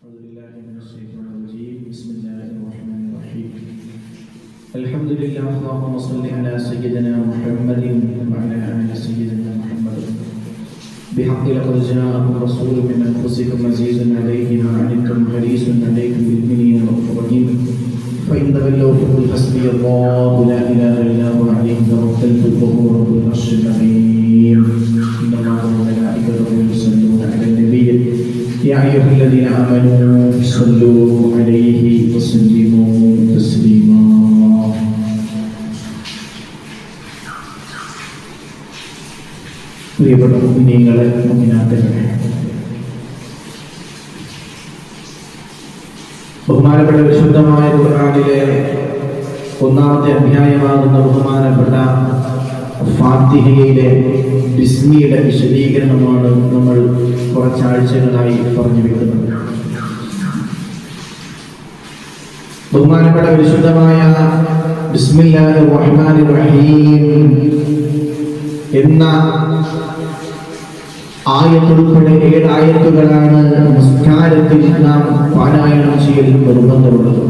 أعوذ بالله من الشيطان الرجيم بسم الله الرحمن الرحيم الحمد لله اللهم صل على سيدنا محمد وعلى آل سيدنا محمد بحق لقد جاءكم رسول من أنفسكم عزيز عليه ما عنتم حريص عليكم بالمؤمنين رؤوف رحيم فإن تولوا فقل حسبي الله لا إله إلا هو عليه توكلت وهو رب العرش العظيم إن الله وملائكته يصلون على النبي يا أيها الذين آمنوا صلوا عليه وسلموا تسليما പ്രിയപ്പെട്ട മുഅ്മിനീങ്ങളെ മുഅ്മിനാത്തുകളെ, ബഹുമാനപ്പെട്ട വിശുദ്ധമായ ഖുർആനിലെ ഒന്നാമത്തെ അധ്യായമാകുന്ന ബഹുമാനപ്പെട്ട ഫാത്തിഹയിലെ ബിസ്മിയുടെ വിശദീകരണമാണ് നമ്മൾ കുറച്ചാഴ്ചകളായി പറഞ്ഞു വെക്കുന്നത്. ബഹുമാനപ്പെട്ട വിശുദ്ധമായ ബിസ്മില്ലാഹിർ റഹ്മാനിർ റഹീം എന്ന ആയത്തുൾപ്പെടെ 7 ആയത്തുകളാണ് നമസ്കാരത്തിൽ നാം പാരായണം ചെയ്യൽ നിർബന്ധമുള്ളത്.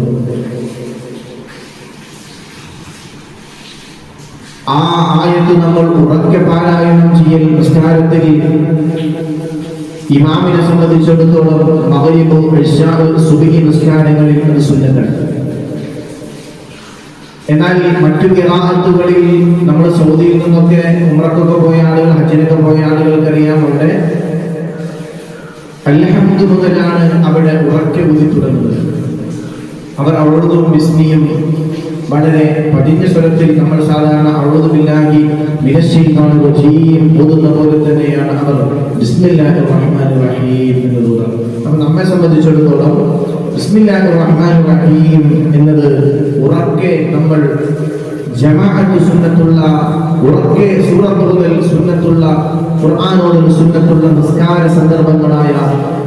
ആ ആയത്ത് നമ്മൾ ഉറക്കെ പാരായണം ചെയ്യൽ നമസ്കാരത്തിൽ ഇമാമിനെ സംബന്ധിച്ചിടത്തോളം മഗ്രിബ്, ഇശാ, സുബ്ഹി നമസ്കാരങ്ങളിൽ അത് സുന്നത്താണ്. എന്നാൽ മറ്റു ഖിറാഅത്തുകളിൽ നമ്മൾ സൗദിയിൽ നിന്നൊക്കെ ഉംറക്കൊക്കെ പോയ ആളുകൾ, ഹജ്ജിനൊക്കെ പോയ ആളുകൾക്കറിയാം, അവിടെ അൽഹംദു മുതലാണ് അവിടെ ഉറക്കെ ഊതി തുടങ്ങുന്നത്. അവർ ഔദും ബിസ്മിയും വളരെ പതിഞ്ഞ സ്വരത്തിൽ നമ്മൾ സാധാരണ അഊദു ബില്ലാഹി മിനശ് ശൈത്വാനിർ റജീം ഓതുന്ന പോലെ തന്നെയാണ് അവർ ബിസ്മില്ലാഹിർ റഹ്മാനിർ റഹീം എന്ന് ഓതുന്നത്. അപ്പോൾ നമ്മെ സംബന്ധിച്ചിടത്തോളം ബിസ്മില്ലാഹിർ റഹ്മാനിർ റഹീം എന്നത് ഉറക്കെ നമ്മൾ ജമാഅത്ത് സുന്നത്തുള്ള, ഉറക്കെ സൂറത്ത് ഓതൽ സുന്നത്തുള്ള, ഖുർആൻ ഓതൽ സുന്നത്തുള്ള നിസ്കാര സന്ദർഭങ്ങളായ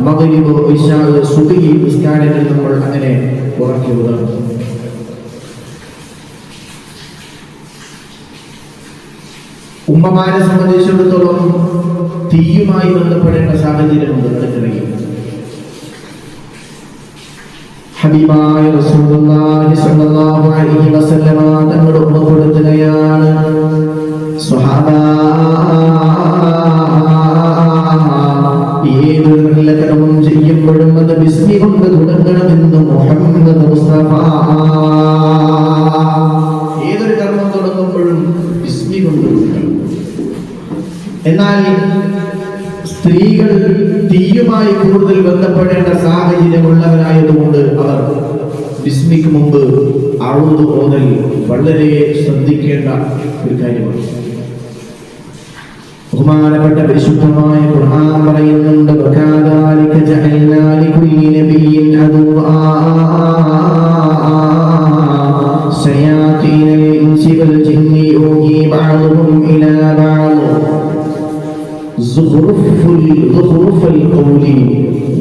മഗ്രിബ്, ഇശാ, സുബ്ഹി നിസ്കാരങ്ങളിൽ നമ്മൾ അങ്ങനെ ഉറക്കെ ഓതണം. ഉമ്മമാരെ സംബന്ധിച്ചിടത്തോളം തീയുമായി ബന്ധപ്പെടേണ്ട സാഹചര്യമുണ്ട്. അടുത്തിടയിൽ ഹബീബായ റസൂലുള്ളാഹി സ്വല്ലല്ലാഹു അലൈഹി വസല്ലമ തങ്ങൾ ഓർമ്മപ്പെടുത്തുകയാണ്, സ്വഹാബ, ഏതൊരു നല്ല കർമ്മം ചെയ്യുമ്പോഴും അത് ബിസ്മി കൊണ്ട് തുടങ്ങണമെന്ന് മുഹമ്മദ് മുസ്തഫ. ഏതൊരു കർമ്മം തുടങ്ങുമ്പോഴും ബിസ്മി കൊണ്ട് തുടങ്ങണം. എന്നാൽ സ്ത്രീകൾ തീയുമായി കൂടുതൽ ബന്ധപ്പെടേണ്ട സാഹചര്യമുള്ളവരായതുകൊണ്ട് അവർ ബിസ്മിക്ക് മുമ്പ് അഊദു ഓതൽ വളരെ ശ്രദ്ധിക്കേണ്ട ഒരു കാര്യമാണ്. ബഹുമാനപ്പെട്ട പരിശുദ്ധമായ ഖുർആൻ പറയുന്നുണ്ട്, വകാദാലിക ജഅൽനാ ലികുല്ലി നബിയ്യിൻ അദുആ ശയാതീനൽ ഇൻസി വൽ ജിന്നി യൂഹി ബഅദുഹും ഇലാ ബഅദ് സുഖ്റുഫൽ ഖൗലി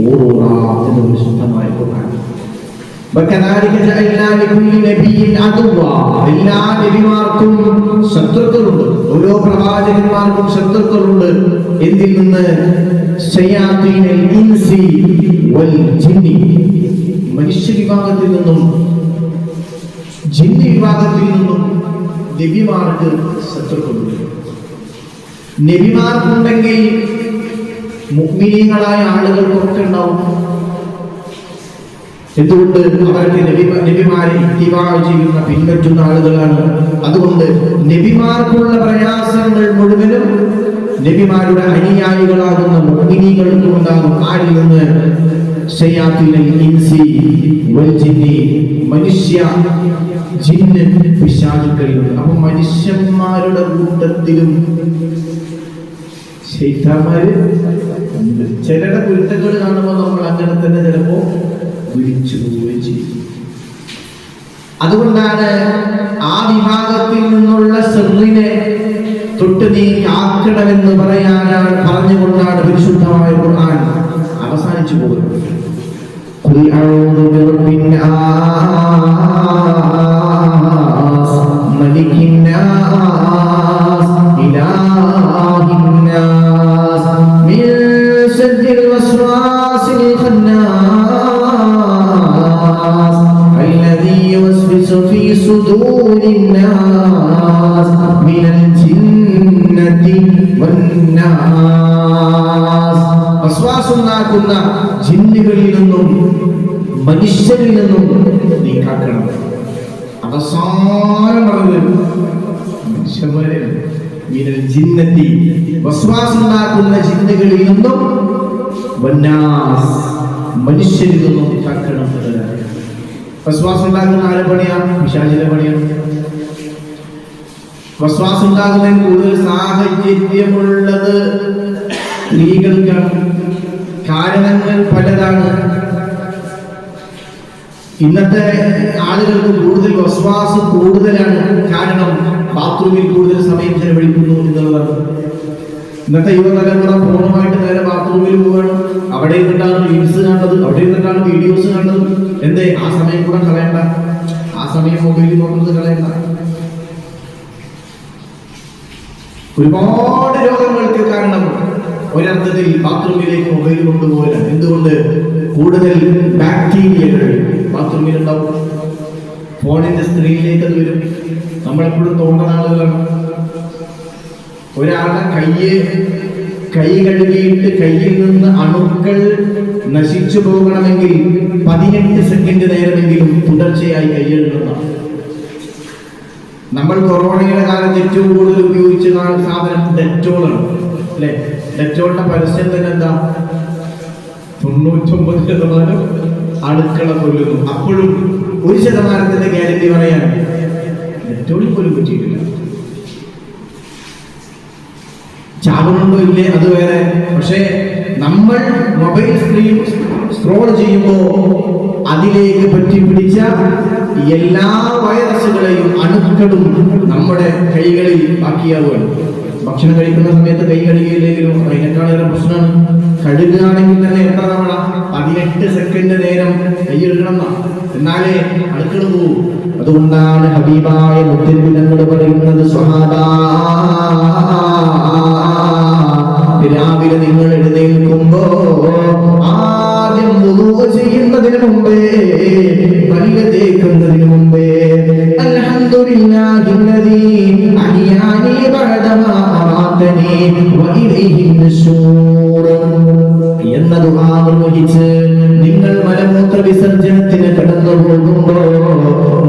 ഗുറൂറാ എന്ന് വിശുദ്ധമായ ഖുർആൻ. വകദാലിക ജഅൽനാ ലികുല്ലി നബിയ്യിൻ അദുആ, എല്ലാ നബിമാർക്കും ശത്രുക്കളുണ്ട്, ഓരോ പ്രവാചകന്മാർക്കും ശത്രുക്കളുണ്ട്. എന്തിൽ നിന്ന്? ശയാതീനൽ ഇൻസി വൽ ജിന്നി, മനുഷ്യ വിഭാഗത്തിൽ നിന്നും ജിന്നി വിഭാഗത്തിൽ നിന്നും നബിമാർക്ക് ശത്രുക്കളുണ്ട്. നബിമാർക്കുണ്ടെങ്കിൽ മുഅ്മിനീങ്ങളായ ആളുകൾക്കൊക്കെ ഉണ്ടാവും. എന്തുകൊണ്ട്? അവർക്ക് നബിമാരെ ഇത്തിബാ ചെയ്യുന്ന, പിൻപറ്റുന്ന ആളുകളാണ്. അതുകൊണ്ട് നബിമാർക്കുള്ള പ്രയാസങ്ങൾ മുഴുവനും നബിമാരുടെ അനുയായികളാകുന്ന മുഅ്മിനീകൾക്കും ഉണ്ടാകും. ആരിൽ നിന്ന്? ശയാതീനൽ ഇൻസി വൽ ജിന്നി, മനുഷ്യ ജിന്ന് പിശാചുക്കളിൽ നിന്ന്. അപ്പൊ മനുഷ്യന്മാരുടെ കൂട്ടത്തിലും ശൈത്താന്മാര് ചിലരുടെ കുരുത്തങ്ങൾ കാണുമ്പോൾ നമ്മൾ അങ്ങനെ തന്നെ ചിലപ്പോ വിളിച്ചു പോവുകയും ചെയ്യും. അതുകൊണ്ടാണ് ആ വിഭാഗത്തിൽ നിന്നുള്ള ശർറിനെ തൊട്ട് നീ ആക്കണമെന്ന് പറഞ്ഞുകൊണ്ടാണ് പരിശുദ്ധമായ ഖുർആൻ അവസാനിച്ചു പോകുന്നത്. ഖുൽ അഊദു ബിറബ്ബിൻ നാസ് മലിക്കിൻ നാസ് ഇലാഹിൻ നാസ് മിൻ ശർരിൽ വസ്വാസിൽ ഖന്നാസ് വന്നാസ്. വസ്വാസുണ്ടാക്കുന്ന ജിന്നുകളിൽ നിന്നും മനുഷ്യരിൽ നിന്നും നീ കാക്കണം. അവസാനം പറഞ്ഞത് മനുഷ്യന്മാരെ മിനൽ ജിന്നത്തി, വസ്വാസുണ്ടാക്കുന്ന ജിന്നുകളിൽ നിന്നും വന്നാസ്, മനുഷ്യരിൽ നിന്നും കാക്കണം. വസ്വാസ് ഉണ്ടാക്കുന്ന ആരുടെ പണിയാണ്? പിശാചിന്റെ പണിയാണ്. വസ്വാസ് ഉണ്ടാകുന്നതിന് കൂടുതൽ സാഹചര്യമുള്ളത് സ്ത്രീകൾക്കാണ്. കാരണങ്ങൾ പലതാണ്. ഇന്നത്തെ ആളുകൾക്ക് കൂടുതൽ വസ്വാസ് കൂടുതലാണ്. കാരണം ബാത്റൂമിൽ കൂടുതൽ സമയം ചെലവഴിക്കുന്നു എന്നുള്ളതാണ്. ഇന്നത്തെ യുവതലമുറ ഫോണുമായിട്ട് നേരെ ബാത്റൂമിൽ പോവുകയാണ്. അവിടെ നിന്നിട്ടാണ് റീൽസ് കണ്ടത്, അവിടെ നിന്നിട്ടാണ് വീഡിയോസ് കണ്ടത്. എന്തേ? ആ സമയം കൂടെ കളയണ്ട, ആ സമയം മൊബൈലിൽ നോക്കുന്നത് കളയണ്ട. ഒരുപാട് രോഗങ്ങൾക്ക് കാരണം ഒരർത്ഥത്തിൽ ബാത്റൂമിലേക്ക് മൊബൈൽ കൊണ്ടുപോകലാണ്. എന്തുകൊണ്ട്? കൂടുതൽ ബാക്ടീരിയകൾ ബാത്റൂമിൽ ഉണ്ടാവും. ഫോണിന്റെ സ്ക്രീനിലേക്ക് അത് വരും. നമ്മളെപ്പോഴും തോന്നുന്ന ആളുകളാണ്. ഒരാളുടെ കൈ കഴുകിയിട്ട് കയ്യിൽ നിന്ന് അണുക്കൾ നശിച്ചു പോകണമെങ്കിൽ 18 സെക്കൻഡ് നേരമെങ്കിലും തുടർച്ചയായി കൈ കഴുകുന്നതാണ്. നമ്മൾ കൊറോണയുടെ കാലത്ത് ഏറ്റവും കൂടുതൽ ഉപയോഗിച്ച സാധനം ഡെറ്റോളാണ്, അല്ലെ? ഡെറ്റോളിന്റെ പരസ്യം തന്നെ എന്താ? 99% അണുക്കള കൊല്ലുന്നു. അപ്പോഴും 1% ഗ്യാരണ്ടി പറയാൻ ഡെറ്റോളിൽ പോലും പറ്റിയിട്ടില്ല. ചാവുന്നുണ്ടോ ഇല്ലേ അത് വേറെ. പക്ഷേ നമ്മൾ മൊബൈൽ സ്ക്രീൻ സ്ക്രോൾ ചെയ്യുമ്പോൾ അതിലേക്ക് പറ്റിപ്പിടിച്ച എല്ലാ വൈറസുകളെയും അണുക്കളും നമ്മുടെ കൈകളിൽ ബാക്കിയാവുകയാണ്. ഭക്ഷണം കഴിക്കുന്ന സമയത്ത് കൈ കഴുകിയില്ലെങ്കിലും അതിനേക്കാളേറെ പ്രശ്നമാണ്. കഴുകുകയാണെങ്കിൽ തന്നെ എത്ര തവണ? 18 സെക്കൻഡ് നേരം കൈ കഴുകണം എന്നാലേ അണുക്കൾ പോവും. അതുകൊണ്ടാണ് ഹബീബായ മുത്തനബി പറയുന്നത്, സ്വഹാബാ, രാവിലെ നിങ്ങൾ എഴുന്നേൽക്കുമ്പോ ആദ്യം വുളൂ ചെയ്യുന്നതിന് മുമ്പേ, പല്ല് തേക്കുന്നതിന് മുമ്പേ, അൽഹംദുലില്ലാഹില്ലദീ അഹ്യാനി ബഅദമാ അമാതനി വഇലൈഹി നുശൂർ എന്ന ദുആ നിർവഹിച്ച് നിങ്ങൾ മലമൂത്ര വിസർജനത്തിന് കടന്നു പോകുമ്പോ,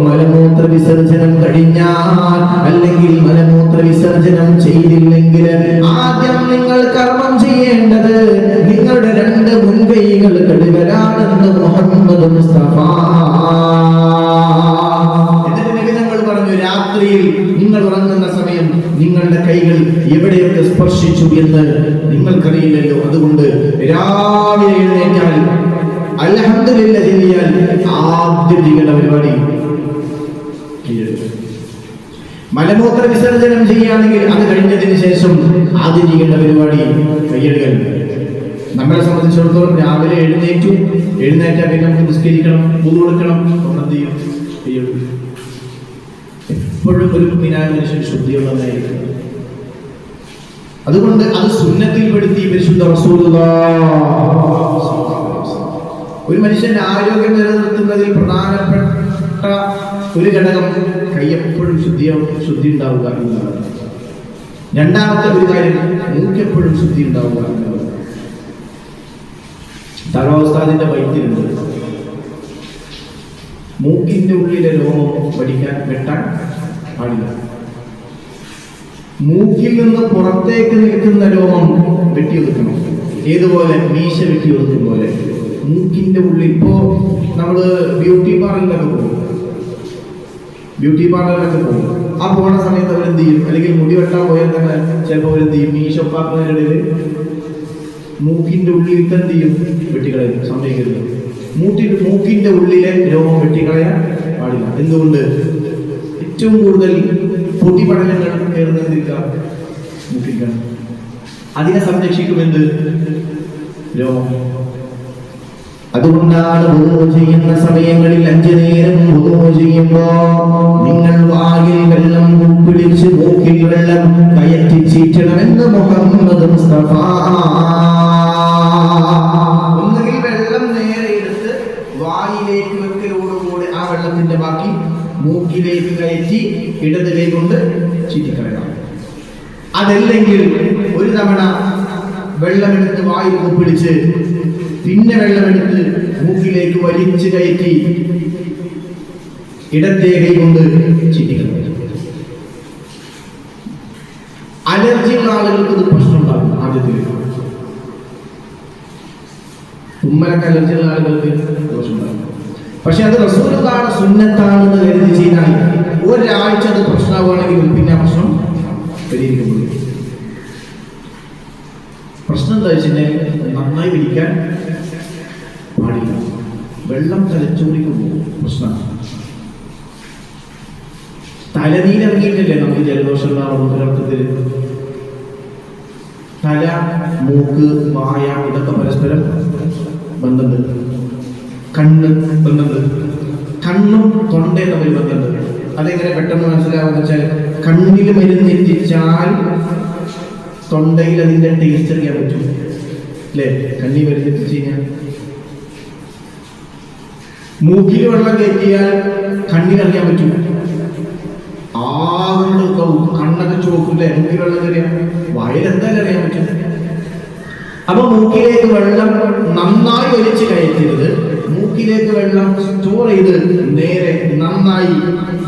മലമൂത്ര വിസർജനം കഴിഞ്ഞാൽ അല്ലെങ്കിൽ മലമൂത്ര വിസർജനം ചെയ്തില്ലെങ്കിൽ ആദ്യം നിങ്ങൾ കർമ്മം ചെയ്യേണ്ടത് നിങ്ങളുടെ 2 മുൻകൈകൾ കഴുകലാണെന്ന് മുഹമ്മദ് മുസ്തഫ. എന്നിട്ട് നബി തങ്ങൾ പറഞ്ഞു, രാത്രിയിൽ നിങ്ങൾ ഉറങ്ങുന്ന സമയം നിങ്ങളുടെ കൈകൾ എവിടെയൊക്കെ സ്പർശിച്ചു എന്ന് നിങ്ങൾക്കറിയില്ലല്ലോ. അതുകൊണ്ട് രാവിലെ എഴുന്നേറ്റാൽ അൽഹംദുലില്ലാഹ് ചൊല്ലിയാൽ ആദ്യം ചെയ്യേണ്ട പരിപാടി മലമൂത്ര വിസർജനം ചെയ്യുകയാണെങ്കിൽ അത് കഴിഞ്ഞതിന് ശേഷം ആദ്യം ചെയ്യേണ്ട പരിപാടി കൈയ്യടുകൽ. നമ്മളെ സംബന്ധിച്ചിടത്തോളം രാവിലെ എഴുന്നേറ്റാൽ പിന്നെ നമുക്ക് നിസ്കരിക്കണം, വുളൂ എടുക്കണം, എന്ത് ചെയ്യും? കൈയ്യടുക്കും. എപ്പോഴും ഒരു മനുഷ്യൻ ശുദ്ധിയുള്ളതായിരിക്കും. അതുകൊണ്ട് അത് സുന്നത്തിൽപ്പെടുത്തി പരിശുദ്ധ റസൂലുള്ളാഹി. ഒരു മനുഷ്യന്റെ ആരോഗ്യം നിലനിർത്തുന്നതിൽ പ്രധാനപ്പെട്ട ഒരു ഘടകം കൈയെപ്പോഴും ശുദ്ധി ഉണ്ടാവുക എന്നതാണ്. രണ്ടാമത്തെ ഒരു കാര്യം മൂക്കെപ്പോഴും ശുദ്ധി ഉണ്ടാവുക എന്നതാണ്. തറവാസ്താദിന്റെ വൈദ്യുണ്ട്, മൂക്കിന്റെ ഉള്ളിലെ രോമം വെട്ടാൻ പാടില്ല. മൂക്കിൽ നിന്ന് പുറത്തേക്ക് നിൽക്കുന്ന രോമം വെട്ടിയൊതുക്കണം. ഏതുപോലെ? മീശ വെട്ടിയൊതുക്കും പോലെ. മൂക്കിന്റെ ഉള്ളിൽ ഇപ്പോ നമ്മള് ബ്യൂട്ടി പാർലറിലൊക്കെ പോകും. ആ പോണ സമയത്ത് അവരെന്ത് ചെയ്യും? അല്ലെങ്കിൽ മുടി വെട്ടാൻ പോയാൽ തന്നെ ചിലപ്പോൾ അവരെന്ത് ചെയ്യും? മീശ ഒപ്പാക്കുന്നതിനിടയിൽ മൂക്കിന്റെ ഉള്ളിൽ എന്ത് ചെയ്യും? വെട്ടിക്കളയും. സമ്മതിക്കരുത്. മൂക്കിന്റെ ഉള്ളിലെ രോമം വെട്ടിക്കളയാൻ പാടില്ല. എന്തുകൊണ്ട്? ഏറ്റവും കൂടുതൽ പൊടിപടലങ്ങൾ കയറുന്നതിരിക്കാം മൂക്കിക്കാണ്. അതിനെ സംരക്ഷിക്കുമെന്ത്? രോമം. അതുകൊണ്ടാണ് വുളൂ ചെയ്യുന്ന സമയങ്ങളിൽ 5 നേരം വുളൂ ചെയ്യുമ്പോ നിങ്ങൾ വായിൽ വെള്ളം പിടിച്ച് മൂക്കിൽ വെള്ളം കയറ്റി ചീറ്റണമെന്ന് മുഹമ്മദ് മുസ്തഫ. ഒന്നുകിൽ വെള്ളം നേരെ എടുത്ത് വായിലേക്ക് വെക്കലോടുകൂടി ആ വെള്ളത്തിന്റെ ബാക്കി മൂക്കിലേക്ക് കയറ്റി ഇടത് കൈ കൊണ്ട് ചീറ്റിക്കളയണം. അതല്ലെങ്കിൽ ഒരു തവണ വെള്ളമെടുത്ത് വായിൽ പിടിച്ച് പിന്നെ വെള്ളമെടുത്ത് മൂക്കിലേക്ക് വലിച്ചു കയറ്റി ഇടത്തെ കൈ കൊണ്ട് ചീറ്റിക്കണം. അലർജിയുള്ള ആളുകൾക്ക് ഇത് പ്രശ്നം ഉണ്ടാകും. ആദ്യത്തിൽ തുമ്മലൊക്കെ അലർജിയുള്ള ആളുകൾക്ക് ദോഷമുണ്ടാകും. പക്ഷെ അത് റസൂലുള്ളാഹിയുടെ സുന്നത്താണെന്ന് കരുതി ചെയ്താൽ ഒരാഴ്ച അത് പ്രശ്നമാവുകയാണെങ്കിൽ പിന്നെ പ്രശ്നം പരിഹരിക്കപ്പെടും. പ്രശ്നം എന്താ വെച്ചിട്ടുണ്ടെങ്കിൽ നന്നായി പിടിക്കാൻ പാടില്ല. വെള്ളം തലച്ചോറിക്കുമ്പോൾ പ്രശ്നമാണ്. തലനീരിറങ്ങിയിട്ടില്ലേ നമുക്ക് ജലദോഷം ഉണ്ടാവുന്ന അർത്ഥത്തിൽ. തല, മൂക്ക്, വായ ഇതൊക്കെ പരസ്പരം ബന്ധമുണ്ട്. കണ്ണ് ബന്ധമുണ്ട്. കണ്ണും തൊണ്ടയും തമ്മിൽ ബന്ധമുണ്ട്. അതെങ്ങനെ പെട്ടെന്ന് മനസ്സിലാവുന്ന വെച്ചാൽ കണ്ണിൽ മരുന്നെത്തിച്ചാൽ തൊണ്ടയിൽ അതിന്റെ ടേസ്റ്റ് അറിയാൻ പറ്റും അല്ലേ? കണ്ണി മരുന്നെത്തിച്ച് കഴിഞ്ഞാൽ മൂക്കിൽ വെള്ളം കയറ്റിയാൽ കണ്ണിനറിയാൻ പറ്റും. കണ്ണൊക്കെ ചോക്കില്ലേ? മൂക്കിൽ വെള്ളം കയറിയാൽ വായിൽ എന്തായാലും അറിയാൻ പറ്റും. അപ്പൊ മൂക്കിലേക്ക് വെള്ളം നന്നായി വലിച്ചു കയറ്റരുത്. മൂക്കിലേക്ക് വെള്ളം സ്റ്റോർ ചെയ്ത് നേരെ നന്നായി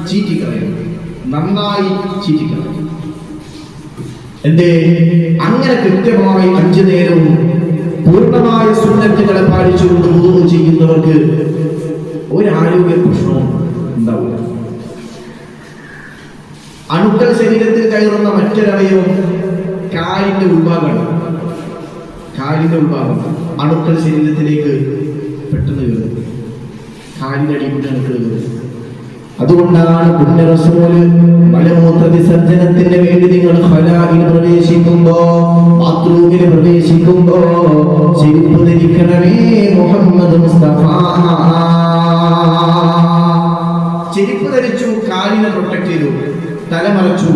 ചീറ്റിക്കളയും. നന്നായി ചീറ്റിക്കളയും. എന്തേ? അങ്ങനെ കൃത്യമായി 5 നേരവും പൂർണ്ണമായ സുന്നത്തുകളെ പാലിച്ചുകൊണ്ട് വുളൂ ചെയ്യുന്നവർക്ക് ഒരു ആരോഗ്യ പ്രശ്നവും ഉണ്ടാവില്ല. അണുക്കൾ ശരീരത്തിൽ കയറുന്ന മറ്റൊരവയവം കാലിന്റെ ഉൾഭാഗമാണ്. കാലിന്റെ ഉൾഭാഗം അണുക്കൾ ശരീരത്തിലേക്ക് പെട്ടെന്ന് കയറും. കാലിന്റെ അടിയിൽ അണുക്കൾ കയറും. അതുകൊണ്ടാണ് പുണ്യ റസൂല് മലമൂത്ര വിസർജനത്തിന് വേണ്ടി നിങ്ങൾ ഖലായിൽ പ്രവേശിക്കുമ്പോ, ബാത്റൂമിൽ പ്രവേശിക്കുമ്പോ ചെരുപ്പ് ധരിക്കണമേ മുഹമ്മദ് മുസ്തഫ. ചെരുപ്പ് ധരിച്ചു, കാലിനെ പ്രൊട്ടക്ട് ചെയ്തു, തലമറച്ചു,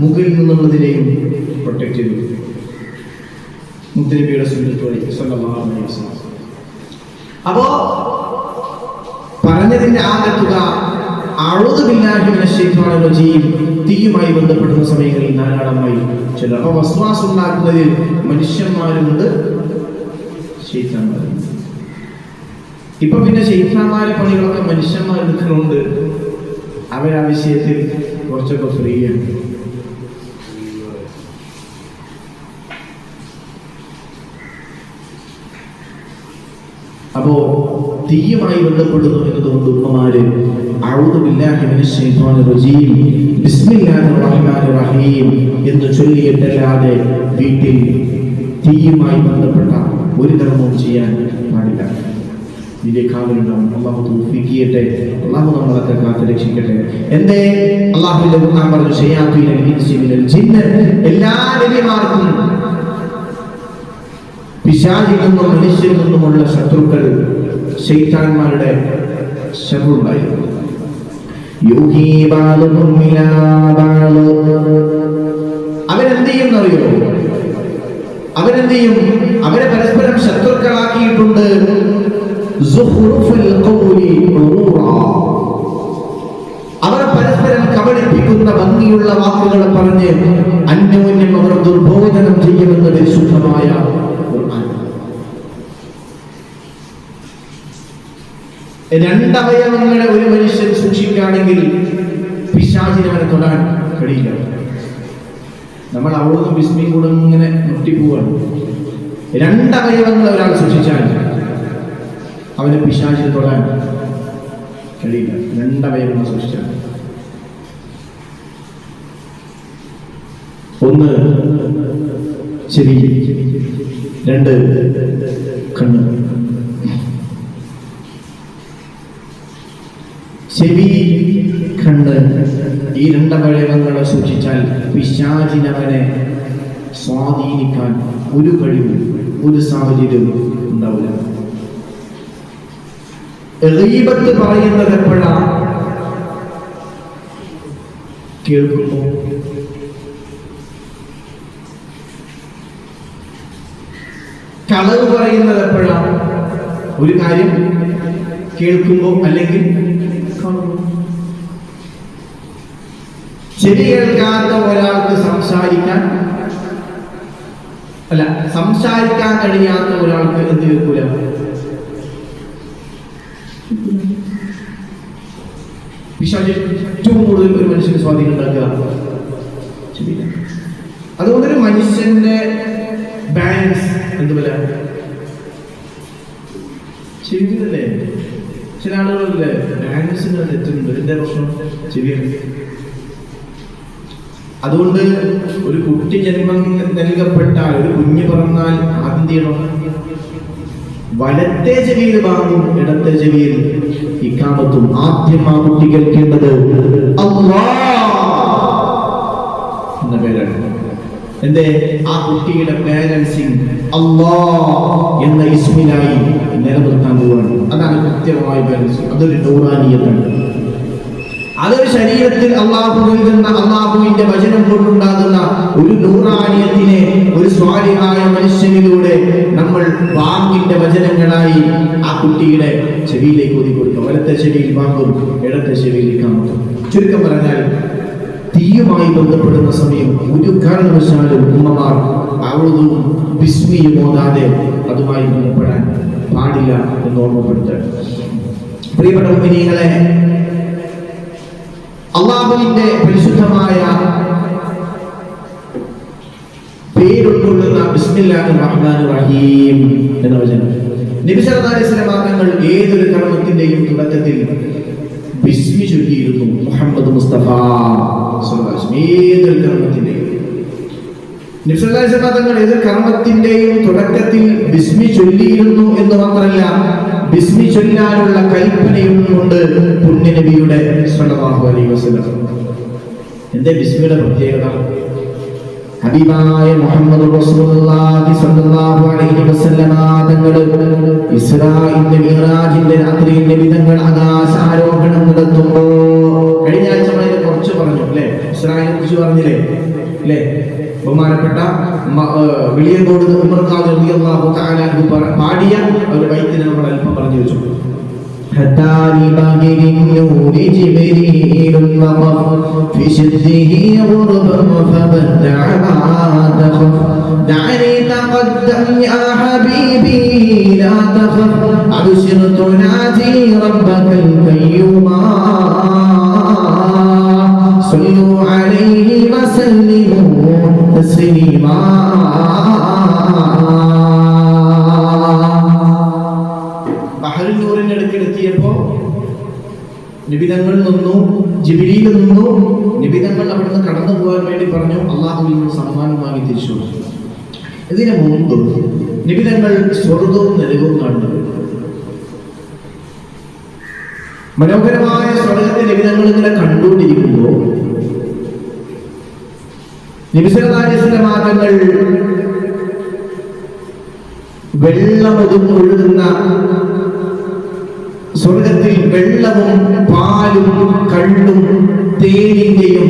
മുകളിൽ നിന്നുള്ളതിനെയും പ്രൊട്ടക്ട് ചെയ്തു. മുത്തനബിയുടെ സുന്നത്ത് വഴി സല്ലല്ലാഹു അലൈഹി വസല്ലം. അപ്പോ പറഞ്ഞതിന്റെ ആകത്തുക അഊദു ബില്ലാഹി മിനശ് ശൈത്വാനിർ റജീം തീയുമായി ബന്ധപ്പെടുന്ന സമയങ്ങളിൽ ധാരാളമായി ചില വസ്വാസ് ഉണ്ടാക്കുന്നതിൽ മനുഷ്യന്മാരുണ്ട്, ശൈത്താന്മാരുണ്ട്. ഇപ്പൊ പിന്നെ ശൈത്താന്മാരെ പണികളൊക്കെ മനുഷ്യന്മാർ എടുക്കുന്നുണ്ട്. അവരാ വിഷയത്തിൽ കുറച്ചൊക്കെ ഫ്രീ ആണ്. അപ്പോ തീയുമായി ബന്ധപ്പെടുന്നു എന്നതുകൊണ്ട് ഉമ്മമാര് അഊദു ബില്ലാഹി മിനശ് ശൈത്വാനിർ റജീം ബിസ്മില്ലാഹിർ റഹ്മാനിർ റഹീം എന്ന് ചൊല്ലിയിട്ടല്ലാതെ വീട്ടിൽ തീയുമായി ബന്ധപ്പെട്ട ഒരു കർമ്മവും ചെയ്യാൻ പാടില്ല. ഇതിന്റെ കാവലുണ്ടാവും. അള്ളാഹു തൗഫീഖ് ചെയ്യട്ടെ. അള്ളാഹു നമ്മളൊക്കെ കാത്ത് രക്ഷിക്കട്ടെ. എന്തേ? അള്ളാഹുവിന്റെ ഖുർആൻ പറഞ്ഞു ശയാത്തീനുൽ ഇൻസി മിനൽ ജിന്ന്. എല്ലാ നബിമാർക്കും പിശാചിൽ നിന്നും മനുഷ്യരിൽ നിന്നുമുള്ള ശത്രുക്കൾ ശൈത്താന്മാരുടെ ശത്രുണ്ടായിരുന്നു. അവരെന്ത് ചെയ്യുന്നറിയോ? അവരെന്ത് ചെയ്യും? അവരെ പരസ്പരം ശത്രുക്കളാക്കിയിട്ടുണ്ട്. അവർ പരസ്പരം കബളിപ്പിക്കുന്ന ഭംഗിയുള്ള വാക്കുകൾ പറഞ്ഞ് അന്യോന്യം അവർ ദുർബോധനം ചെയ്യുമെന്ന് പരിശുദ്ധമായ രണ്ടവയവങ്ങളെ ഒരു മനുഷ്യൻ സൂക്ഷിക്കുകയാണെങ്കിൽ പിശാചിനെ അവനെ തൊടാൻ കഴിയില്ല. നമ്മൾ അവിടുന്ന് ബിസ്മി കൂടെ ഇങ്ങനെ മുട്ടിപ്പോവാണ്. രണ്ടവയവങ്ങൾ ഒരാൾ സൂക്ഷിച്ചാൽ അവന് പിശാചിനെ തൊടാൻ കഴിയില്ല. രണ്ടവയവങ്ങൾ സൂക്ഷിച്ചാൽ. ഒന്ന് ചെവി, 2 കണ്ണ്. ചെവി, കണ്ണ്, ഈ രണ്ടവയവങ്ങളെ സൂക്ഷിച്ചാൽ പിശാചിനവനെ സ്വാധീനിക്കാൻ ഒരു കഴിവും ഒരു സാഹചര്യവും ഉണ്ടാവില്ല. ഗീബത്ത് പറയുന്നത് എപ്പോഴാ? കേൾക്കുമ്പോ. കളവ് പറയുന്നത് എപ്പോഴാ? ഒരു കാര്യം കേൾക്കുമ്പോ അല്ലെങ്കിൽ കാണുമ്പോ. ചെവി കേൾക്കാത്ത ഒരാൾക്ക് സംസാരിക്കാൻ കഴിയാത്ത ഒരാൾക്ക് എന്ത് കേൾക്കൂല? പിശാച് ഏറ്റവും കൂടുതൽ ഒരു മനുഷ്യന് സ്വാധീനം ഉണ്ടാക്കുക ചെവിയില. അതുകൊണ്ടൊരു മനുഷ്യന്റെ ബാലൻസ് എന്തുപോലെ ചെവിയിലല്ലേ? ചില ആളുകളല്ലേ ബാലൻസിന് തെറ്റുന്നുണ്ട്. എന്റെ പ്രശ്നം ചെവിയാണ്. അതുകൊണ്ട് ഒരു കുട്ടി ജന്മം നൽകപ്പെട്ടാൽ, ഒരു കുഞ്ഞ് പറഞ്ഞാൽ ആദ്യം ചെയ്യണം, വലത്തെ ചെവിയിൽ ബാങ്കും ഇടത്തെ ചെവിയിൽ ഇഖാമത്തും. ആദ്യം ആ കുട്ടി കേൾക്കേണ്ടത് അല്ലാഹ് എന്ന പേരാണ്. എന്തേ? ആ കുട്ടിയുടെ ബാലൻസിങ് അല്ലാഹ് എന്ന ഇസ്മിലായി നിലനിർത്താൻ പോവുകയാണ്. അതാണ് കൃത്യമായ ബാലൻസ്. അതൊരു നൂറാനിയത്താണ്. അതൊരു ശരീരത്തിൽ അള്ളാഹു നൽകുന്ന, അള്ളാഹുവിന്റെ വചനം കൊണ്ടുണ്ടാകുന്ന ഒരു നൂറാനിയത്തിനെ ഒരു സ്വാലിഹായ മനുഷ്യനിലൂടെ നമ്മൾ ബാങ്കിന്റെ വചനങ്ങളായി ആ കുട്ടിയുടെ ചെവിയിലേക്ക് ഒതുക്കി കൊടുക്കുക. വലത്തെ ചെവിയിൽ ബാങ്കും ഇടത്തെ ചെവിയിൽ ഇഖാമത്തും. ചുരുക്കം പറഞ്ഞാൽ തീയുമായി ബന്ധപ്പെടുന്ന സമയം ഒരു കാരണവശാലും ഉമ്മമാർ ഔദും ബിസ്മിയും ഓതാതെ അതുമായി ബന്ധപ്പെടാൻ പാടില്ല എന്ന് ഓർമ്മപ്പെടുത്താൻ. പ്രിയപ്പെട്ട മുഅ്മിനീങ്ങളെ, അള്ളാഹുവിന്റെ പരിശുദ്ധമായ പേരുൾക്കൊള്ളുന്ന ബിസ്മില്ലാഹിർ റഹ്മാനിർ റഹീം എന്ന വചനം നബി സല്ലല്ലാഹു അലൈഹി വസല്ലം തങ്ങൾ ഏതൊരു കർമ്മത്തിന്റെയും തുടക്കത്തിൽ ബിസ്മി ചൊല്ലിയിരുന്നു. മുഹമ്മദ് മുസ്തഫ സല്ലല്ലാഹു അലൈഹി വസല്ലം ഏതൊരു കർമ്മത്തിന്റെയും നബി സല്ലല്ലാഹു അലൈഹി വസല്ലം തങ്ങൾ ഏതൊരു കർമ്മത്തിന്റെയും തുടക്കത്തിൽ ബിസ്മി ചൊല്ലിയിരുന്നു എന്ന് മാത്രമല്ല, ബിസ്മി ചൊല്ലാനുള്ള കൽപ്പനയുമുണ്ട് പുണ്യ നബിയുടെ സ്വല്ലല്ലാഹു അലൈഹി വസല്ലം. എന്തേ ബിസ്മിയുടെ പ്രത്യേകത? ഹബീബായ മുഹമ്മദ് റസൂലുള്ളാഹി സ്വല്ലല്ലാഹു അലൈഹി വസല്ലം തങ്ങൾ ഇസ്രാഈന്റെ മിഅ്റാജിന്റെ രാത്രിയിൽ നബി തങ്ങൾ ആകാശാരോഹണം നടത്തുമ്പോൾ, കഴിഞ്ഞ ആഴ്ച നമ്മൾ കുറച്ച് പറഞ്ഞു അല്ലേ? ഇസ്രാഈലിനെ കുറിച്ച് പറഞ്ഞില്ലേ അല്ലേ? ബഹുമാനപ്പെട്ട വിളിയങ്കോട് ഉമർ ഖാദി റളിയല്ലാഹു തആല അൻഹു പാടിയ ഒരു ബൈത്തിനെ നമ്മൾ അല്പം പറഞ്ഞു വെച്ചു. ഹത്താനി ബഗിരിൻ നൂരി ജിബ്രീൽ വഖഫ് ഫി ശദ്ദിഹി ഖുർബൻ ഫബദഅ തഖഫ് ദഅനി തഖദ്ദം യാ ഹബീബി ലാ തഖഫ് അബ്ശിർ തുനാജി റബ്ബകൽ ഖയ്യൂമാ സല്ലു അലൈഹി വസല്ലിമു തസ്ലീമാ. ബഹറുൽ നൂറിന്റെ അടുക്കലെത്തിയപ്പോ നിബിതങ്ങൾ നിന്നു, ജിബ്രീൽ നിന്നു. നിബിതങ്ങൾ അവിടുന്ന് കടന്നു പോകാൻ വേണ്ടി പറഞ്ഞു. അള്ളാഹുവിൽ നിന്ന് സമ്മാനം വാങ്ങി തിരിച്ചു. ഇതിനു മുമ്പ് നിബിതങ്ങൾ സ്വർഗവും നരകവും കാണുന്നത്. മനോഹരമായ സ്വർഗത്തെ നിബിതങ്ങൾ ഇങ്ങനെ കണ്ടുകൊണ്ടിരിക്കുമ്പോൾ നബി സല്ലല്ലാഹു അലൈഹി വസല്ലം തങ്ങൾ വെള്ളമൊഴുകുന്ന സ്വർഗത്തിൽ വെള്ളവും പാലും കള്ളും തേനിന്റെയും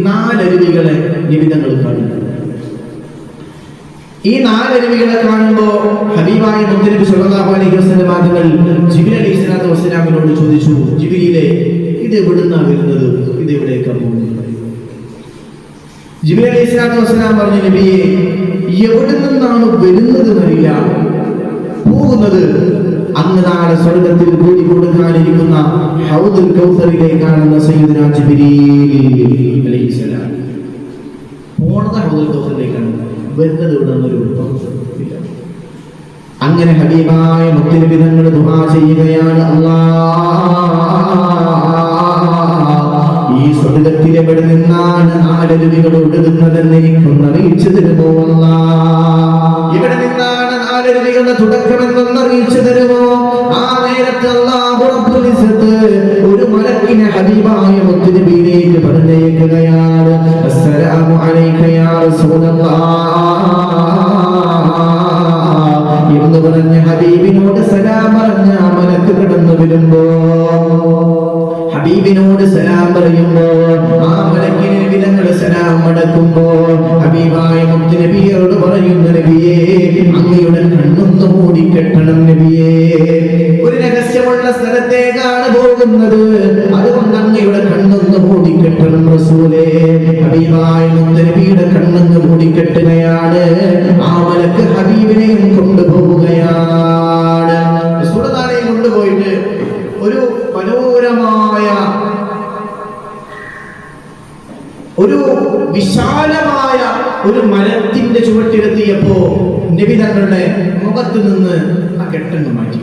4 അരുവികളെ നിബിതങ്ങൾ കാണുന്നു. ഈ 4 അരുവികളെ കാണുമ്പോൾ ഹബീബായ മുത്തനബി സല്ലല്ലാഹു അലൈഹി വസല്ലം തങ്ങൾ ജിബ്രീൽ അലൈഹിസ്സലാത്തു വസ്സലാമിനോട് ചോദിച്ചു, ജിബ്രീലേ, ഇത് എവിടുന്നാണ് വരുന്നത്? ഇത് എവിടേക്കാണ് പോകുന്നത്? ജിബ്രീൽ അലൈഹിസ്സലാത്തു വസ്സലാം പറഞ്ഞു, നബിയെ, എവിടെ നിന്നാണ് വരുന്നത് എന്നറിയില്ല, പോകുന്നത് അങ്ങ് നാളെ സ്വർഗത്തിൽ കൂടി കൊടുക്കാനിരിക്കുന്ന ഹൗദുൽ കൗസറിലേക്കാണെന്ന് സയ്യിദുനാ ജിബ്രീൽ അലൈഹിസ്സലാം. പോണത് ഹൗദുൽ കൗസറിലേക്കാണ്, വരുന്നത് ഇവിടെ നിന്നൊരു ഇല്ല. അങ്ങനെ ഹബീബായ മുത്തനബി തങ്ങൾ ദുആ ചെയ്യുകയാണ്, ഈ സ്വർഗത്തിൽ എവിടെ നിന്നാണ് 4 അരുവികൾ ഒഴുകുന്നതെന്ന് എനിക്കൊന്ന് അറിയിച്ചു തരുമോ അല്ലാഹ്? ഇവിടെ നിന്നാണ് 4 അരുവികളുടെ തുടക്കമെന്നൊന്ന് അറിയിച്ചു തരുമോ? ആ നേരത്തെ അല്ലാഹു റബ്ബുൽ ഇസ്സത്ത് ഒരു മലക്കിനെ ഹബീബായ മുത്തനബിയിലേക്ക് പറഞ്ഞയക്കുകയാണ്. അസ്സലാമു അലൈക യാ റസൂലല്ലാഹ് എന്ന് പറഞ്ഞ ഹബീബിനോട് സലാം പറഞ്ഞ മലക്ക് കടന്നു വരുമ്പോ, ഹബീബിനോട് സലാം പറയുമ്പോൾ ആ മലക്കിന് നബിതങ്ങൾ സലാം മടക്കുമ്പോൾ ഹബീബായ മുത്തുനബിയോട് പറയുന്ന, നബിയേ, അങ്ങയുടെ കണ്ണൊന്ന് മൂടിക്കെട്ടണം നബിയേ, ഒരു രഹസ്യമുള്ള സ്ഥലത്തേക്കാണ് പോകുന്നത്, അതുകൊണ്ട് അങ്ങയുടെ കണ്ണൊന്ന് മൂടിക്കെട്ടണം റസൂലേ. പോവുകയാണ്. ആ മലക്ക് ഹബീബിനെയും കൊണ്ടുപോവുകയാണ്. റസൂലുള്ളാഹിയെ കൊണ്ടുപോയിട്ട് ഒരു മനോഹരമായ ഒരു വിശാലമായ ഒരു മരത്തിന്റെ ചുവട്ടിലെത്തിയപ്പോ നബി തങ്ങളുടെ മുഖത്ത് നിന്ന് ആ കെട്ടങ്ങ് മാറ്റി.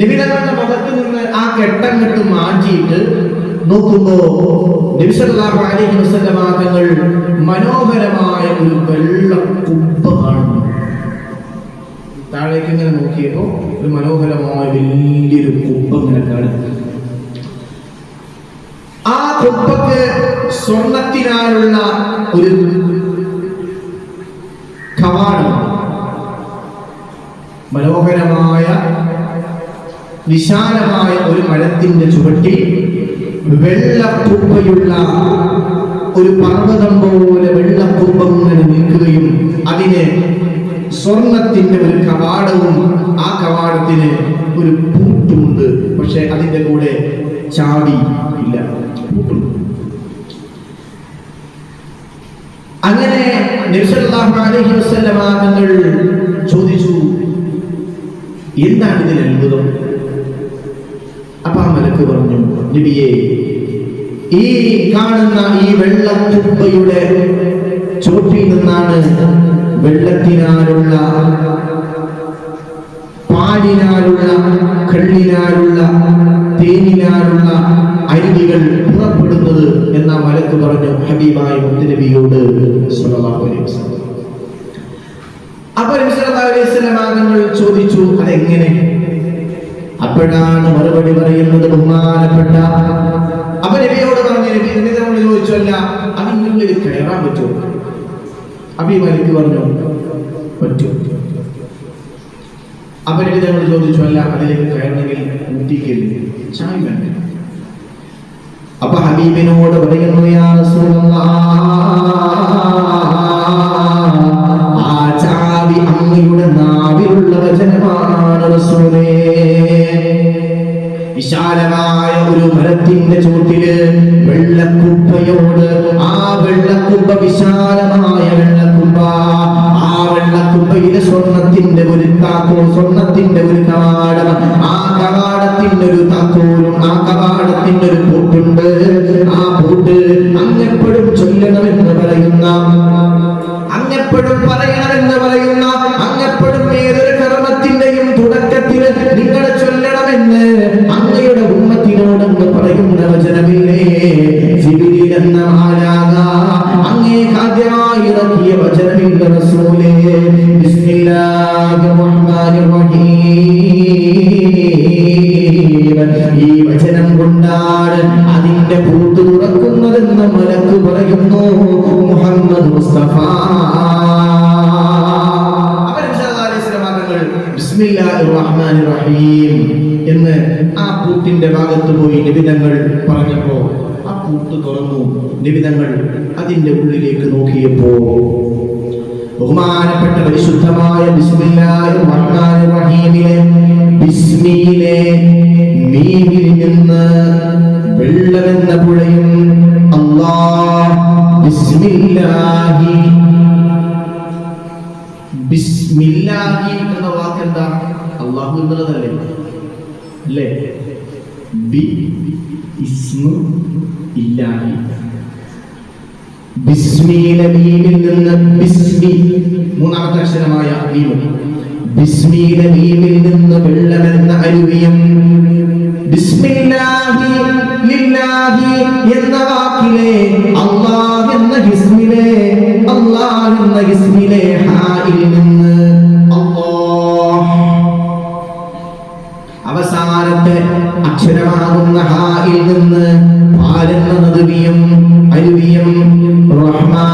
നബി തങ്ങളുടെ മുഖത്ത് നിന്ന് ആ കെട്ടങ്ങട്ട് മാറ്റിയിട്ട് നോക്കുമ്പോ നബി സല്ലല്ലാഹു അലൈഹി വസല്ലം തങ്ങൾ മനോഹരമായ ഒരു വെള്ള കുബ്ബ കാണുന്നു. താഴേക്ക് ഇങ്ങനെ നോക്കിയപ്പോ ഒരു മനോഹരമായ വലിയൊരു കുബ്ബ ഇങ്ങനെ കാണുന്നു. ആ കുബ്ബക്ക് സ്വർണത്തിനാലുള്ള ഒരു കവാടം, മനോഹരമായ വിശാലമായ ഒരു മരത്തിന്റെ ചുവട്ടിൽ വെള്ളക്കുബ്ബയുള്ള ഒരു പർവ്വതം പോലെ വെള്ളക്കുബ്ബം ഇങ്ങനെ നിൽക്കുകയും അതിന് സ്വർണത്തിന്റെ ഒരു കവാടവും ആ കവാടത്തിന് ഒരു പൂട്ടുമുണ്ട്. പക്ഷെ അതിന്റെ കൂടെ ചാവി ഇല്ല, പൂട്ടുണ്ട്. അങ്ങനെ നബി സല്ലല്ലാഹു അലൈഹി വസല്ലം തങ്ങൾ ചോദിച്ചു, എന്താണ് ഇതിൽ അത്ഭുതം? അപ്പൊ ആ മലക്ക് പറഞ്ഞു, നബിയേ, ഈ കാണുന്ന ഈ വെള്ളക്കുബ്ബയുടെ ചോട്ടിൽ നിന്നാണ് വെള്ളത്തിനാലുള്ള, പാലിനാലുള്ള, കള്ളിനാലുള്ള, തേനിനാലുള്ള അരുവികൾ പുറപ്പെടുന്നത് എന്ന മലക്ക് പറഞ്ഞു ഹബീബായ മുത്തുനബിയോട് സ്വല്ലല്ലാഹു അലൈഹി വസല്ലം. അപ്പോൾ നബി സല്ലല്ലാഹു അലൈഹി വസല്ലം തങ്ങൾ ചോദിച്ചു, അതെങ്ങനെ? അപ്പോഴാണ് മറുപടി പറയുന്നത് ബഹുമാനപ്പെട്ട അപ്പൊ നബിയോട് പറഞ്ഞു, നബി നമ്മൾ ചോദിച്ചു, അല്ല അതിനുള്ളിൽ കയറാൻ പറ്റുമോ? അപ്പൊ ഈ മലക്ക് പറഞ്ഞു, പറ്റും. അപ്പൊ നബി നമ്മൾ ചോദിച്ചു, അല്ല അതിലേക്ക് കയറണമെങ്കിൽ ഊട്ടിക്കല്ലേ, ചായ വേണ്ട? അപ്പൊ ഹബീബിനോട് പറയുന്നു, യാ റസൂലല്ലാഹ്, ആ ചാവി അങ്ങയുടെ നാവിലുള്ള വചനമാണ് റസൂലേ. വിശാലമായ ഒരു മരത്തിന്റെ ചുവട്ടില് വെള്ളക്കുബ്ബയോട്, ആ വെള്ളക്കുബ്ബ വിശാലമായ വെള്ളക്കുബ്ബ, ആ വെള്ളക്കുബ്ബയിലെ സ്വർണത്തിന്റെ ഒരു താക്കോൽ, സ്വർണത്തിന്റെ ഒരു കവാടം, ആ കവാടത്തിന്റെ ഒരു താക്കോലും ആ കവാടത്തിന്റെ ഒരു പൂട്ടുണ്ട്. ആ പൂട്ട് അങ്ങെപ്പോഴും ചൊല്ലണമെന്ന് പറയുന്ന, അങ്ങെപ്പോഴും പറയണമെന്ന് പറയുന്ന, അങ്ങെപ്പോഴും ഏതൊരു കർമ്മത്തിന്റെയും തുടക്കത്തിൽ നിങ്ങൾ ചൊല്ലണമെന്ന് അങ്ങയുടെ ഉമ്മത്തിനോടെന്ന് പറയുന്ന വചനമില്ലേ? ജിബ്രീൽ എന്ന മാലാഖ അങ്ങേ ആദ്യമായി ഇറക്കിയ വചനമില്ല റസൂലേ. ബിസ്മില്ലാഹിർ റഹ്മാനിർ റഹീം. ഈ വചനം കൊണ്ടാണ് അതിന്റെ പൂട്ട് തുറക്കുന്നതെന്ന് മലക്ക് പറയുന്നു മുഹമ്മദ് മുസ്തഫ. ബിസ്മില്ലാഹിർ റഹ്മാനിർ റഹീം എന്ന് ആ പൂട്ടിന്റെ ഭാഗത്ത് പോയി നിബിധങ്ങൾ പറഞ്ഞപ്പോ ആ പൂട്ട് തുറന്നു. നിബിധങ്ങൾ അതിന്റെ ഉള്ളിലേക്ക് നോക്കിയപ്പോ ബഹുമാനപ്പെട്ട പരിശുദ്ധമായ ബിസ്മില്ലാഹിർ റഹ്മാനിർ റഹീമിലെ ബിസ്മിയിലെ മീമിൽ നിന്ന് വെള്ളമെന്ന പുഴയും അല്ലാഹ് ബിസ്മില്ലാഹി, ബിസ്മില്ലാഹി എന്ന വാക്ക് എന്താ? അല്ലാഹു എന്നുള്ളതല്ലേ അല്ലേ? ബി ഇസ്മു ഇല്ലാഹി. ബിസ്മിയിലെ മീമിൽ നിന്ന് ബിസ്മി, മൂന്നാമത്തെ അക്ഷരമായ മീം, ബിസ്മിയിലെ മീമിൽ നിന്ന് വെള്ളമെന്ന അരുവിയും ബിസ്മില്ലാഹി ലില്ലാഹി എന്ന വാക്കിലെ അല്ലാഹ് എന്ന ഇസ്മിലെ, അല്ലാഹ് എന്ന ഇസ്മിലെ ഹായിൽ നിന്ന് അല്ലാഹ്, അവസാനത്തെ അക്ഷരമാകുന്ന ഹായിൽ നിന്ന് പാലെന്ന നദിയും അരുവിയും റഹ്മാൻ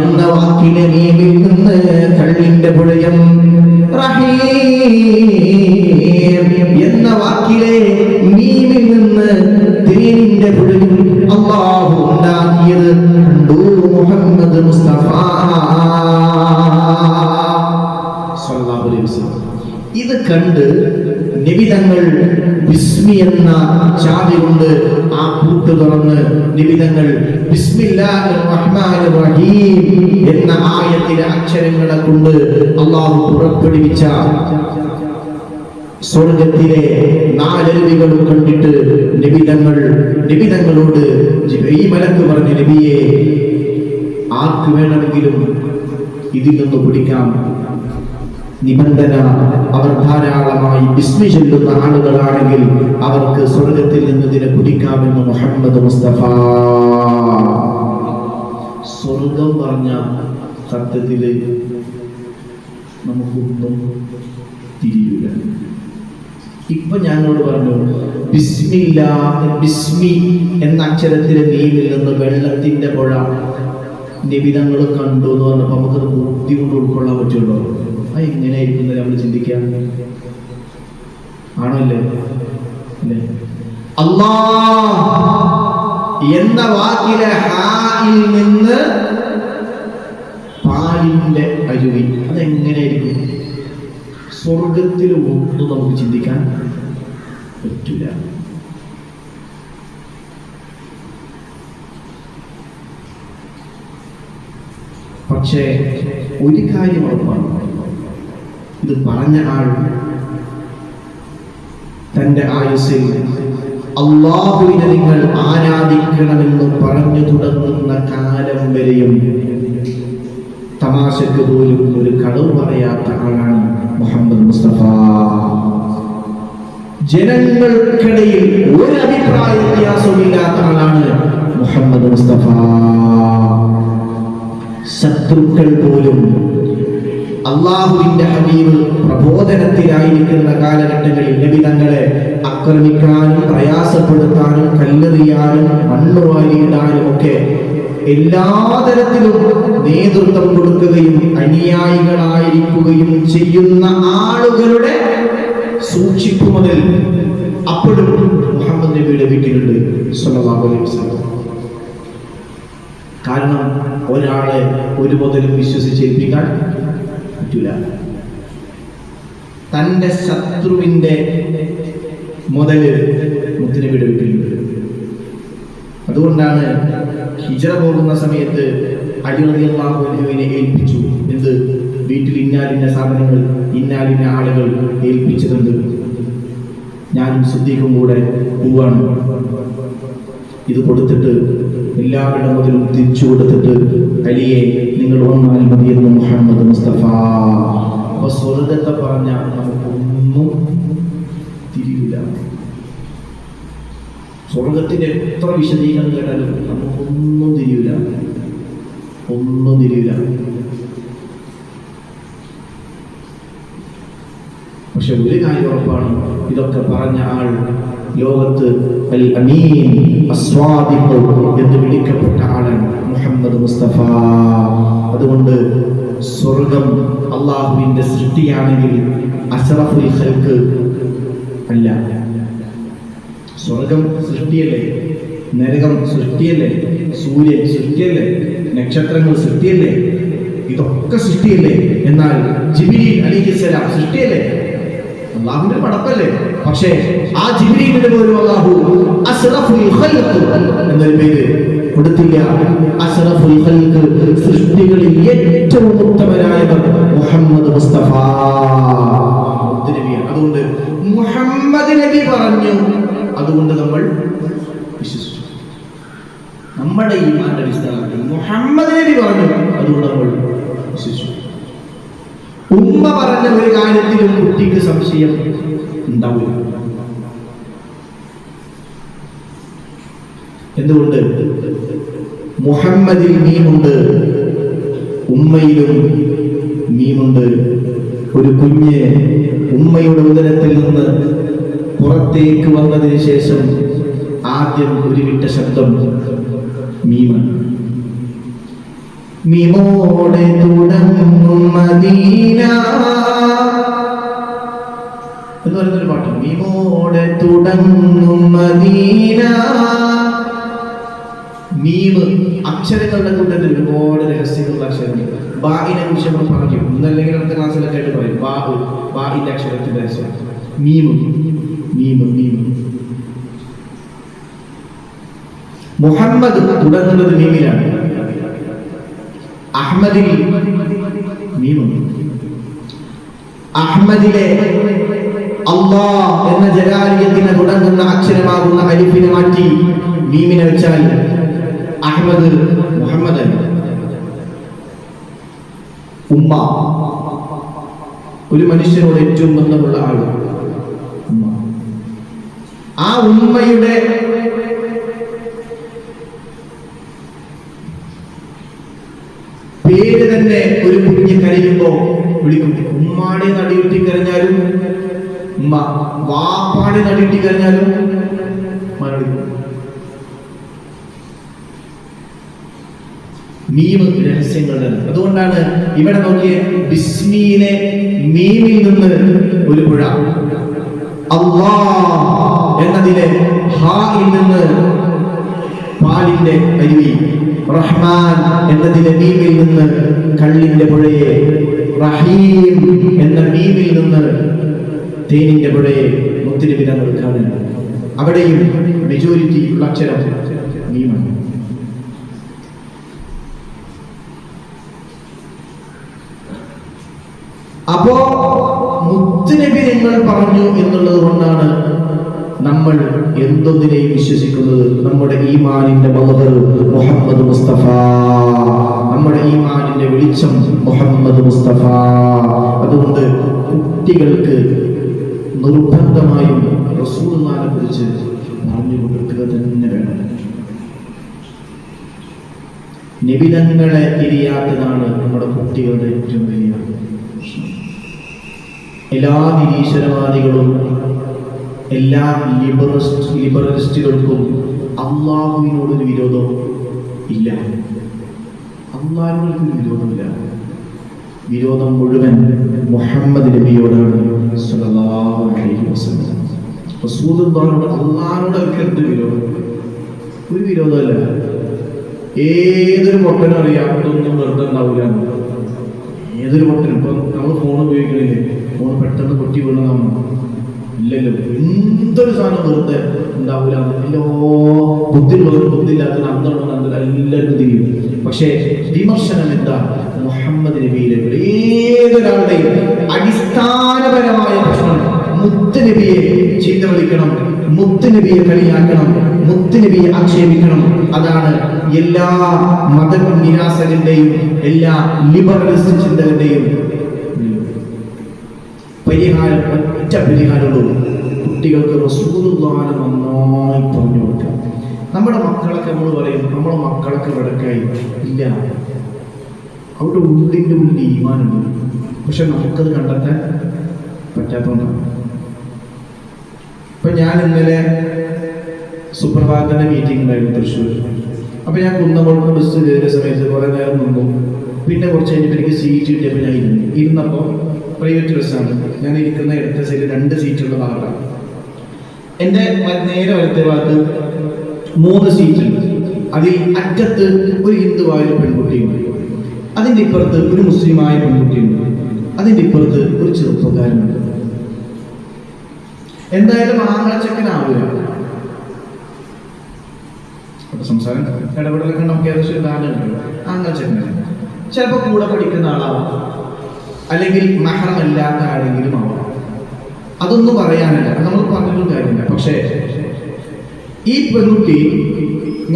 എന്ന വാക്കിലെ മീമിൽ നിന്ന് കള്ളിന്റെ പുഴയും റഹീം എന്ന വാക്കിലെ മീമിൽ നിന്ന് തേനിന്റെ പുഴയും അല്ലാഹു ഉണ്ടാക്കിയത് കണ്ടു മുഹമ്മദ് മുസ്തഫ സ്വല്ലല്ലാഹു അലൈഹി വസല്ലം. ഇത് കണ്ട് നബി തങ്ങൾ ബിസ്മി എന്ന ചാവി കൊണ്ട് ആ പൂട്ട് തുറന്ന് നിബിതങ്ങൾ ബിസ്മില്ലാഹിർ റഹ്മാനിർ റഹീം എന്ന ആയത്തിലെ അക്ഷരങ്ങളെ കൊണ്ട് അല്ലാഹു പുറപ്പെടുവിച്ച സ്വർഗത്തിലെ 4 അരുവികളും കണ്ടിട്ട് നിബിതങ്ങളോട് ഈ മലക്ക് പറഞ്ഞു, നബിയെ, ആർക്ക് വേണമെങ്കിലും ഇതിൽ നിന്ന് പിടിക്കാം. നിബന്ധന, അവർ ധാരാളമായി ബിസ്മി ചൊല്ലുന്ന ആളുകളാണെങ്കിൽ അവർക്ക് സ്വർഗത്തിൽ നിന്ന് ഇതിനെ പിടിക്കാമെന്ന് മുഹമ്മദ് മുസ്തഫ. സ്വർഗം പറഞ്ഞ സത്യത്തിൽ നമുക്കൊന്നും തിരിയൂല. ഇപ്പൊ ഞാനോട് പറഞ്ഞു, ബിസ്മി എന്ന അക്ഷരത്തിലെ നീവിൽ നിന്ന് വെള്ളത്തിന്റെ പുഴ നിബിധങ്ങൾ കണ്ടു എന്ന് പറഞ്ഞപ്പോൾ നമുക്കത് ബുദ്ധി കൊണ്ട് ഉൾക്കൊള്ളാൻ പറ്റുള്ളൂ. അത് എങ്ങനെയായിരിക്കും നമ്മൾ ചിന്തിക്കാം? ആണല്ലേ? അല്ലേ? അല്ലാഹ് എന്ന വാക്കിലെ ഹായിൽ നിന്ന് പാലിന്റെ അരുവി, അതെങ്ങനെയായിരിക്കും? സ്വർഗത്തിൽ ഒന്നും നമുക്ക് ചിന്തിക്കാൻ പറ്റില്ല. പക്ഷേ ഒരു കാര്യം ഉറപ്പാണ്, ഇത് പറഞ്ഞ ആൾ തന്റെ ആയുസ്സിൽ അല്ലാഹുവിനെ നിങ്ങൾ ആരാധിക്കണമെന്ന് പറഞ്ഞു തുടങ്ങുന്ന കാലം വരെയും തമാശക്ക് പോലും ഒരു കളവ് പറയാത്ത ആളാണ് മുഹമ്മദ് മുസ്തഫ. ജനങ്ങൾക്കിടയിൽ ഒരു അഭിപ്രായ വ്യത്യാസമില്ലാത്ത ആളാണ് മുഹമ്മദ് മുസ്തഫ. ശത്രുക്കൾ പോലും അള്ളാഹുവിന്റെ ഹബീബ് പ്രബോധനത്തിലായിരിക്കുന്ന കാലഘട്ടങ്ങളിൽ നബി തങ്ങളെ ആക്രമിക്കാനും പ്രയാസപ്പെടുത്താനും കല്ലെറിയാനും മണ്ണുവാരിയിടാനും ഒക്കെ എല്ലാ തരത്തിലും നേതൃത്വം കൊടുക്കുകയും അനുയായികളായിരിക്കുകയും ചെയ്യുന്ന ആളുകളുടെ സൂക്ഷിപ്പ് മുതൽ അപ്പോഴും മുഹമ്മദ് നബിയുടെ വീട്ടിലുണ്ട് സ്വല്ലല്ലാഹു അലൈഹി വസല്ലം. കാരണം ഒരാളെ ഒരു മുതലും വിശ്വസിച്ചേൽപ്പിക്കാൻ പറ്റില്ല. തന്റെ ശത്രുവിന്റെ മുതല് മുത്തുനബിയുടെ വീട്ടിലുണ്ട്. അതുകൊണ്ടാണ് ഹിജ്റ പോകുന്ന സമയത്ത് അലി റളിയല്ലാഹു അൻഹുവിനെ ഏൽപ്പിച്ചു. എന്ത്? വീട്ടിൽ ഇന്നാലിന്ന സാധനങ്ങൾ ഇന്നാലിന്ന ആളുകൾ ഏൽപ്പിച്ചിട്ടുണ്ട്, ഞാനും സിദ്ദീഖും കൂടെ പോവാണ്. ഇത് കൊടുത്തിട്ട് എല്ലാവരുടെ മുതലും തിരിച്ചു കൊടുത്തിട്ട്, അലിയെ നിങ്ങൾ വന്നാൽ മതിയെന്ന് മുഹമ്മദ് മുസ്തഫ. അപ്പൊ സ്വർഗത്തെ പറഞ്ഞാൽ നമുക്കൊന്നും തിരിയില്ല. സ്വർഗത്തിന്റെ എത്ര വിശദീകരണം കേട്ടാലും നമുക്കൊന്നും തിരിയില്ല, ഒന്നും തിരിയില്ല. പക്ഷെ ഒരു കാര്യം ഉറപ്പാണ്, ഇതൊക്കെ പറഞ്ഞ ആൾ ലോകത്ത് അൽ അമീൻ അസ്വാദിഖ് എന്ന് വിളിക്കപ്പെട്ട ആളാണ് മുഹമ്മദ് മുസ്തഫ. അതുകൊണ്ട് സ്വർഗം അള്ളാഹുവിന്റെ സൃഷ്ടിയാണെങ്കിൽ അശ്റഫുൽ ഖൽഖ് അല്ല. സ്വർഗം സൃഷ്ടിയല്ലേ, നരകം സൃഷ്ടിയല്ലേ, സൂര്യൻ സൃഷ്ടിയല്ലേ, നക്ഷത്രങ്ങൾ സൃഷ്ടിയല്ലേ, ഇതൊക്കെ സൃഷ്ടിയല്ലേ. എന്നാൽ ജിബ്രീൽ അലൈഹിസ്സലാം സൃഷ്ടിയല്ലേ, അല്ലാഹുവിന്റെ പടപ്പല്ലേ. പക്ഷേ ആ ജിബ്രീലിന് പോലും അല്ലാഹു അശ്റഫുൽ ഖൽഖ് എന്നൊരു പേര് കൊടുത്തില്ല. അശ്റഫുൽ ഖൽഖ്, സൃഷ്ടികളിൽ ഏറ്റവും ഉത്തമനായവർ മുഹമ്മദ് മുസ്തഫ നബിയാണ്. അതുകൊണ്ട് മുഹമ്മദ് നബി പറഞ്ഞു, അതുകൊണ്ട് നമ്മൾ വിശ്വസിച്ചു. നമ്മുടെ ഈമാന്റെ അടിസ്ഥാനത്തിൽ മുഹമ്മദ് നബി പറഞ്ഞു, അതുകൊണ്ട് നമ്മൾ വിശ്വസിച്ചു. ഉമ്മ പറഞ്ഞ ഒരു കാര്യത്തിലും കുട്ടിക്ക് സംശയം ഉണ്ടാവില്ല. എന്തുകൊണ്ട്? മുഹമ്മദിൽ മീമുണ്ട്, ഉമ്മയിലും മീമുണ്ട്. ഒരു കുഞ്ഞ് ഉമ്മയുടെ ഉദരത്തിൽ നിന്ന് പുറത്തേക്ക് വന്നതിന് ശേഷം ആദ്യം ഉരുവിട്ട ശബ്ദം മീമാണ്. മീമോടെ തുടങ്ങും മദീന എന്ന് പറയുന്നൊരു പാട്ട്. മീമോടെ തുടങ്ങും മദീന. മീമ് അക്ഷരങ്ങളുടെ കൂട്ടത്തിൽ ഒരുപാട് രഹസ്യമുള്ള അക്ഷരങ്ങൾ. ബാഇനെ കുറിച്ച് നമ്മൾ പറഞ്ഞു, ഇന്നല്ലെങ്കിൽ അടുത്ത ക്ലാസ്സിലൊക്കെ ആയിട്ട് പറയും. ബാഇന്റെ അക്ഷരത്തിന്റെ രഹസ്യം മീമ്. മീമ് മീമ് മുഹമ്മദ് തുടങ്ങുന്നത് മീമിലാണ്. അഹ്മദിൽ മീമുണ്ട്. അഹ്മദിലെ അല്ലാഹ് എന്ന ജലാലിയത്തിന് തുടങ്ങുന്ന അക്ഷരമാകുന്ന അലിഫിനെ മാറ്റി മീമിനെ വെച്ചാൽ അഹ്മദ് മുഹമ്മദ്. ഉമ്മ, ഒരു മനുഷ്യനോട് ഏറ്റവും ബന്ധമുള്ള ആള് ഉമ്മ. ആ ഉമ്മയുടെ പേര് തന്നെ ഒരു കുഞ്ഞ് കരയുമ്പോ വിളിക്കും. ഉമ്മാടെ നടിയുട്ടി കരഞ്ഞാലും ഉമ്മ, വാപ്പാടെ നടിയുട്ടി കരഞ്ഞാലും മീം രഹസ്യങ്ങളുടെ. അതുകൊണ്ടാണ് ഇവിടെ നോക്കിയ ബിസ്മിയിലെ മീമിൽ നിന്ന് ഒരു പുഴ, അല്ലാഹ് എന്നതിലെ ഹായിൽ നിന്ന് പാലിന്റെ അരുവി, റഹ്മാൻ എന്നതിലെ മീമിൽ നിന്ന് കള്ളിന്റെ പുഴയെ, റഹീം എന്ന മീമിൽ നിന്ന് തേനിന്റെ പുഴയെ മുത്തുനബി തങ്ങൾ കാണുന്നു. അവിടെയും മെജോറിറ്റി ഉള്ള അക്ഷരം മീമാണ്. അപ്പോ മുത്തുനബി നിങ്ങൾ പറഞ്ഞു എന്നുള്ളത് കൊണ്ടാണ് നമ്മൾ എന്തൊന്നിനെയും വിശ്വസിക്കുന്നത്. നമ്മുടെ ഈമാനിന്റെ മദ്ഹർ മുഹമ്മദ് മുസ്തഫ, നമ്മുടെ ഈമാനിന്റെ വെളിച്ചം മുഹമ്മദ് മുസ്തഫ. അതുകൊണ്ട് കുട്ടികൾക്ക് നിർബന്ധമായും റസൂലുള്ളാഹിനെ കുറിച്ച് പറഞ്ഞു കൊടുക്കുക തന്നെ വേണം. നിബിധങ്ങളെ തിരിയാത്തതാണ് നമ്മുടെ കുട്ടികളുടെ ഏറ്റവും വലിയ. എല്ലാ നിരീശ്വരവാദികളും എല്ലാ ലിബറലിസ്റ്റുകൾക്കും അള്ളാഹുവിനോടൊരു വിരോധം ഇല്ല. അള്ളാഹുവിനൊരു വിരോധമില്ല. വിരോധം മുഴുവൻ മുഹമ്മദ് നബിയോടാണ് സ്വല്ലല്ലാഹു അലൈഹി വസല്ലം. റസൂലുള്ളാഹിനോട് അള്ളാഹിനോട് അവർക്ക് എന്ത് വിരോധം? ഒരു വിരോധമല്ല. ഏതൊരു പൊട്ടനും അറിയാം ഇതൊന്നും വെറുതെ ഉണ്ടാവില്ല. ഏതൊരു പൊട്ടനും, ഇപ്പൊ നമ്മൾ ഫോൺ ഉപയോഗിക്കണില്ലേ, ഫോൺ പെട്ടെന്ന് പൊട്ടി വീണതാണ് ഇല്ലല്ലോ. എന്തൊരു സാധനം വെറുതെ ഉണ്ടാവില്ല. എല്ലോ ബുദ്ധിയുള്ളവർ ബുദ്ധിയില്ലാത്തത് അന്തമുള്ള എല്ലാവർക്കും തിരിയും. പക്ഷേ വിമർശനം എന്താ? മുഹമ്മദ് നബിയിലേക്ക് ഏതൊരാളുടെയും അടിസ്ഥാനപരമായ പ്രശ്നം മുത്തുനബിയെ ചീത്ത വിളിക്കണം, മുത്തുനബിയെ കളിയാക്കണം, മുത്തുനബിയെ ആക്ഷേപിക്കണം. അതാണ് എല്ലാ മതനിരാസകന്റെയും എല്ലാ ലിബറലിസ്റ്റ് ചിന്തകന്റെയും പരിഹാരം. ഒറ്റ പരിഹാരമുള്ളൂ, കുട്ടികൾക്ക് റസൂലുള്ളാഹിനെ നന്നായി പറഞ്ഞു കൊടുക്കാം. നമ്മുടെ മക്കളൊക്കെ നമ്മൾ പറയും നമ്മളെ മക്കളൊക്കെ വിടക്കായി ഇല്ല, അവിടെ ഉള്ളിൻ്റെ ഉള്ളിൽ ഈമാനുണ്ട്. പക്ഷെ നമുക്കത് കണ്ടെത്താൻ പറ്റാത്തതുകൊണ്ടാണ്. ഇപ്പൊ ഞാൻ ഇന്നലെ സുപ്രഭാതത്തിന്റെ മീറ്റിംഗ് ഉണ്ടായിരുന്നു തൃശ്ശൂർ. അപ്പൊ ഞാൻ കുന്നംകുളം ബസ് കയറിയ സമയത്ത് കുറെ നേരം നിന്നു. പിന്നെ കുറച്ച് കഴിഞ്ഞപ്പോൾ എനിക്ക് സീറ്റ് കിട്ടിയപ്പോൾ ഞാൻ ഇരുന്നപ്പോൾ പ്രൈവറ്റ് ബസ്സാണ്. ഞാൻ ഇരിക്കുന്ന ഇടത്തെ സൈഡിൽ 2 സീറ്റുള്ള ഭാഗത്താണ്. എൻ്റെ നേരെ വലത്തെ ഭാഗത്ത് 3 സീറ്റുണ്ട്. അതിൽ അറ്റത്ത് ഒരു ഹിന്ദുവായ പെൺകുട്ടിയുണ്ട്, അതിൻ്റെ ഇപ്പുറത്ത് ഒരു മുസ്ലിമായ പെൺകുട്ടിയുണ്ട്, അതിൻ്റെ ഇപ്പുറത്ത് ഒരു ചെറുപ്പക്കാരനുണ്ട്. എന്തായാലും ആങ്ങളച്ചക്കനാവില്ല. സംസാരം ഇടപെടലൊക്കെ നമുക്ക് ഏകദേശം ധാരണയുണ്ട്. ആങ്ങളച്ചക്കനാണ്. ചിലപ്പോൾ കൂടെ പഠിക്കുന്ന ആളാവാം, അല്ലെങ്കിൽ മഹറമല്ലാത്ത ആരെങ്കിലും ആവാം. അതൊന്നും പറയാനില്ല, നമ്മൾ പറഞ്ഞിട്ടും കാര്യമില്ല. പക്ഷേ ഈ പെൺകുട്ടി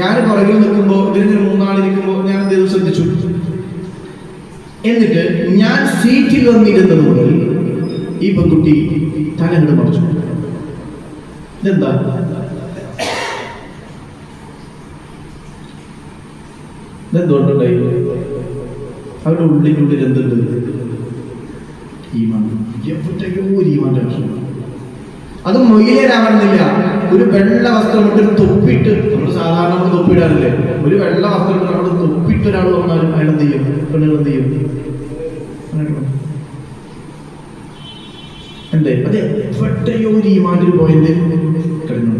ഞാൻ പുറകിൽ നിൽക്കുമ്പോൾ ഇതിന് 3 ആളിരിക്കുമ്പോൾ ഞാൻ എന്തെങ്കിലും ശ്രദ്ധിച്ചു. എന്നിട്ട് ഞാൻ സീറ്റിൽ വന്നിരുന്നത് മുതൽ ഈ പെൺകുട്ടി തലങ്ങട് മറിച്ചു. ഇതെന്താ? ഇതെന്തുകൊണ്ടുണ്ടായി? അവരുടെ ഉള്ളിനുള്ളിൽ എന്തുണ്ട്? ഈമാൻ. എവിടെയോ ഒരു ഈമാന്റെ പ്രശ്നം. അത് മൊയ്യരാവണമെന്നില്ല. ഒരു വെള്ള വസ്ത്രം ഇട്ട് തൊപ്പിട്ട്, നമ്മൾ സാധാരണ നമ്മൾ തൊപ്പിടാറില്ലേ, ഒരു വെള്ള വസ്ത്രം ഇട്ട് നമ്മൾ തൊപ്പിട്ട് ഒരാൾ വന്നാലും അയാൾ എന്ത് ചെയ്യും? പെണ്ണുകൾ എന്ത് ചെയ്യും? എന്തേ? അത് എവിടെയോ ഒരു ഈമാന്റെ പോയിന്റ് കഴിഞ്ഞു.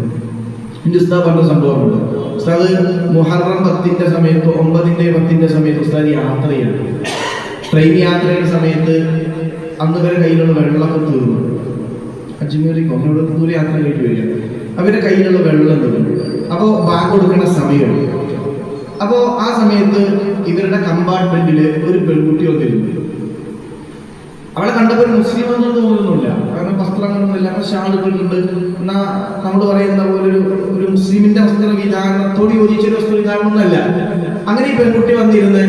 എൻ്റെ ഉസ്താദ് പറഞ്ഞ സംഭവമുണ്ട്. ഉസ്താദ് മുഹറം 10-ന്റെ സമയത്ത് 9-10-ന്റെ സമയത്ത് ഉസ്താദ് യാത്ര ചെയ്യണം. ട്രെയിൻ യാത്രയുടെ സമയത്ത് അന്ന് വരെ കയ്യിലുള്ള വെള്ളമൊക്കെ തീർന്നു. അജ്മീറി കൊന്നോട് ദൂരെ യാത്ര കഴിഞ്ഞ് വരിക. അവരുടെ കയ്യിലുള്ള വെള്ളം തീർന്നു. അപ്പോൾ ബാങ്ക് കൊടുക്കുന്ന സമയം. അപ്പോൾ ആ സമയത്ത് ഇവരുടെ കമ്പാർട്ട്മെന്റിൽ ഒരു പെൺകുട്ടി വന്നിരുന്നു. അവളെ കണ്ടപ്പോൾ ഒരു മുസ്ലിം ഒന്നും തോന്നുന്നില്ല, കാരണം വസ്ത്രങ്ങളൊന്നുമില്ല, ഷാൾ ഇട്ടിട്ടുണ്ട്. എന്നാ നമ്മൾ പറയുന്ന പോലെ ഒരു മുസ്ലിമിന്റെ വസ്ത്രവിധാനത്തോട് യോജിച്ചൊരു വസ്ത്രവിധാനമൊന്നുമല്ല. അങ്ങനെ ഈ പെൺകുട്ടി വന്നിരുന്ന്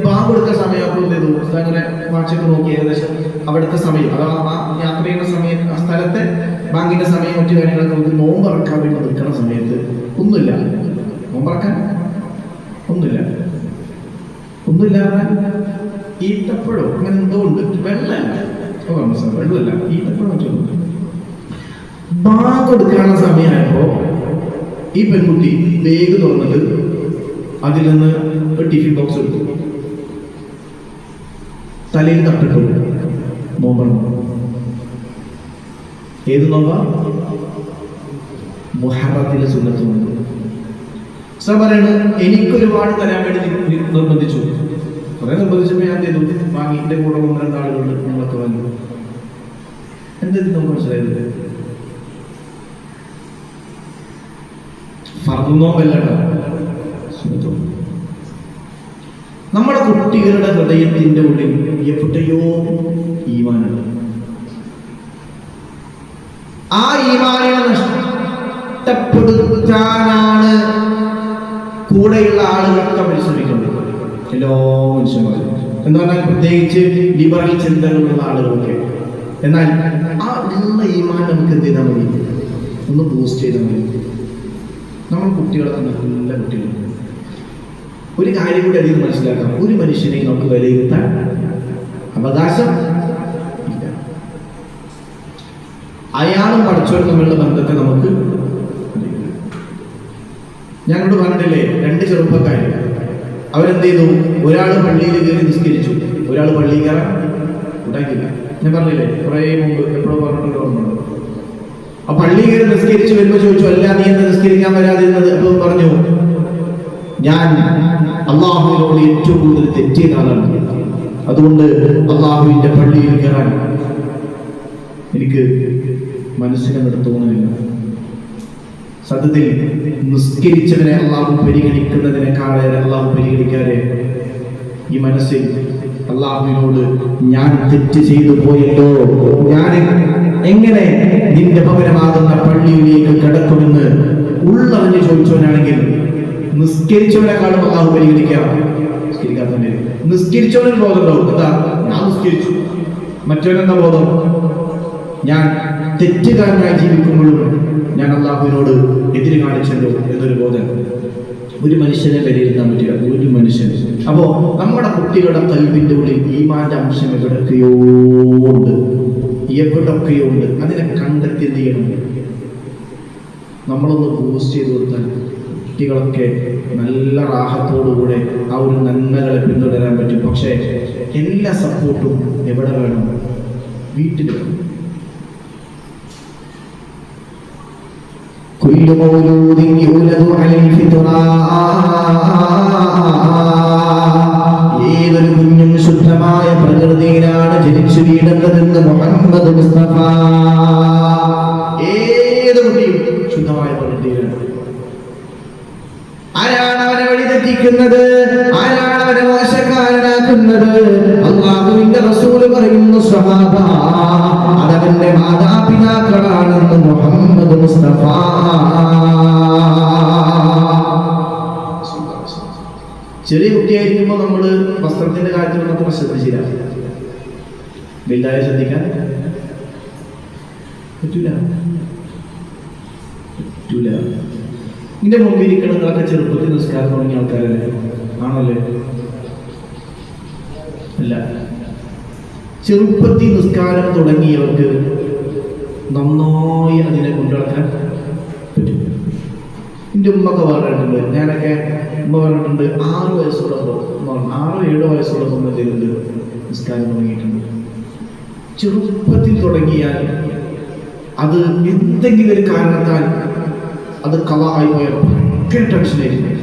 ബാങ്ക് കൊടുക്കുന്ന സമയം അപ്പോൾ എന്ത് ചെയ്തു, അങ്ങനെ വാച്ചൊക്കെ നോക്കി ഏകദേശം അവിടുത്തെ സമയം, അഥവാ ആ യാത്ര ചെയ്യുന്ന സമയം, ആ സ്ഥലത്തെ ബാങ്കിന്റെ സമയം, മറ്റു കാര്യങ്ങളൊക്കെ നമുക്ക് നോമ്പറക്കാൻ വേണ്ടി നിൽക്കുന്ന സമയത്ത് ഒന്നുമില്ല. നോമ്പറക്കാൻ ഒന്നുമില്ല. ഈത്തപ്പഴോ അങ്ങനെ എന്തോ ഉണ്ട്, വെള്ളമല്ല, വെള്ളമല്ല, ഈത്തപ്പഴം വെച്ചുണ്ട്. ബാങ്ക് കൊടുക്കാനുള്ള സമയമായപ്പോ ഈ പെൺകുട്ടി ബാഗ് തുറന്നിട്ട് അതിൽ നിന്ന് ഒരു ടിഫിൻ ബോക്സ് എടുത്തു, തലയിൽ തട്ടിട്ടു. നോമ്പണം. ഏത് നോമ്പ? മുഹറത്തിലെ സുന്നത്ത് നോമ്പ്. പറയാണ്, എനിക്കൊരുപാട് തരാൻ വേണ്ടി നിർബന്ധിച്ചു. കുറെ നിർബന്ധിച്ചപ്പോൾ ഞാൻ ചെയ്തു, വാങ്ങി. എന്റെ കൂടെ 1-2 ആളുകളുണ്ട്, ഞങ്ങളൊക്കെ വാങ്ങി. എന്തെങ്കിലും നമുക്ക് മനസ്സിലായത്? നമ്മുടെ കുട്ടികളുടെ ഹൃദയത്തിന്റെ ഉള്ളിൽ എവിടെയോ ഈമാനുണ്ട്. ആ ഈമാനിനെ നഷ്ടപ്പെടുത്താനാണ് കൂടെയുള്ള ആളുകളൊക്കെ പരിശ്രമിക്കുന്നത്. എല്ലാ മനുഷ്യന്മാരും എന്ന് പറഞ്ഞാൽ പ്രത്യേകിച്ച് ലിബറൽ ചിന്തകളുള്ള ആളുകളൊക്കെ. എന്നാൽ ആ ഉള്ള ഈമാൻ നമുക്ക് എന്ത് ചെയ്താൽ മതി? ഒന്ന് ബൂസ്റ്റ് ചെയ്താൽ മതി. നമ്മൾ കുട്ടികളൊക്കെ നല്ല കുട്ടികൾ. ഒരു കാര്യം കൂടി അതിൽ മനസ്സിലാക്കാം, ഒരു മനുഷ്യനെ നമുക്ക് വിലയിരുത്താൻ അവകാശം ഇല്ല. അയാളും പഠിച്ചവരും തമ്മിലുള്ള ബന്ധത്തെ നമുക്ക്, ഞങ്ങളോട് പറഞ്ഞിട്ടില്ലേ, 2 ചെറുപ്പക്കാർ അവരെന്ത് ചെയ്തു? ഒരാൾ പള്ളിയിൽ കയറി നിസ്കരിച്ചു, ഒരാൾ പള്ളിയിൽ കയറാൻ ഉണ്ടാക്കില്ല. ഞാൻ പറഞ്ഞില്ലേ, കുറേ മുമ്പ് എപ്പോഴും പറഞ്ഞിട്ടുണ്ടോ? ആ പള്ളിയിൽ കയറി നിസ്കരിച്ചു വരുമ്പോൾ ചോദിച്ചു, അല്ല നീ എന്താ നിസ്കരിക്കാൻ വരാതിരുന്നത്? അപ്പോൾ പറഞ്ഞു, ഞാൻ അള്ളാഹുവിനോട് ഏറ്റവും കൂടുതൽ തെറ്റിയ ആളാണ്, അതുകൊണ്ട് അള്ളാഹുവിന്റെ പള്ളിയിൽ കയറാൻ എനിക്ക് മനസ്സിനങ്ങോട്ട് തോന്നുന്നില്ല. സത്യത്തിൽ നിസ്കരിച്ചവനെ അള്ളാഹു പരിഗണിക്കുന്നതിനേക്കാളേറെ അള്ളാഹു പരിഗണിക്കാതെ ഈ മനസ്സിൽ അള്ളാഹുവിനോട് ഞാൻ തെറ്റ് ചെയ്തു പോയല്ലോ, ഞാൻ എങ്ങനെ നിന്റെ ഭവനമാകുന്ന പള്ളിയിലേക്ക് കിടക്കുമെന്ന് ഉള്ളറിഞ്ഞ് ചോദിച്ചവനാണെങ്കിൽ നിസ്കരിച്ചവനെക്കാളും അള്ളാഹു പരിഗണിക്കാം. നിസ്കരിക്കാത്തവനെ നിസ്കരിച്ചവനൊരു ബോധം ഉണ്ടാവും, എന്താ? ഞാൻ നിസ്കരിച്ചു. മറ്റവനെന്താ ബോധം? ഞാൻ തെറ്റുകാരനായി ജീവിക്കുമ്പോഴും ഞാൻ അള്ളാഹുവിനോട് എതിര് കാണിച്ചല്ലോ എന്നൊരു ബോധം. ഒരു മനുഷ്യനെ വിലയിരുത്താൻ പറ്റില്ല, ഒരു മനുഷ്യൻ. അപ്പോ നമ്മുടെ കുട്ടികളുടെ കൽവിന്റെ ഉള്ളിൽ ഈമാന്റെ അംശം എവിടൊക്കെയോ ഉണ്ട്, എവിടൊക്കെയോ ഉണ്ട്. അതിനെ കണ്ടെത്തി എന്ത് ചെയ്യണം? നമ്മളൊന്ന് ബൂസ്റ്റ് ചെയ്ത് കൊടുത്താൽ കുട്ടികളൊക്കെ നല്ല റാഹത്തോടുകൂടെ ആ ഒരു നന്മകളെ പിന്തുടരാൻ പറ്റും. പക്ഷേ എല്ലാ സപ്പോർട്ടും എവിടെ വേണം? വീട്ടിൽ വേണം. കുല്ലു മൗലൂദിൻ യൂലദു അലൽ ഫിത്റാ, ഏതൊരു കുഞ്ഞും ശുദ്ധമായ പ്രകൃതിയിലാണ് ജനിച്ചു വീഴേണ്ടതെന്ന് മുഹമ്മദ് മുസ്തഫ. ഏത് കുട്ടിയും ശുദ്ധമായ പ്രകൃതിയിലാണ്. ആരാണ് അവനെ വഴിതെറ്റിക്കുന്നത്? ആരാണ് അവനെ മോശക്കാരനാക്കുന്നത്? അല്ലാഹുവിന്റെ റസൂൽ പറയുന്നു, സ്വഹാബ, അതവന്റെ മാതാപിതാക്കളാണെന്ന് മുഹമ്മദ് മുസ്തഫ. ചെറിയ കുട്ടിയായിരിക്കുമ്പോൾ നമ്മൾ വസ്ത്രത്തിന്റെ കാര്യത്തിൽ മാത്രം ശ്രദ്ധിച്ചില്ല, വലുതായി ശ്രദ്ധിക്കാൻ പറ്റൂല. നിന്റെ മുമ്പിൽ ഇരിക്കണങ്ങളൊക്കെ ചെറുപ്പത്തിൽ നിസ്കാരം തുടങ്ങിയ ആൾക്കാരല്ലേ? ആണല്ലേ? അല്ല, ചെറുപ്പത്തിൽ നിസ്കാരം തുടങ്ങിയവർക്ക് നന്നായി അതിനെ കൊണ്ടുനടക്കാൻ പറ്റും. എൻ്റെ ഉമ്മൊക്കെ പറഞ്ഞിട്ടുണ്ട്, ഞാനൊക്കെ ഉമ്മ പറഞ്ഞിട്ടുണ്ട്, 6 വയസ്സുള്ളപ്പോൾ 6-7 വയസ്സുള്ളപ്പോൾ ചെയ്തിട്ടുണ്ട് നിസ്കാരം തുടങ്ങിയിട്ടുണ്ട്. ചെറുപ്പത്തിൽ തുടങ്ങിയാൽ അത് എന്തെങ്കിലും ഒരു കാരണത്താൽ അത് കല ആയിപ്പോയാൽ ഭയങ്കര ടെൻഷനായിരിക്കും.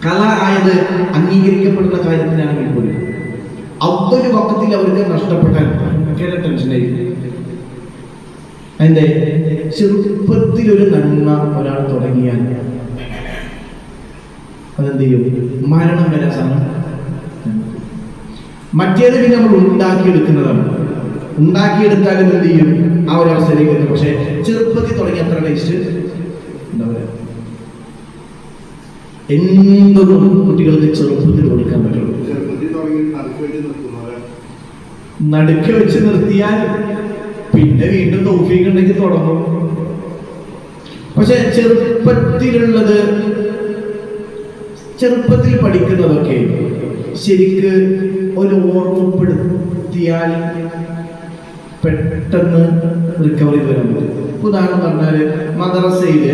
കല ആയത് അംഗീകരിക്കപ്പെടുന്ന കാര്യത്തിനാണെങ്കിൽ പോലും അതൊരു വക്കത്തിൽ അവർക്ക് നഷ്ടപ്പെട്ടാൽ ഭയങ്കര ടെൻഷനായിരിക്കും. അതിൻ്റെ ചെറുപ്പത്തിലൊരു നന്മ ഒരാൾ തുടങ്ങിയാൽ അതെന്ത് ചെയ്യും? മരണം വരെ സമയം. മറ്റേത് പിന്നെ നമ്മൾ ഉണ്ടാക്കിയെടുക്കുന്നതാണ്. ഉണ്ടാക്കിയെടുത്താലും എന്ത് ചെയ്യും? ആ ഒരു അവസ്ഥയിലേക്ക് എത്തും. പക്ഷെ ചെറുപ്പത്തിൽ തുടങ്ങി അത്ര ടേസ്റ്റ് ഉണ്ടാവില്ല. എന്തൊന്നും കുട്ടികൾക്ക് ചെറുപ്പത്തിൽ കൊടുക്കാൻ പറ്റുള്ളൂ. നടുക്ക് വെച്ച് നിർത്തിയാൽ പിന്നെ വീണ്ടും തൗഫീഖ് ഉണ്ടെങ്കിൽ തുടങ്ങും. പക്ഷെ ചെറുപ്പത്തിലുള്ളത്, ചെറുപ്പത്തിൽ പഠിക്കുന്നതൊക്കെ ശരിക്ക് ഒരു ഓർമ്മപ്പെടുത്തിയാൽ പെട്ടെന്ന് റിക്കവറി വരാൻ പറ്റും. ഉദാഹരണം പറഞ്ഞാൽ മദ്രസയില്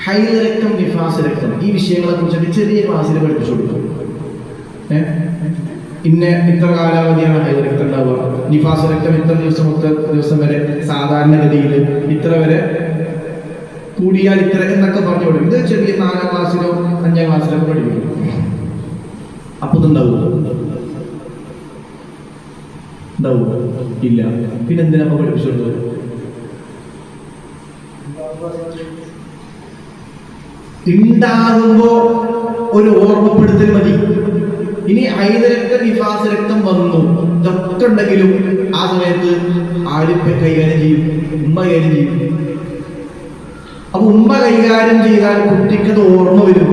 ഹൈദരക്തം, നിഫാസ് രക്തം, ഈ വിഷയങ്ങളെ കുറിച്ചൊക്കെ ചെറിയ ക്ലാസ്സിൽ പഠിപ്പിച്ചു കൊടുക്കും. ഇത്ര കാലാവധിയാണ് ഹൈദരക്തം ഉണ്ടാവുക, നിഫാസ് രക്തം ഇത്ര ദിവസം വരെ സാധാരണഗതിയിൽ ഇത്ര വരെ, കൂടിയാൽ ഇത്ര എന്നൊക്കെ പറഞ്ഞു കൊടുക്കും. ഇത് ചെറിയ 4ാം ക്ലാസ്സിലോ 5ാം ക്ലാസ്സിലോ പഠിപ്പിക്കും. അപ്പൊ ഇതുണ്ടാവുമോ? ഉണ്ടാവുമോ? ഇല്ല. പിന്നെന്തിനാ പഠിപ്പിച്ചു കൊടുത്തത്? ഉണ്ടാകുമ്പോ ഒരു ഓർമ്മപ്പെടുത്തൽ മതി. ഇനി ഹൈദരക്തം, നിഫാസ് രക്തം വന്നു, ഇതൊക്കെ ഉണ്ടെങ്കിലും ആ സമയത്ത് ആരിപ്പ കൈകാര്യം ചെയ്യും? ഉമ്മ കൈകാര്യം ചെയ്യും. അപ്പൊ ഉമ്മ കൈകാര്യം ചെയ്താൽ കുട്ടിക്കത് ഓർമ്മ വരും.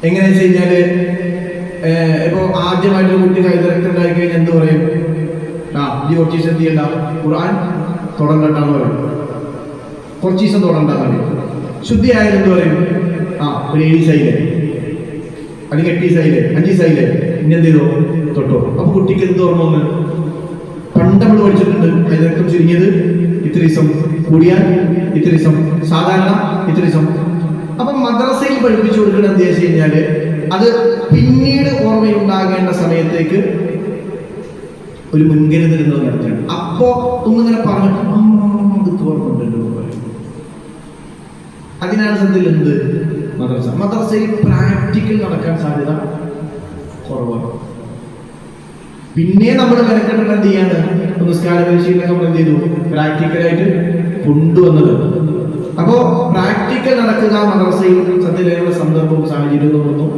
എങ്ങനെയാ വെച്ച് കഴിഞ്ഞാല്, ഇപ്പൊ ആദ്യമായിട്ട് കുട്ടി ഹൈദരക്തം ഉണ്ടായി കഴിഞ്ഞാൽ എന്ത് പറയും? ഈ കുറച്ച് ദിവസം എന്ത് ചെയ്യണ്ട, ഖുർആൻ തുടങ്ങണ്ടെന്ന് പറയും. കുറച്ച് ദിവസം തുടങ്ങണ്ടെന്ന് പറയും. ശുദ്ധിയായാലും എന്ത് പറയും? ഒരു 7 ദിവസമായില്ലേ, അല്ലെങ്കിൽ 8 ദിവസമായില്ലേ, 5 ദിവസമായില്ലേ, ഇനി എന്ത് ചെയ്തോ തൊട്ടോ. അപ്പൊ കുട്ടിക്ക് എന്ത് ഓർമ്മ വന്ന്? പണ്ട് നമ്മൾ പഠിച്ചിട്ടുണ്ട്, ഹൈദരക്തം ചുരുങ്ങിയത് ഇത്ര ദിവസം, കൂടിയാൽ ഇത്ര ദിവസം, സാധാരണ ഇത്ര ദിവസം. അപ്പൊ മദ്രസയിൽ പഠിപ്പിച്ചു കൊടുക്കുന്നത് എന്താ വെച്ച് കഴിഞ്ഞാല്, അത് പിന്നീട് ഓർമ്മയുണ്ടാകേണ്ട സമയത്തേക്ക് ഒരു മുൻകരുതൽ എന്നത് നടത്തുകയാണ്. അപ്പോ ഒന്നിങ്ങനെ പറഞ്ഞു ഓർമ്മയുണ്ടല്ലോ. അതിനാണ് സത്യത്തിൽ എന്ത് മദ്രസ. മദ്രസയിൽ പ്രാക്ടിക്കൽ നടക്കാൻ സാധ്യത കുറവാണ്. പിന്നെ നമ്മൾ മെനക്കെട്ടുള്ള എന്ത് ചെയ്യാണ്? നിസ്കാര പരിശീലനം നമ്മൾ എന്ത് ചെയ്തു? പ്രാക്ടിക്കലായിട്ട് കൊണ്ടുവന്നത്. അപ്പോ പ്രാക്ടിക്കൽ നടക്കുക മദ്രസയിൽ സത്യത്തിലുള്ള സന്ദർഭവും സാഹചര്യവും ഒന്നും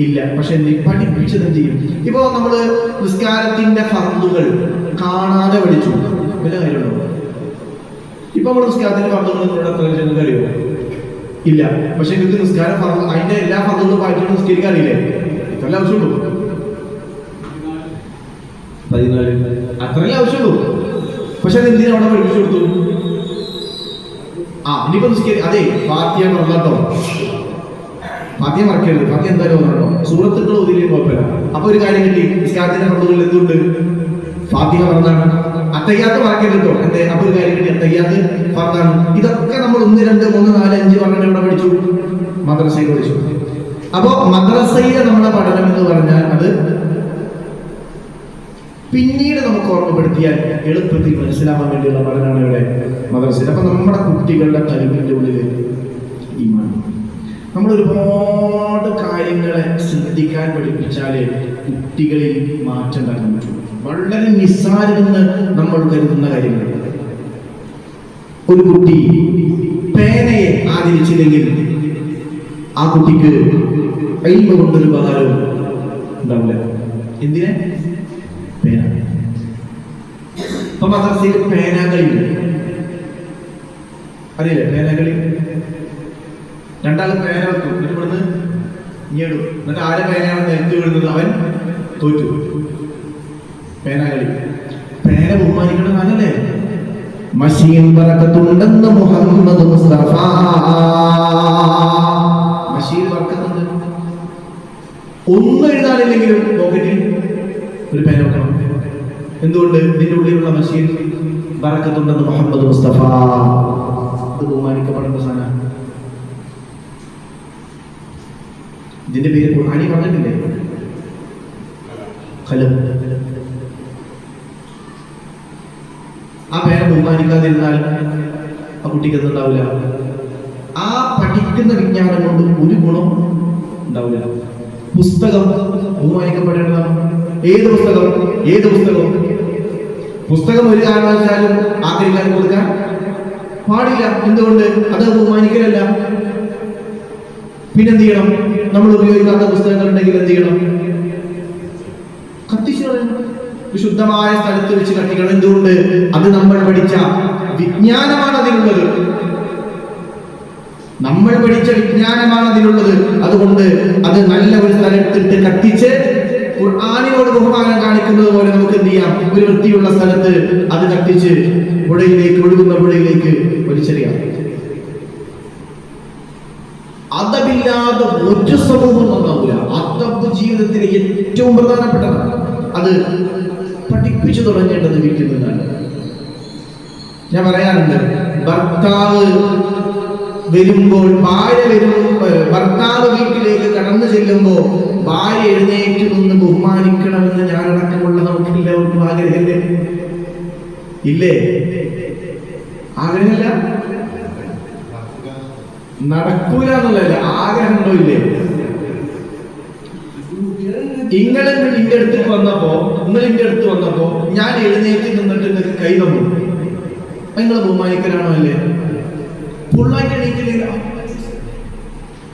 ഇല്ല. പക്ഷെ പഠിപ്പിച്ചത് എന്ത് ചെയ്യും? ഇപ്പോ നമ്മള് നിസ്കാരത്തിന്റെ ഫർളുകൾ കാണാതെ പഠിച്ചു, വല്ല കാര്യമുണ്ടോ? ഇപ്പൊ നമ്മൾ നിസ്കാരത്തിന്റെ ഫർളുകൾ എത്ര ചെന്ന് അറിയോ? ഇല്ല. പക്ഷെ നിങ്ങൾക്ക് നിസ്കാരം അതിന്റെ എല്ലാ ഫർളുകളും വായിച്ചിട്ട് നിസ്കരിക്കാൻ അറിയില്ലേ? ഇത്രല്ലേ ആവശ്യമുള്ളൂ. 14 അത്രല്ലേ ആവശ്യമുള്ളൂ. പക്ഷെ അത് എന്തിനാ അവിടെ പഠിപ്പിച്ചു കൊടുത്തു? ഇനിയിപ്പോ അതെ, ഫാത്തിഹ പറഞ്ഞോ, ഫാത്തിഹ മറക്കരുത്. ഫാത്തിഹ എന്തായാലും പറഞ്ഞോ, സൂറത്തുക്കൾ ഒതിരി കുഴപ്പമില്ല. അപ്പൊ ഒരു കാര്യം കിട്ടി, നിസ്കാരത്തിന്റെ ഫർളുകളിൽ എന്തുണ്ട്? ഫാത്തിഹ പറഞ്ഞാണ്. അത്തയ്യാത്ത് മറക്കരുതോ എന്തേ? അപ്പൊ ഒരു കാര്യം കിട്ടി, അത്തയ്യാത്ത് ഫർദാണ്. ഇതൊക്കെ നമ്മൾ 1, 2, 3, 4, 5 പറഞ്ഞിട്ട് ഇവിടെ പഠിച്ചു, മദ്രസയിൽ പഠിച്ചു. അപ്പോ മദ്രസയിലെ നമ്മുടെ പഠനം എന്ന് പറഞ്ഞാൽ അത് പിന്നീട് നമുക്ക് ഓർമ്മപ്പെടുത്തിയാൽ എളുപ്പത്തിൽ മനസ്സിലാവാൻ വേണ്ടിയുള്ള പഠനമാണ് ഇവിടെ മദ്രസയിൽ. അപ്പൊ നമ്മുടെ കുട്ടികളുടെ കഴിവിന്റെ ഉള്ളിൽ ഈമാൻ, നമ്മൾ ഒരുപാട് കാര്യങ്ങളെ ശ്രദ്ധിക്കാൻ പഠിപ്പിച്ചാലേ കുട്ടികളിൽ മാറ്റം ഉണ്ടാക്കാൻ പറ്റുള്ളൂ. വളരെ നിസ്സാരമെന്ന് നമ്മൾ കരുതുന്ന കാര്യങ്ങൾ. ഒരു കുട്ടി പേനയെ ആദരിച്ചില്ലെങ്കിൽ ആ കുട്ടിക്ക് ഇൽമ കൊണ്ടൊരു ഉപകാരവും ഉണ്ടാവില്ല. എന്തിനാ? പേന. ഇപ്പൊ മദ്രസയിൽ പേനാകളിയുണ്ട്, അറിയില്ലേ? പേനാകളി. 2 ആൾ പേന വെക്കും, എന്നിട്ട് ഇവിടുന്ന് ഇങ്ങേടും, എന്നിട്ട് ആരെ പേനയാണ് നിരത്തി വിടുന്നത് അവൻ തോറ്റു. പേനാകളി. പേന ബഹുമാനിക്കണം നല്ലല്ലേ? മഷീൻ ബറക്കത്തുണ്ടെന്ന് മുഹമ്മദ് മുസ്തഫ. മഷീൻ ബറക്കത്തുണ്ട്. ഒന്നും എഴുതാനില്ലെങ്കിലും പോക്കറ്റിൽ ഒരു പേന വെക്കണം. എന്തുകൊണ്ട്? ഇതിന്റെ ഉള്ളിലുള്ള മഷീൻ ബറക്കത്തുണ്ടെന്ന് മുഹമ്മദ് മുസ്തഫ. അത് ബഹുമാനിക്കപ്പെടുന്ന സാധനം. ഇതിന്റെ പേര് ഖുർആനിൽ പറഞ്ഞിട്ടില്ലേ? ഖലം. ആ പേന ബഹുമാനിക്കാതിരുന്നാൽ ആ കുട്ടിക്ക് എന്തുണ്ടാവില്ല? ആ പഠിക്കുന്ന വിജ്ഞാനം കൊണ്ട് ഒരു ഗുണം ഉണ്ടാവില്ല. പുസ്തകം ബഹുമാനിക്കപ്പെടേണ്ടതാണ്. ഏത് പുസ്തകം? ഏത് പുസ്തകവും പുസ്തകം ഒരു കാരണവശാലും ആഗ്രഹിക്കാൻ കൊടുക്കാൻ പാടില്ല. എന്തുകൊണ്ട്? അത് ബഹുമാനിക്കലല്ല. പിന്നെന്ത് ചെയ്യണം? നമ്മൾ ഉപയോഗിക്കാത്ത പുസ്തകങ്ങൾ ഉണ്ടെങ്കിൽ എന്ത് ചെയ്യണം? കത്തിച്ചു കളയണം. വിശുദ്ധമായ സ്ഥലത്ത് വെച്ച് കത്തിക്കണം. എന്തുകൊണ്ട്? അത് നമ്മൾ പഠിച്ച വിജ്ഞാനമാണ് അതിലുള്ളത്. നമ്മൾ പഠിച്ച വിജ്ഞാനമാണ് അതിലുള്ളത്. അതുകൊണ്ട് അത് നല്ല ഒരു സ്ഥലത്തിട്ട് കത്തിച്ച് ഖുർആനിനോട് ബഹുമാനം കാണിക്കുന്നത് പോലെ നമുക്ക് എന്ത് ചെയ്യാം? ഒരു വൃത്തിയുള്ള സ്ഥലത്ത് അത് കത്തിച്ച് പുഴയിലേക്ക്, ഒഴുകുന്ന പുഴയിലേക്ക് വലിച്ചെറിയാം. അതമില്ലാതെ ഒരു സമൂഹം നന്നാവില്ല. അതബ് ജീവിതത്തിലെ ഏറ്റവും പ്രധാനപ്പെട്ടതാണ്. അത് പഠിപ്പിച്ചു തുടങ്ങേണ്ടത് വീട്ടിൽ നിന്നാണ്. ഞാൻ പറയാറുണ്ട്, ഭർത്താവ് വരുമ്പോൾ ഭർത്താവ് വീട്ടിലേക്ക് കടന്നു ചെല്ലുമ്പോൾ ഭാര്യ എഴുന്നേറ്റ് നിന്ന് ബഹുമാനിക്കണമെന്ന് ഞാനടക്കമുള്ള നമുക്ക് എല്ലാവർക്കും ആഗ്രഹമില്ലേ? ഇല്ലേ? ആഗ്രഹമില്ല? നടക്കൂല എന്നുള്ളതല്ല, ആഗ്രഹമുണ്ടോ? ഇല്ലേ? നിങ്ങൾ എന്റെ അടുത്ത് വന്നപ്പോ ഞാൻ എഴുന്നേറ്റ് നിന്നിട്ട് നിങ്ങൾക്ക് കൈ തന്നു. നിങ്ങൾ ബഹുമാനിക്കലാണോ? അല്ലേ? ഫുള്ളായിട്ട് എണീറ്റില്ല,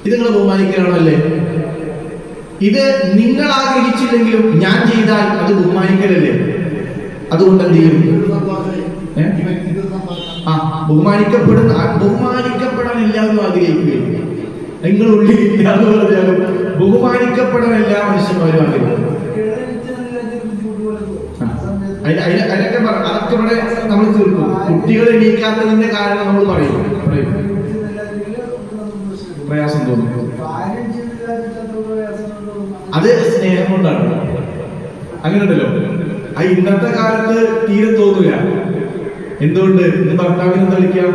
ഇത് നിങ്ങൾ ബഹുമാനിക്കലാണോ? അല്ലേ? ഇത് നിങ്ങൾ ആഗ്രഹിച്ചില്ലെങ്കിലും ഞാൻ ചെയ്താൽ അത് ബഹുമാനിക്കലല്ലേ? അതുകൊണ്ട് എന്ത് ചെയ്യും? ബഹുമാനിക്കപ്പെടാൻ എല്ലാവരും ആഗ്രഹിക്കുകയും നിങ്ങൾ ഉള്ളിൽ ഇല്ലാന്ന് പറഞ്ഞാലും ബഹുമാനിക്കപ്പെടാൻ എല്ലാ മനുഷ്യന്മാരും ആഗ്രഹിക്കും. അതൊക്കെ ഇവിടെ നമ്മൾ തീർക്കും. കുട്ടികൾ എണീക്കാത്തതിന്റെ കാരണം നമ്മൾ പറയും, പ്രയാസം തോന്നും. അത് സ്നേഹം കൊണ്ടാണ്. അങ്ങനെ ഉണ്ടല്ലോ. ഇന്നത്തെ കാലത്ത് തീരെ തോന്നില്ല. എന്തുകൊണ്ട്? ഇന്ന് ഭർത്താവിനെ വിളിക്കാം,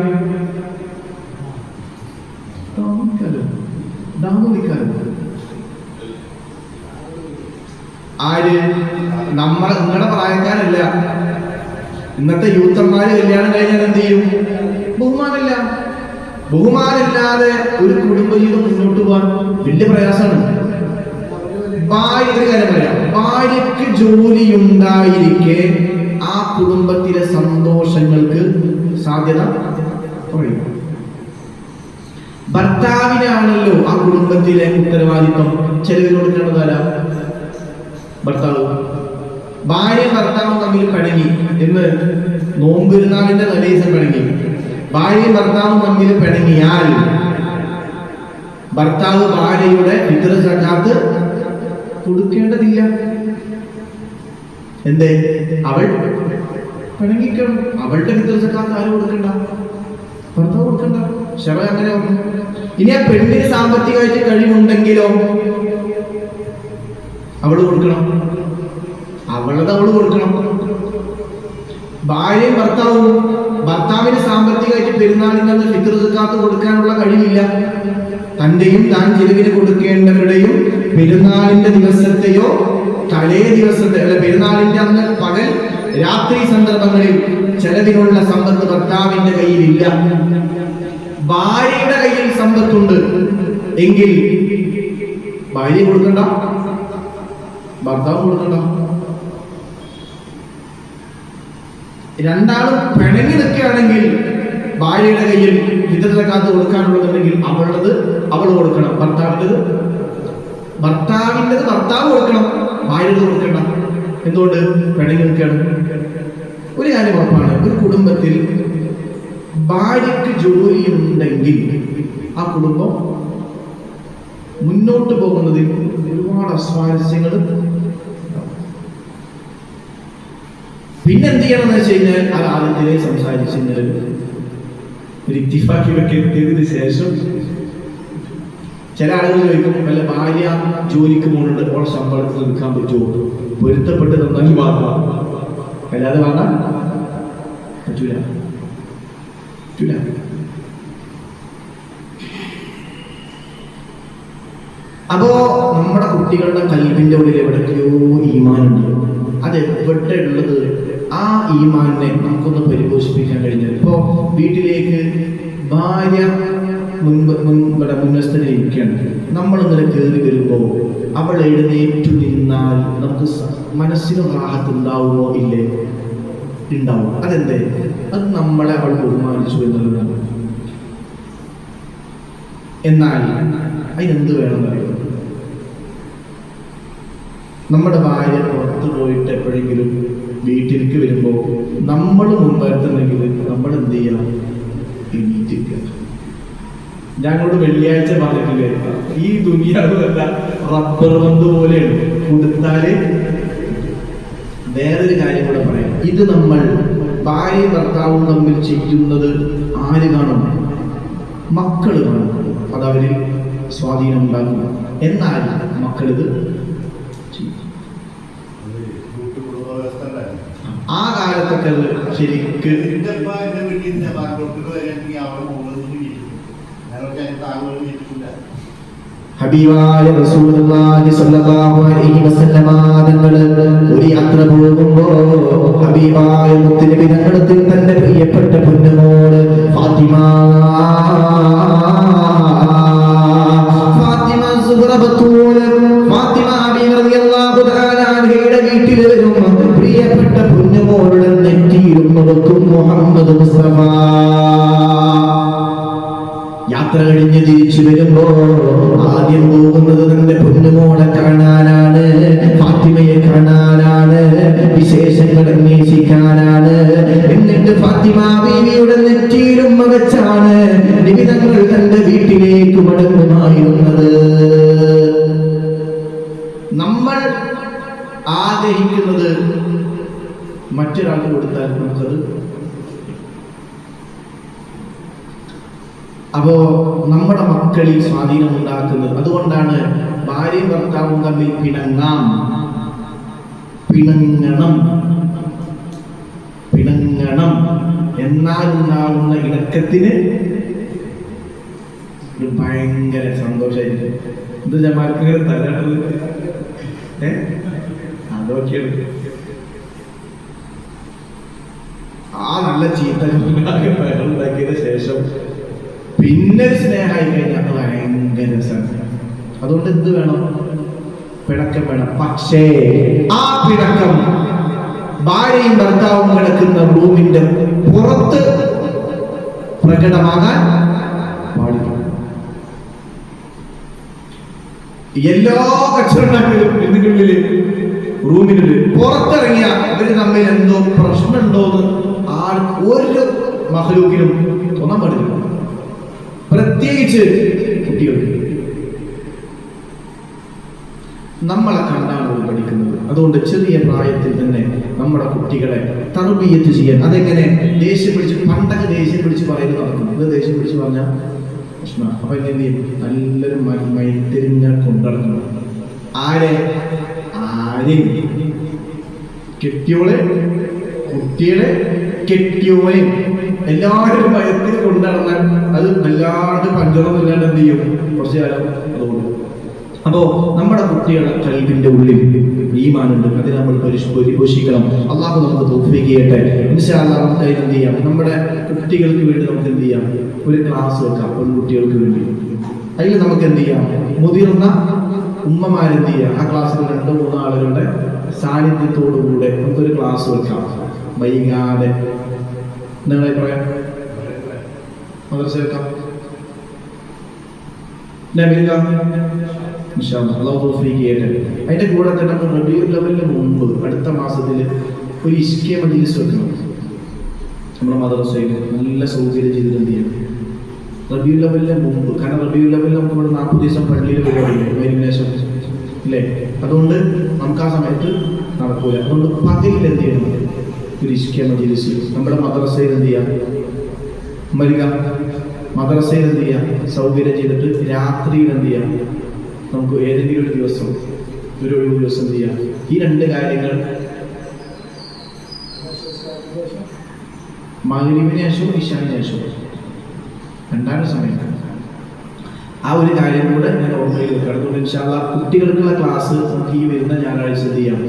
ആര്? നിങ്ങളുടെ പ്രായക്കാരല്ല. ഇന്നത്തെ യൂത്തന്മാര് കല്യാണം കഴിഞ്ഞാൽ എന്ത് ചെയ്യും? ബഹുമാനമില്ലാതെ ഒരു കുടുംബജീവിതം മുന്നോട്ട് പോകാൻ വലിയ പ്രയാസമാണ്. ഭാര്യക്ക് ജോലിയുണ്ടായിരിക്കെ ആ കുടുംബത്തിലെ സന്തോഷങ്ങൾക്ക് സാധ്യത കുറയും. ഭർത്താവിനാണല്ലോ ആ കുടുംബത്തിലെ ഉത്തരവാദിത്വം. ചെലവിന് കൊടുക്കേണ്ടതല്ല ഭർത്താവ്. ഭാര്യയും ഭർത്താവും തമ്മിൽ പിണങ്ങി എന്ന് നോമ്പെരുന്നാളിന്റെ തലേദിവസം പിണങ്ങി. ഭാര്യയും ഭർത്താവും തമ്മിൽ പിണങ്ങിയാൽ ഭർത്താവ് ഭാര്യയുടെ ഫിത്ർ സകാത്ത് കൊടുക്കേണ്ടതില്ല. എന്തേ? അവൾ പിണങ്ങിക്കണം. അവളുടെ ഫിത്ർ സകാത്ത് ആരും കൊടുക്കണ്ട, ഭർത്താവ് കൊടുക്കണ്ട. ശവ അങ്ങനെ വന്നു. ഇനി ആ പെണ്ണിന് സാമ്പത്തികമായിട്ട് കഴിവുണ്ടെങ്കിലോ അവള് കൊടുക്കണം. അവളത് അവള് കൊടുക്കണം. ഭാര്യയും ഭർത്താവിന് സാമ്പത്തികമായിട്ട് പെരുന്നാളിന് ഫിത്ർ സകാത്ത് കൊടുക്കാനുള്ള കഴിവില്ല. തന്റെയും താൻ ചിലവിന് കൊടുക്കേണ്ടവരുടെയും പെരുന്നാളിന്റെ ദിവസത്തെയോ തലേ ദിവസത്തെ പെരുന്നാളിന്റെ അന്ന് പകൽ രാത്രി സന്ദർഭങ്ങളിൽ ചെലവിനുള്ള സമ്പത്ത് ഭർത്താവിന്റെ കയ്യിലില്ല. ഭാര്യയുടെ കയ്യിൽ സമ്പത്തുണ്ട് എങ്കിൽ ഭാര്യ കൊടുക്കണ്ട, ഭർത്താവ് കൊടുക്കണ്ട. രണ്ടാളും പിണങ്ങി നിൽക്കുകയാണെങ്കിൽ ഭാര്യയുടെ കയ്യിൽ ഫിത്ർ സകാത്ത് കൊടുക്കാനുള്ളതുണ്ടെങ്കിൽ അവൾ കൊടുക്കണം. ഭർത്താവിൻ്റെത് ഭർത്താവ് കൊടുക്കണം, ഭാര്യയുടെ കൊടുക്കണ്ട. എന്തുകൊണ്ട്? പിണങ്ങി നിൽക്കുകയാണ്. ഒരു കാര്യം ഉറപ്പാണ്, ഒരു കുടുംബത്തിൽ ഭാര്യക്ക് ജോലിയുണ്ടെങ്കിൽ ആ കുടുംബം മുന്നോട്ട് പോകുന്നതിൽ ഒരുപാട് അസ്വാരസ്യങ്ങൾ. പിന്നെന്ത് ചെയ്യണമെന്ന് വെച്ച് കഴിഞ്ഞാൽ അത് ആദ്യത്തിലെ സംസാരിച്ചിരുന്നത് ഒരു ഇത്തിഫാക്കി വെക്കിയതിന് ശേഷം ചില ആളുകൾ ചോദിക്കും, വല്ല ഭാര്യ ജോലിക്ക് പോകുന്നുണ്ട്, ഓളെ ശമ്പളത്തിൽ എടുക്കാൻ പറ്റുമോ? പൊരുത്തപ്പെട്ട് നന്നായി വാങ്ങാം, അല്ലാതെ വാങ്ങാൻ പറ്റൂല. അപ്പോ നമ്മുടെ കുട്ടികളുടെ കൽബിന്റെ ഉള്ളിൽ എവിടേക്കോ ഈമാനുണ്ട്. അത് എവിടെ ഉള്ളത്? ആ ഈമാനിനെ നമുക്കൊന്ന് പരിപോഷിപ്പിക്കാൻ കഴിഞ്ഞാൽ, ഇപ്പോ വീട്ടിലേക്ക് ഭാര്യ ഇവിടെ മുൻവശത്തിൽ ഇരിക്കുകയാണ്. നമ്മളിങ്ങനെ കയറി വരുമ്പോൾ അവൾ എഴുന്നേറ്റു നിന്നാൽ നമുക്ക് മനസ്സിന് റാഹത്ത് ഉണ്ടാവുമോ ഇല്ലേ? ഉണ്ടാവും. അതെന്തേ? അത് നമ്മളെ അവൾ ബഹുമാനിച്ചു എന്നുള്ളതാണ്. എന്നാൽ അതിനെന്ത് വേണമെന്നറിയോ? നമ്മുടെ ഭാര്യ പുറത്തു പോയിട്ട് എപ്പോഴെങ്കിലും വീട്ടിലേക്ക് വരുമ്പോൾ നമ്മൾ മുൻപെത്തുന്നെങ്കിൽ നമ്മൾ എന്ത് ചെയ്യണം? എണീറ്റിരിക്കുക. ഞങ്ങളോട് വെള്ളിയാഴ്ച പറഞ്ഞിട്ടില്ലേ, ഈ ദുനിയാവ് അല്ല റബ്ബർ ബന്ധു പോലെയാണ്, കൊടുത്താല്. വേറൊരു കാര്യം കൂടെ പറയാം. ഇത് നമ്മൾ ഭാര്യ ഭർത്താവും തമ്മിൽ ചെയ്യുന്നത് ആര് കാണും? മക്കൾ കാണും. അതവരിൽ സ്വാധീനം ഉണ്ടാക്കും. എന്നാൽ മക്കളിത് ആ കാലത്തൊക്കെ ശരിക്ക് ഹബീബായ റസൂലുള്ളാഹി സ്വല്ലല്ലാഹു അലൈഹി വസല്ലമ തങ്ങൾ ഒരു യാത്ര പോകുമ്പോൾ ഹബീബായ മുത്തുനബി തങ്ങളുടെ തന്റെ പ്രിയപ്പെട്ട പൊന്നുമോൾ ഫാത്തിമ സുഹറ ബത്തൂൽ ഫാത്തിമ ബീവി റളിയല്ലാഹു തആല അൻഹയുടെ വീട്ടിൽ വരും. പ്രിയപ്പെട്ട പൊന്നുമോളുടെ നെറ്റിയിലും മുഖത്തും മുഹമ്മദ് മുസ്തഫ. യാത്ര കഴിഞ്ഞ് തിരിച്ചു വരുമ്പോ ആദ്യം പോകുന്നത് തന്റെ പൊന്നുമോളെ കാണാനാണ്, ഫാത്തിമയെ കാണാനാണ്, വിശേഷങ്ങൾ അന്വേഷിക്കാനാണ്. എന്നിട്ട് ഫാത്തിമ ബീവിയുടെ നെറ്റിയിലും വെച്ചാണ് നബി തങ്ങൾ തന്റെ വീട്ടിലേക്ക് മടങ്ങുമായിരുന്നത്. നമ്മൾ ആഗ്രഹിക്കുന്നത് മറ്റൊരാൾക്ക് കൊടുത്താൽ നമുക്കത്, അപ്പോ നമ്മുടെ മക്കളിൽ സ്വാധീനം ഉണ്ടാക്കുന്നത്. അതുകൊണ്ടാണ് ഭാര്യയും ഭർത്താവും തമ്മിൽ പിണങ്ങണം എന്നാലുണ്ടാവുന്ന ഇണക്കത്തിന് ഭയങ്കര സന്തോഷമായിരിക്കും. ഇത് ജമാലിങ്ങനെ തരാണ്. അതൊക്കെയാണ് ആ നല്ല ചീത്ത ഉണ്ടാക്കിയതിന് ശേഷം പിന്നെ സ്നേഹമായി കഴിഞ്ഞാൽ ഭയങ്കര രസമാണ്. അതുകൊണ്ട് എന്ത് വേണം? പിണക്കം വേണം. പക്ഷേ ആ പിണക്കം ഭാര്യയും ഭർത്താവും കിടക്കുന്ന റൂമിന്റെ പുറത്ത് പ്രകടമാകാൻ പാടില്ല. എല്ലാ കച്ചവടങ്ങളും ഇതിനുള്ളില് റൂമിനുള്ളിൽ പുറത്തിറങ്ങിയ ഇവര് തമ്മിൽ എന്തോ പ്രശ്നമുണ്ടോന്ന് ഒരു മഹലൂക്കിനും തോന്നാൻ പാടില്ല, പ്രത്യേകിച്ച് കുട്ടികൾക്ക്. നമ്മളെ കണ്ടാണ് അവർ പഠിക്കുന്നത്. അതുകൊണ്ട് ചെറിയ പ്രായത്തിൽ തന്നെ നമ്മുടെ കുട്ടികളെ തർബിയത്ത് ചെയ്യാൻ. അതെങ്ങനെ? ദേഷ്യം പിടിച്ച്, പണ്ടൊക്കെ ദേഷ്യം പിടിച്ച് പറയുന്നത് നടക്കും. ഇത് ദേഷ്യം പിടിച്ച് പറഞ്ഞാൽ പ്രശ്നം. അപ്പൊ എന്ത് ചെയ്യും? നല്ലൊരു മൈത്തിരിഞ്ഞ കൊണ്ടിറങ്ങണം. ആരെയും കെട്ടിയോളെ, കുട്ടികളെ, കെട്ടിയോളെ എല്ലാവരും മയത്തിൽ കൊണ്ടുനടന്നാൽ അത് വല്ലാണ്ട് പഞ്ചറൊന്നും ഇല്ലാണ്ട് എന്ത് ചെയ്യും? കുറച്ചു കാലം അതുകൊണ്ട്. അപ്പോ നമ്മുടെ കുട്ടികളുടെ കൽബിന്റെ ഉള്ളിൽ ഈമാനുണ്ട്. അതിനെ നമ്മൾ പരിപോഷിക്കണം. അള്ളാഹു നമുക്ക് തൗഫീഖ് ചെയ്യട്ടെ. ഇൻഷാ അല്ലാഹ് നമുക്ക് അതിന് എന്ത് ചെയ്യാം? നമ്മുടെ കുട്ടികൾക്ക് വേണ്ടി നമുക്ക് എന്ത് ചെയ്യാം? ഒരു ക്ലാസ് വെക്കാം പെൺകുട്ടികൾക്ക് വേണ്ടി. അതിൽ നമുക്ക് എന്ത് ചെയ്യാം? മുതിർന്ന ഉമ്മമാരെന്ത് ചെയ്യാം? ആ ക്ലാസ്സിൽ 2-3 ആളുകളുടെ സാന്നിധ്യത്തോടുകൂടെ നമുക്കൊരു ക്ലാസ് വെക്കാം വൈകാതെ. നിങ്ങളെ അഭിപ്രായം? മദ്രസ വെക്കാം. അതിന്റെ കൂടെ തന്നെ നമ്മൾ റബീഉൽ ലെവലിന് മുമ്പ് അടുത്ത മാസത്തിൽ ഒരു ഇഷ്കിയ മജ്‌ലിസ് വെക്കണം നമ്മുടെ മദ്രസയിൽ. നല്ല സൗകര്യം ചെയ്തിട്ട് എന്ത് ചെയ്യണം? റബീഉൽ ലെവലിന് മുമ്പ്. കാരണം റബീഉൽ ലെവലിൽ നമുക്ക് ഇവിടെ 40 ദിവസം പള്ളിയിൽ പരിപാടിയില്ലേ, വൈകുന്നേരം ഇല്ലേ? അതുകൊണ്ട് നമുക്ക് ആ സമയത്ത് നടക്കൂല. അതുകൊണ്ട് പകലിൽ എന്ത് ചെയ്യണം? ഒരു ഇഷ്കിയ മജ്‌ലിസ് നമ്മുടെ മദ്രസയിൽ എന്ത് ചെയ്യാം? മദ്രസയിൽ എന്ത് ചെയ്യാം? സൗകര്യം ചെയ്തിട്ട് രാത്രിയിൽ എന്ത് ചെയ്യാം? നമുക്ക് ഏതെങ്കിലും ഒരു ദിവസം, ഒരു ഒഴിവ് ദിവസം എന്ത് ചെയ്യാം? ഈ 2 കാര്യങ്ങൾ മഗ്‌രിബിന് ശേഷവും ഇശാന് ശേഷവും 2 സമയം ആ ഒരു കാര്യം കൂടെ ഞാൻ ഓർമ്മയിൽ വെക്കണം. അതുകൊണ്ട് ഇൻഷാ അല്ലാഹ് കുട്ടികൾക്കുള്ള ക്ലാസ് നമുക്ക് ഈ വരുന്ന ഞായറാഴ്ച എന്ത് ചെയ്യാം?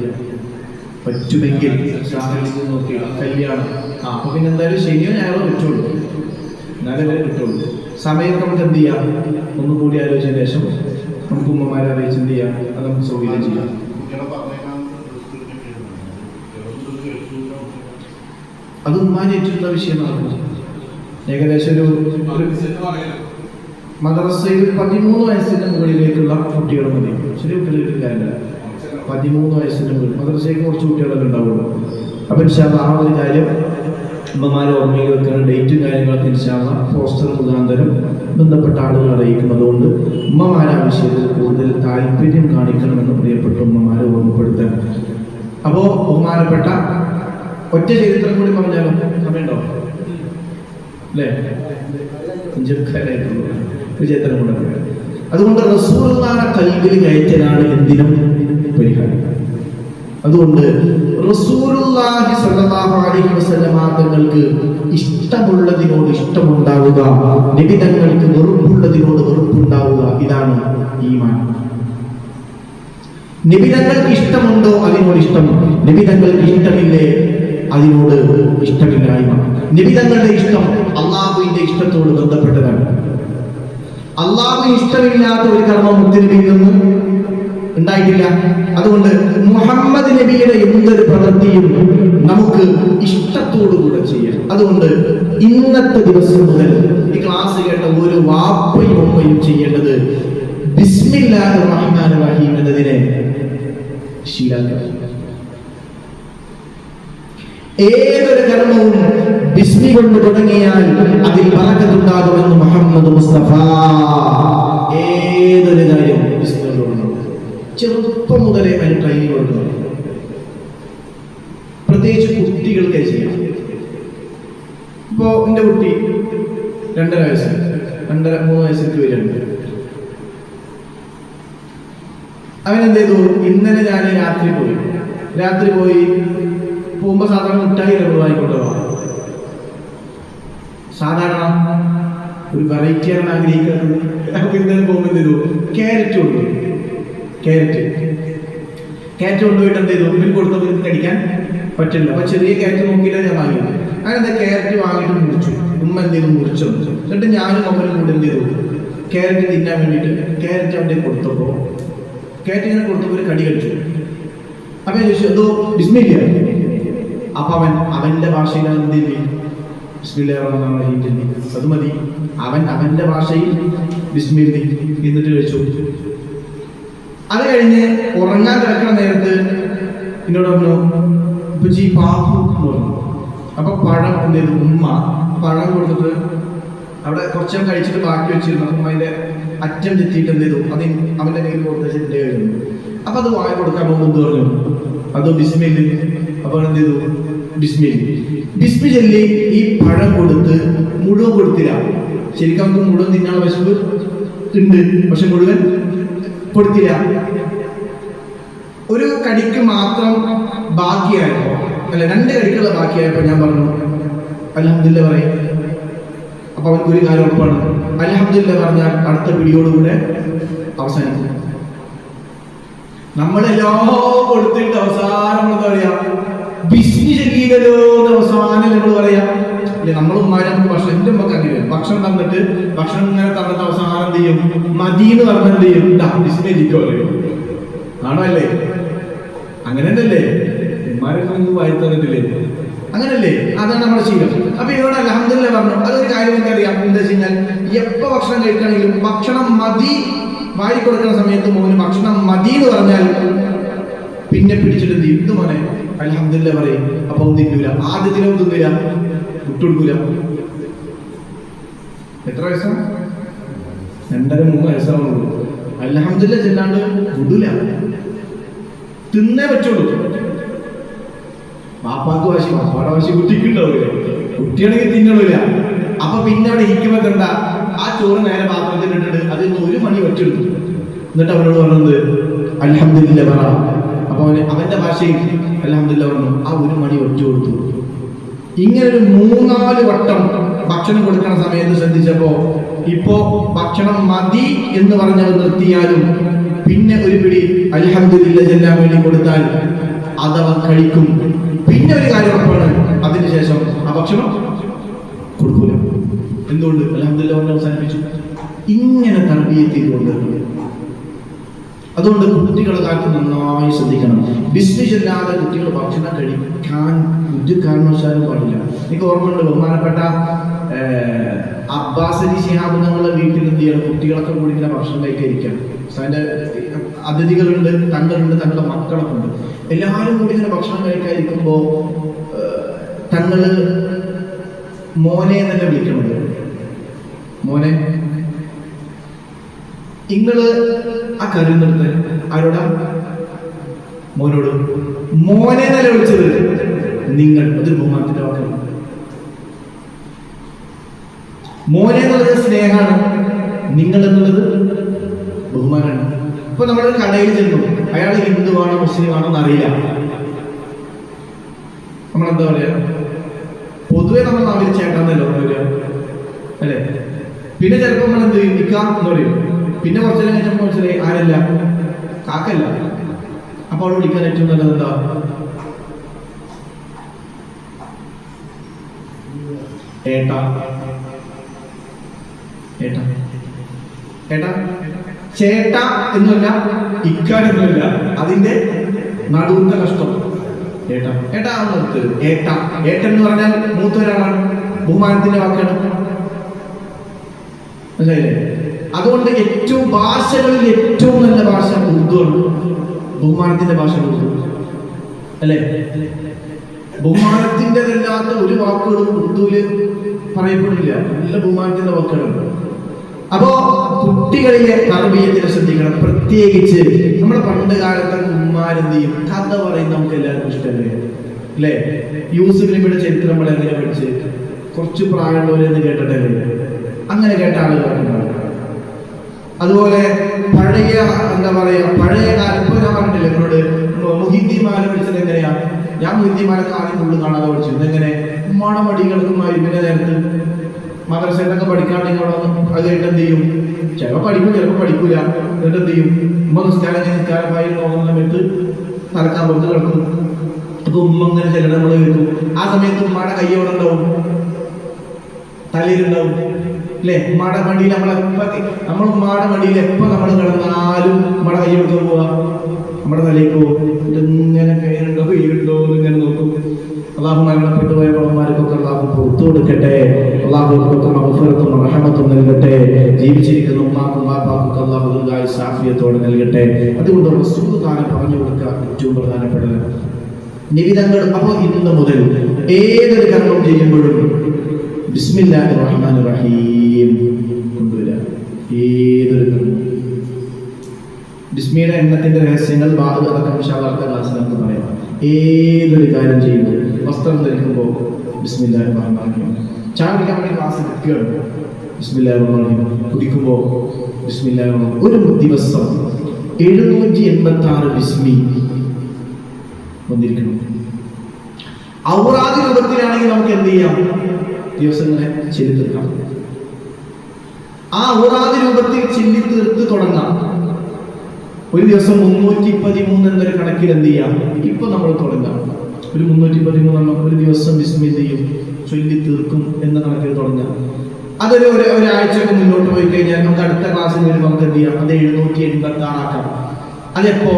പറ്റുമെങ്കിൽ സാഹചര്യം നോക്കി കല്യാണം. അപ്പൊ പിന്നെ എന്തായാലും ശനിയോ ഞായറോ പറ്റുള്ളൂ, എന്നാലേ വരെ കിട്ടുള്ളൂ. സമയം നമുക്ക് എന്ത് ചെയ്യാം, ഒന്നും കൂടി ആലോചിച്ചതിന് ശേഷം നമുക്ക് ഉമ്മമാരെ അറിയിച്ച് എന്ത് ചെയ്യാം, അത് നമുക്ക് സൗകര്യം ചെയ്യാം. അത് ഉമ്മാനേറ്റുള്ള വിഷയമാണ്. ഏകദേശം ഒരു മദ്രസയിൽ 13 വയസ്സിന് മുകളിലേക്കുള്ള കുട്ടികൾ മതി. ചെറിയ കുട്ടികളില്ല, 13 വയസ്സിന് മുകളിൽ മദ്രസയിൽ കുറച്ച് കുട്ടികളൊക്കെ ഉണ്ടാവുള്ളൂ. അപ്പം ഇൻഷാല്ലാ ആ ഒരു കാര്യം ഉമ്മമാരെ ഓർമ്മയിൽ വെക്കുന്ന ഡേറ്റും കാര്യങ്ങളൊക്കെ ഇൻഷാല്ലാ പോസ്റ്റർ മുഖാന്തരം ബന്ധപ്പെട്ട ആളുകൾ അറിയിക്കുന്നതുകൊണ്ട് ഉമ്മമാരെ ആ വിഷയത്തിൽ കൂടുതൽ താല്പര്യം കാണിക്കണമെന്ന് പ്രിയപ്പെട്ട ഉമ്മമാരെ ഓർമ്മപ്പെടുത്താൻ. അപ്പോൾ ബഹുമാനപ്പെട്ട ഒറ്റ ചരിത്രം കൂടി പറഞ്ഞാലോ, സമയമുണ്ടോ അല്ലേ? ചരിത്രം കൂടെ. അതുകൊണ്ട് റസൂലുള്ളാഹിനെ ഖൽബിൽ കയറ്റലാണ് എന്തിനും പരിഹാരം. അതുകൊണ്ട് റസൂലുള്ളാഹി സ്വല്ലല്ലാഹു അലൈഹി വസല്ലമ തങ്ങൾക്ക് ഇഷ്ടമുള്ളതിനോട് ഇഷ്ടമുണ്ടാവുക, നബി തങ്ങൾക്ക് വെറുപ്പുള്ളതിനോട് വെറുപ്പുണ്ടാവുക, ഇതാണ് ഈമാൻ. നബി തങ്ങൾക്ക് ഇഷ്ടമുണ്ടോ അതിനോട് ഇഷ്ടം, നബി തങ്ങൾക്ക് ഇഷ്ടമില്ലേ അതിനോട് ഇഷ്ടമില്ലായ്മ. നബി തങ്ങളുടെ ഇഷ്ടം അള്ളാഹുവിന്റെ ഇഷ്ടത്തോട് ബന്ധപ്പെട്ടതാണ്. അള്ളാഹു ഇഷ്ടമില്ലാത്ത ഒരു കർമ്മം മുത്തുനബിയിൽ നിന്ന് ഉണ്ടായിട്ടില്ല. അതുകൊണ്ട് മുഹമ്മദ് നബിയുടെ എന്തൊരു പ്രവൃത്തിയും നമുക്ക് ഇഷ്ടത്തോടുകൂടെ ചെയ്യാം. അതുകൊണ്ട് ഇന്നത്തെ ദിവസം മുതൽ ഈ ക്ലാസ് കേട്ട ഒരു വാപ്പയും ഉമ്മയും ചെയ്യേണ്ടത് ബിസ്മില്ലാഹിർ റഹ്മാനിർ റഹീം എന്നതിനെ ശീലാക്കുക. ഏതൊരു കർമ്മവും ബിസ്മി കൊണ്ട് തുടങ്ങിയാൽ അതിൽ ബറക്കത്തുണ്ടാകുമെന്ന് മുഹമ്മദ് മുസ്തഫ. ഏതൊരു കാര്യം ബിസ്മി കൊണ്ട് തുടങ്ങണം. ചെറുപ്പം മുതലേ അതിന് ട്രെയിനിങ് കൊടുക്കണം. പ്രത്യേകിച്ച് കുട്ടികൾക്ക് ചെയ്യാം. ഇപ്പോ എൻ്റെ കുട്ടി 2.5 വയസ്സ് 2.5-3 വയസ്സിലേക്ക് വരുന്നുണ്ട്. അവനെന്ത് ചെയ്തു, ഇന്നലെ ഞാൻ രാത്രി പോയി പോകുമ്പോ സാധാരണ മുട്ടായി വാങ്ങിക്കൊണ്ടു പോവാം. സാധാരണ ഒരു വെറൈറ്റിയാണ് ആഗ്രഹിക്കുന്നത്. അപ്പൊ ഇന്നലെ പോകുമ്പോൾ എന്ത് ചെയ്തു, ക്യാരറ്റ് കൊണ്ടുപോയിട്ട് എന്ത് ചെയ്തു, ഉമ്മിൽ കൊടുത്തപ്പോൾ ഇത് കടിക്കാൻ പറ്റില്ല. അപ്പൊ ചെറിയ ക്യാരറ്റ് നോക്കിയില്ല ഞാൻ വാങ്ങിയത്. അങ്ങനെ ക്യാരറ്റ് വാങ്ങിയിട്ട് മുറിച്ചു. ഉമ്മ എന്ത് ചെയ്തു, മുറിച്ചു. എന്നിട്ട് ഞാനും അമ്മനും കൂടെ എന്ത് ചെയ്തു, ക്യാരറ്റ് തിന്നാൻ വേണ്ടിയിട്ട് ക്യാരറ്റ് അവൻ്റെ കൊടുത്തപ്പോൾ ഇങ്ങനെ കൊടുത്തപ്പോൾ ഒരു കടി കടിച്ചു. അപ്പൊ ഞാൻ ചോദിച്ചു, എന്തോ ബിസ്മില്ല. അപ്പൊ അവന്റെ ഭാഷയിൽ എന്ത് ചെയ്തു, അത് മതി. അവന്റെ ഭാഷയിൽ ബിസ്മില്ല എന്നിട്ട് കഴിച്ചു. അത് കഴിഞ്ഞ് ഉറങ്ങാൻ കിടക്കുന്ന നേരത്ത് എന്നോട് പറഞ്ഞു, ഇപ്പൊ പാപ്പു എന്ന് പറഞ്ഞു. അപ്പൊ പഴം എന്ത് ചെയ്തു, ഉമ്മ പഴം കൊടുത്തിട്ട് അവിടെ കുറച്ചൊക്കെ കഴിച്ചിട്ട് ബാക്കി വെച്ചിരുന്നു. അപ്പം അതിന്റെ അറ്റം ചെത്തിയിട്ട് എന്ത് ചെയ്തു, അത് അവന്റെ കയ്യിൽ കൊടുത്തിട്ടേ കഴിഞ്ഞു. അപ്പൊ അത് വാങ്ങി കൊടുക്കാൻ പോകുമ്പോൾ എന്ത് പറഞ്ഞു, അത് ബിസ്മില്ല. അപ്പൊ എന്ത് ചെയ്തു, ബിസ്മി ചൊല്ലി ഈ പഴം കൊടുത്ത് മുഴുവൻ കൊടുത്തില്ല. ശരിക്കും നമുക്ക് മുഴുവൻ തിന്നാനുള്ള വിശപ്പ് ഉണ്ട്, പക്ഷെ മുഴുവൻ കൊടുത്തില്ല. ഒരു കടിക്ക് മാത്രം ബാക്കിയായപ്പോ, അല്ല 2 കടിക്കുള്ള ബാക്കിയായപ്പോ ഞാൻ പറഞ്ഞു അൽഹംദുലില്ലാ പറയും. അപ്പൊ അവർക്ക് ഒരു കാര്യം ഉറപ്പാണ്, അൽഹംദുലില്ലാ പറഞ്ഞാൽ അടുത്ത പിടിയോടുകൂടെ അവസാനിക്കും. നമ്മളെല്ലാം കൊടുത്തിട്ട് അവസാനം എന്താ പറയാ, ബിസ്മി ചൊല്ലിയില്ലല്ലോ എന്ന് അവസാനം നമ്മൾ പറയാം. അല്ലെ, നമ്മളും ഭക്ഷണം എന്റെ നമുക്ക് അങ്ങനെ ഭക്ഷണം തന്നിട്ട് ഇങ്ങനെ തന്നിട്ട് അവസാനം എന്ത് ചെയ്യും, മതി എന്ന് പറഞ്ഞ എന്ത് ചെയ്യും, ബിസ്മി ചൊല്ലിക്കോ പറയും. ആണോ അല്ലേ? അങ്ങനെ തന്നെയല്ലേ? ഉമ്മാരൊക്കെ വായി തന്നിട്ടില്ലേ? അങ്ങനല്ലേ? അതാണ് നമ്മുടെ ശീലം. അപ്പൊ ഇവിടെ അൽഹംദുലില്ലാ പറഞ്ഞു. അതൊരു കാര്യം എനിക്കറിയാം. എന്താ വെച്ച് കഴിഞ്ഞാൽ എപ്പോ ഭക്ഷണം കഴിക്കണമെങ്കിലും ഭക്ഷണം മതി വാരി കൊടുക്കുന്ന സമയത്ത് മോന് ഭക്ഷണം മതി എന്ന് പറഞ്ഞാൽ പിന്നെ പിടിച്ചിട്ട് എന്ത് ചെയ്യും, മോനെ അൽഹംദുലില്ലാ പറയും. അപ്പൊ ഒന്നും തിന്നൂല, ആദ്യത്തിനും തിന്നില്ല, വിട്ടുകൊടുക്കൂല. എത്ര വയസ്സാണ്? 2.5-3 വയസ്സാവുള്ളൂ. അൽഹംദുലില്ലാ ചെല്ലാണ്ട് വിടൂല, തിന്നേ പറ്റുള്ളൂ. പാപ്പാക്ക് വാശി, പാപ്പാടെ വാശി കുട്ടിക്ക് ഉണ്ടാവില്ല. കുട്ടിയാണെങ്കിൽ തിന്നണില്ല. അപ്പൊ പിന്നെ അവിടെ ഇരിക്കുമ്പോൾ എന്താ, ആ ചോറ് നേരെ പാത്രത്തിൽ ഇട്ടിട്ട് അതിൽ നിന്ന് 1 മണി വെച്ചെടുത്തു. എന്നിട്ട് അവനോട് പറഞ്ഞത് അൽഹംദുലില്ലാ പറ. അപ്പൊ അവന്റെ ഭാഷയിൽ അൽഹംദുലില്ലാ പറഞ്ഞു. ആ 1 മണി വെച്ചു കൊടുത്തു. ഇങ്ങനെ ഒരു 3-4 വട്ടം ഭക്ഷണം കൊടുക്കുന്ന സമയത്ത് ശ്രദ്ധിച്ചപ്പോ ഇപ്പോ ഭക്ഷണം മതി എന്ന് പറഞ്ഞവർ നിർത്തിയാലും പിന്നെ ഒരു പിടി അൽഹംദുലില്ലാ ചെല്ലാൻ വേണ്ടി കൊടുത്താൽ അതവൻ കഴിക്കും. പിന്നെ ഒരു കാര്യം ഉറപ്പാണ്, അതിനുശേഷം ആ ഭക്ഷണം കൊടുക്കൂല. എന്തുകൊണ്ട്? അൽഹംദുലില്ലാ അവനെ അവസാനിപ്പിച്ചു. ഇങ്ങനെ തർബീയത്ത് ചെയ്തുകൊണ്ടിരുന്നത്. അതുകൊണ്ട് കുട്ടികളുടെ കാലത്ത് നന്നായി ശ്രദ്ധിക്കണം. ബിസ്മി ചൊല്ലാതെ കുട്ടികൾ ഭക്ഷണം കഴിക്കാൻ ഒരു കാരണവശാലും പാടില്ല. എനിക്ക് ഓർമ്മയുണ്ട്, ബഹുമാനപ്പെട്ട അബ്ബാസ് അലി ശിഹാബ് തങ്ങളുടെ വീട്ടിൽ എന്ത് ചെയ്യണം, കുട്ടികളൊക്കെ കൂടി ഇങ്ങനെ ഭക്ഷണം കഴിക്കാതിരിക്കാം. അതിന്റെ അതിഥികളുണ്ട്, തങ്ങളുണ്ട്, തങ്ങളുടെ മക്കളൊക്കെ ഉണ്ട്. എല്ലാവരും കൂടി ഇങ്ങനെ ഭക്ഷണം കഴിക്കാതിരിക്കുമ്പോ തങ്ങള് മോനെ എന്നല്ല വിളിക്കണത്. മോനെ, നിങ്ങള് ആ കറി നിർത്ത്. ആരോടാ? മോനോട്. മോനെ എന്നല്ല വിളിച്ചത്, നിങ്ങൾ. അതൊരു ബഹുമാനത്തിന്റെ വാക്കാണ്. മോനെ എന്നുള്ളത് സ്നേഹമാണ്, നിങ്ങൾ എന്നുള്ളത് ബഹുമാനാണ്. ഇപ്പൊ നമ്മളൊരു കടയിൽ ചെന്നു, അയാൾ ഹിന്ദുവാണോ മുസ്ലിമാണോ എന്നറിയില്ല. നമ്മളെന്താ പറയാ? പൊതുവെ നമ്മൾ നാവിൽ ചേട്ടാന്നല്ലോ വരിക, അല്ലെ? പിന്നെ ചിലപ്പോ നമ്മൾ എന്ത് നിൽക്കാം എന്ന് പറയും. പിന്നെ കുറച്ചു നേരം കഴിഞ്ഞപ്പോൾ മനസ്സിലായി ആരല്ല, കാക്കല്ല. അപ്പൊ അവിടെ വിളിക്കാൻ ഏറ്റവും നല്ലത് എന്താ? ഏട്ടാ. ഏട്ടാ ഏട്ടാ ചേട്ട എന്നല്ല, ഇക്കാരെന്നല്ല, അതിന്റെ നടുവിന്റെ കഷ്ടം. ഏട്ടാ ഏട്ടാ നിർത്ത്. ഏട്ട ഏട്ടൻ എന്ന് പറഞ്ഞാൽ മൂത്ത ഒരാളാണ്, ബഹുമാനത്തിന്റെ വാക്കാണ്. മനസ്സിലായില്ലേ? അതുകൊണ്ട് ഏറ്റവും ഭാഷകളിൽ ഏറ്റവും നല്ല ഭാഷ ഉറുദു ആണ്. ബഹുമാനത്തിന്റെ ഭാഷ ഉറുദു അല്ലെ? ബഹുമാനത്തിൻ്റെതല്ലാത്ത ഒരു വാക്കുകളും ഉറുദുവില് പറയപ്പെടില്ല. നല്ല ബഹുമാനത്തിന്റെ വാക്കുകളുണ്ട്. അപ്പോ കുട്ടികളിലെ തർബീയത്തിനെ ശ്രദ്ധിക്കണം. പ്രത്യേകിച്ച് നമ്മുടെ പണ്ട് കാലത്തെ ഉമ്മാരെന്ത് ചെയ്യും, കഥ പറയും. നമുക്ക് എല്ലാവർക്കും ഇഷ്ടമല്ലേ, അല്ലേ? യൂസുഫ് നബിയുടെ ചരിത്രം നമ്മൾ എങ്ങനെ പഠിച്ച്, കുറച്ച് പ്രായമുള്ളവരെന്ന് കേട്ടിട്ടല്ലേ? അങ്ങനെ കേട്ട ആളുകളുണ്ടാവും. അതുപോലെ പഴയ എന്താ പറയാ, പഴയ കാലം. ഇപ്പൊ ഞാൻ പറഞ്ഞിട്ടില്ല എന്നോട് മുഹിദ്ദീൻമാല പഠിച്ചത് എങ്ങനെയാ? ഞാൻ മുഹിദ്ദീൻമാലൊക്കെ ആദ്യം ഫുള്ള് കാണാതെ പഠിച്ചു. ഇതെങ്ങനെ? ഉമ്മാടെ മടികൾക്കുമായി പിന്നെ നേരത്ത് മദ്രസയിലൊക്കെ പഠിക്കാണെങ്കിൽ അവിടെ അത് കഴിഞ്ഞിട്ട് എന്ത് ചെയ്യും? ചിലപ്പോൾ പഠിക്കും, ചിലപ്പോൾ പഠിക്കൂല. എന്നിട്ട് എന്ത് ചെയ്യും? ഉമ്മ നിസ്കാരമായി നോക്കുന്ന സമയത്ത് തലക്കാൻ പുറത്ത് കിടക്കും. അപ്പൊ ഉമ്മ ഇങ്ങനെ ചിലട നമ്മൾ കേൾക്കും. ആ സമയത്ത് ഉമ്മയുടെ കൈ എവിടെ ഉണ്ടാവും? തലയിലുണ്ടാവും, അല്ലേ? ഉമ്മയുടെ മടിയിൽ നമ്മൾ ഉമ്മയുടെ മടിയിൽ എപ്പോ നമ്മൾ കിടന്നാലും നമ്മുടെ കൈ എടുക്കാൻ പോവാ, നമ്മുടെ തലയ്ക്ക് പോകും. ഇങ്ങനെ കയ്യിലുണ്ടോ കയ്യിലുണ്ടോ ഇങ്ങനെ നോക്കും. അള്ളാഹു മരണപ്പെട്ടു പോയ പണന്മാർക്കൊക്കെ അള്ളാഹു പുറത്തു കൊടുക്കട്ടെ. അള്ളാഹുക്കൊക്കെ മഗ്ഫിറത്തും റഹ്മത്തും നൽകട്ടെ. ജീവിച്ചിരിക്കുന്ന ഉമ്മാക്കും വാപ്പാക്കും അള്ളാഹു ദീർഘായുസ്സും ആഫിയത്തോടെ നൽകട്ടെ. അതുകൊണ്ട് റസൂൽ താനെ പറഞ്ഞു കൊടുക്കുക ഏറ്റവും പ്രധാനപ്പെട്ടത് നിബിധങ്ങൾ. അപ്പോൾ ഇന്ന് മുതൽ ഏതൊരു കർമ്മം ചെയ്യുമ്പോഴും ബിസ്മില്ലാഹിർ റഹ്മാനിർ റഹീം കൊണ്ടുവരാം. ഏതൊരു കർമ്മം ബിസ്മിയുടെ എണ്ണത്തിന്റെ രഹസ്യങ്ങൾ അതൊക്കെ അടുത്ത ക്ലാസ്സിൽ നമുക്ക് പറയാം. ഏതൊരു കാര്യം ചെയ്യുമ്പോൾ, വസ്ത്രം ധരിക്കുമ്പോൾ ബിസ്മില്ലാഹിർ റഹ്മാനിർ റഹീം. ചായ കുടിക്കാൻ വേണ്ടി ക്ലാസ് കിട്ടുകയാണ്, ബിസ്മില്ലാഹിർ റഹ്മാനിർ റഹീം. കുടിക്കുമ്പോൾ ബിസ്മില്ലാഹിർ റഹ്മാനിർ റഹീം. ഒരു ദിവസം 786 ബിസ്മി വന്നിരിക്കണം. ഔറാദ് രൂപത്തിലാണെങ്കിൽ നമുക്ക് എന്ത് ചെയ്യാം? ദിവസങ്ങളെ ചെല്ലി തീർക്കാം. ആ ഔറാദ് രൂപത്തിൽ ചെല്ലി തീർത്ത് തുടങ്ങാം. ഒരു ദിവസം 313 എന്നൊരു കണക്കിൽ എന്ത് ചെയ്യാം? ഇപ്പൊ നമ്മൾ തുടങ്ങാം. ഒരു 313 ഒരു ദിവസം ബിസ്മി ചെയ്യും, ചൊല്ലി തീർക്കും എന്ന കണക്കിൽ തുടങ്ങാം. അതൊരു ഒരാഴ്ചക്ക് മുന്നോട്ട് പോയി കഴിഞ്ഞാൽ നമുക്ക് അടുത്ത ക്ലാസ്സിൽ വരുമ്പോൾ നമുക്ക് എന്ത് ചെയ്യാം? അത് 786 ആക്കാം. അതെപ്പോ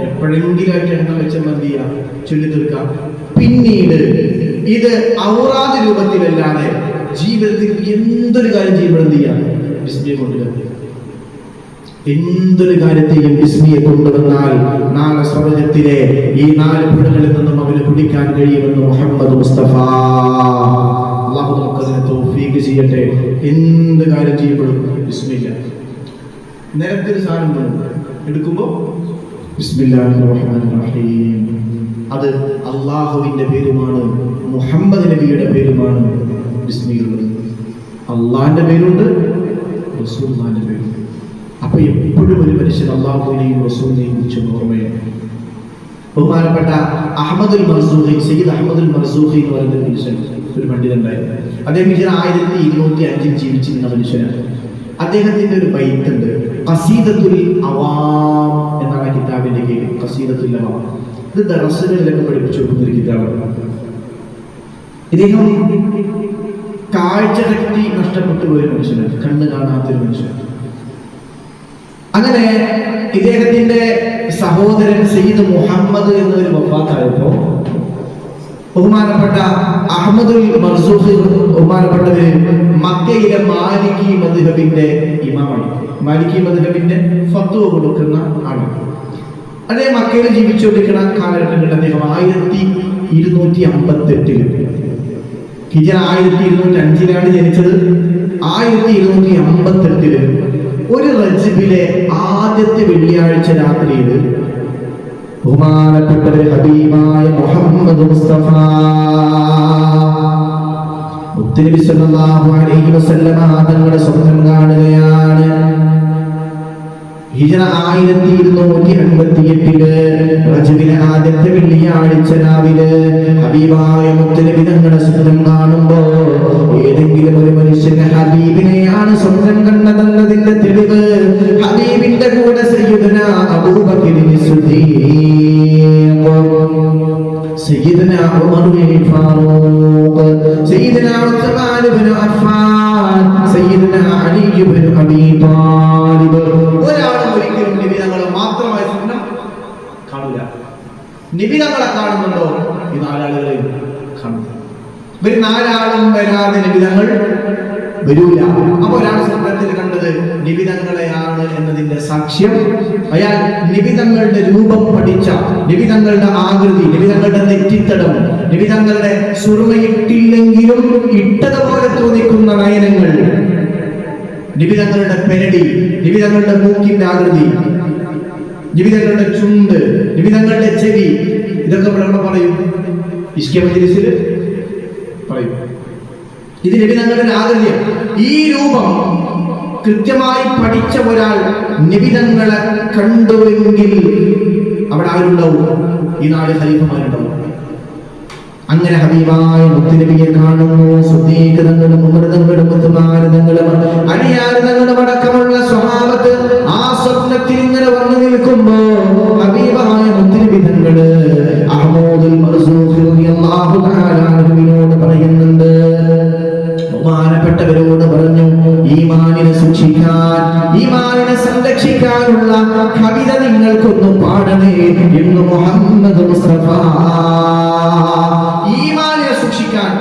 എപ്പോഴെങ്കിലായിട്ട് എണ്ണം വെച്ചാൽ എന്ത് ചെയ്യാം? ചൊല്ലി തീർക്കാം. പിന്നീട് ഇത് ഔറാദ് രൂപത്തിലല്ലാതെ ജീവിതത്തിൽ എന്തൊരു കാര്യം ചെയ്യുമ്പോൾ എന്ത് ചെയ്യാം? ബിസ്മിയെ കൊണ്ടുവരാം. എന്തൊരു കാര്യത്തെയും ബിസ്മിയെ കൊണ്ടുവന്നാൽ നാളെ സ്വർഗ്ഗത്തിലെ ഈ 4 പുഴകളിൽ നിന്നും അവന് കുടിക്കാൻ കഴിയുമെന്ന് മുഹമ്മദ് മുസ്തഫ. അല്ലാഹു നമുക്കതിനെ തൗഫീഖ് ചെയ്യട്ടെ. എന്ത് കാര്യം ചെയ്യുമ്പോഴും ബിസ്മില്ല. നിരക്കൊരു സാധനം എടുക്കുമ്പോൾ ബിസ്മില്ലാഹിർ റഹ്മാനിർ റഹീം. അത് അള്ളാഹുവിന്റെ പേരുമാണ്, മുഹമ്മദ് നബിയുടെ പേരുമാണ് ബിസ്മിയുള്ളത്. അള്ളാഹിന്റെ പേരുണ്ട്, റസൂലുള്ളാഹിന്റെ പേരുണ്ട്. അപ്പൊ എപ്പോഴും ഒരു മനുഷ്യൻ അള്ളാഹുവിനെയും റസൂലിനെയും കുറിച്ച് ഓർമ്മയാണ്. ബഹുമാനപ്പെട്ട അഹമ്മദുൽ മർസൂഖി, സയ്യിദ് അഹമ്മദുൽ മർസൂഖി എന്ന് പറയുന്ന മനുഷ്യൻ, ഒരു പണ്ഡിതനുണ്ടായിരുന്നു. അദ്ദേഹം 1205 ജീവിച്ചിരുന്ന മനുഷ്യനാണ്. അദ്ദേഹത്തിന്റെ ഒരു ബൈത്തുണ്ട്, ഖസീദത്തുൽ അവാം എന്നാണ് കിതാബിന്റെ പേര്. ഖസീദത്തുൽ അവാം. ഇത് ദർസുകളിലൊക്കെ പഠിപ്പിച്ചു കൊടുക്കുന്ന ഒരു കിതാബാണ്. ഇദ്ദേഹം കാഴ്ച ശക്തി നഷ്ടപ്പെട്ടു പോയ മനുഷ്യനാണ്, കണ്ണ് കാണാത്തൊരു മനുഷ്യനാണ്. അങ്ങനെ ഇദ്ദേഹത്തിന്റെ സഹോദരൻ സയ്യിദ് മുഹമ്മദ് എന്നൊരു വഫാത്തായപ്പോ ബഹുമാനപ്പെട്ട അഹ്മദുൽ മർസൂഖി ബഹുമാനപ്പെട്ടവര് മക്കയിലെ മാലിക്കി മദ്ഹബിന്റെ ഇമാമാണ്. മാലിക്കി മദ്ഹബിന്റെ ഫത്വ കൊടുക്കുന്ന ആണ്. അദ്ദേഹം മക്കയിൽ ജീവിച്ചുകൊണ്ടിരിക്കുന്ന കാലഘട്ടങ്ങളിൽ അദ്ദേഹം 1258 ഹിജ്റ 1205 ജനിച്ചത്. 1258 ഒരു റജബിലെ ആദ്യത്തെ വെള്ളിയാഴ്ച രാത്രിയിൽ ബഹുമാനപ്പെട്ട ഹബീബായ മുഹമ്മദ് മുസ്തഫ മുത്തുനബി സല്ലല്ലാഹു അലൈഹി വസല്ലമ തങ്ങളുടെ സ്വപ്നം കാണുകയാണ്. ഹിജ്റ 1258 റജബിലെ ആദ്യത്തെ വെള്ളിയാഴ്ച രാവിലെ ഹബീബായ മുത്തുനബി തങ്ങളുടെ സ്വപ്നം കാണുമ്പോ ഏതെങ്കിലും ഒരു മനുഷ്യന്റെ ഹബീബിനെയാണ് സ്വപ്നം കണ്ടതെന്നതിന്റെ തെളിവ് ഹബീബിന്റെ കൂടെ സയ്യിദുനാ അബൂബക്കർ സിദ്ദീഖ്, സയ്യിദുനാ ഉമർ ബിൻ ഫാറൂഖ്, സയ്യിദുനാ ഉസ്മാൻ ബിൻ അഫ്ഫാൻ, സയ്യിദുനാ അലി ബിൻ അബീ താലിബ്. ഒരാളും ഒരിക്കലും നബി തങ്ങളെ മാത്രമായി സ്വപ്നം കാണൂല. നബി തങ്ങളെ കാണുന്നുണ്ടോ? ഈ നാലാളുകളെയും കാണുന്നു. ഇവർ നാലാളും വരാതെ നബി തങ്ങൾ വരൂല. അപ്പൊ ഒരാൾ സ്വപ്നത്തിൽ കണ്ടത് നബി തങ്ങളെയാണ് എന്നതിന്റെ സാക്ഷ്യം അയാൾ നബി തങ്ങളുടെ രൂപം പഠിച്ച, നബി തങ്ങളുടെ ആകൃതി, നബി തങ്ങളുടെ നെറ്റിത്തടം, നബി തങ്ങളുടെ സുറുമയിട്ടില്ലെങ്കിലും ഇട്ടതുപോലെ തോന്നിക്കുന്ന നയനങ്ങൾ, നബി തങ്ങളുടെ പെരടി, നബി തങ്ങളുടെ മൂക്കിന്റെ ആകൃതി, നബി തങ്ങളുടെ ചുണ്ട്, നബി തങ്ങളുടെ ചെവി, ഇതൊക്കെ ഇവിടെ പറയും. ഇഷ്ക മജ്‌ലിസിൽ പറയും. ഇത് നബി തങ്ങളുടെ ആകൃതിയാണ്. ഈ രൂപം കൃത്യമായി പഠിച്ച ഒരാൾ നബി തങ്ങളെ കണ്ടുവെങ്കിൽ അവിടെ ആരുണ്ടാവും? ഈ 4 ഖലീഫമാരുണ്ടാവും. അങ്ങനെ ഹബീബായ മുത്തുനബിയെ കാണുന്നു. സിദ്ദീഖ് തങ്ങളും ഉമർ തങ്ങളും ഉസ്മാൻ തങ്ങളും അലിയാർ തങ്ങളും അടക്കമുള്ള സ്വഹാബത്ത് ആ സ്വപ്നത്തിൽ ഇങ്ങനെ വന്നു നിൽക്കുമ്പോ ഹബീബായ മുത്തുനബി തങ്ങള് അഹ്മദുൽ മർസൂഖി റളിയല്ലാഹു തആല അൻഹുവിനോട് പറയുന്നുണ്ട്, ബഹുമാനപ്പെട്ടവരോട് പറഞ്ഞു, ഈമാനിനെ സൂക്ഷിക്കാൻ, ഈമാനിനെ സംരക്ഷിക്കാനുള്ള കവിത നിങ്ങൾക്കൊന്ന് പാടണേ എന്ന് മുഹമ്മദ് മുസ്തഫ. ഈമാനിനെ സൂക്ഷിക്കാൻ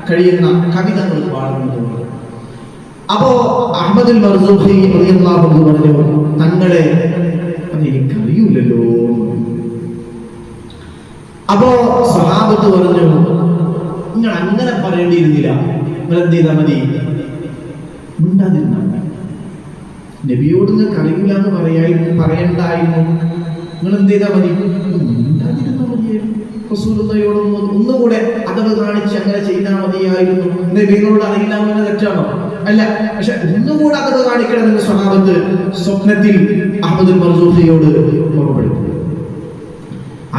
കഴിയുന്ന കവിതകൾ പാടുന്നുണ്ട്. അപ്പോ അഹ്മദുൽ മർസൂഖി റളിയല്ലാഹു അൻഹു പറഞ്ഞു, തങ്ങളെ അതെനിക്കറിയൂലല്ലോ. അപ്പോ സ്വഹാബത്ത് പറഞ്ഞു, നിങ്ങൾ അങ്ങനെ പറയേണ്ടിയിരുന്നില്ല, നിങ്ങൾ എന്ത് ചെയ്താൽ മതി, മിണ്ടാതിരുന്നാൽ മതി. നബിയോട് നിങ്ങൾക്ക് അറിയില്ല എന്ന് പറയണ്ടായിരുന്നു, നിങ്ങൾ എന്ത് ചെയ്താൽ മതി, മിണ്ടാതിരുന്നാൽ മതിയായിരുന്നു. റസൂലുള്ളാഹിയോട് ഒന്നുകൂടെ അതവ് കാണിച്ച് അങ്ങനെ ചെയ്താൽ മതിയായിരുന്നു. നബിയോട് അറിയില്ല എന്ന് തെറ്റാണോ? അല്ല. പക്ഷെ ഒന്നുകൂടെ അതവ് കാണിക്കണമെന്ന് സ്വഹാബത്ത് സ്വപ്നത്തിൽ അഹ്മദുൽ മർസൂഖിയോട് ഓർമ്മപ്പെടുത്തി.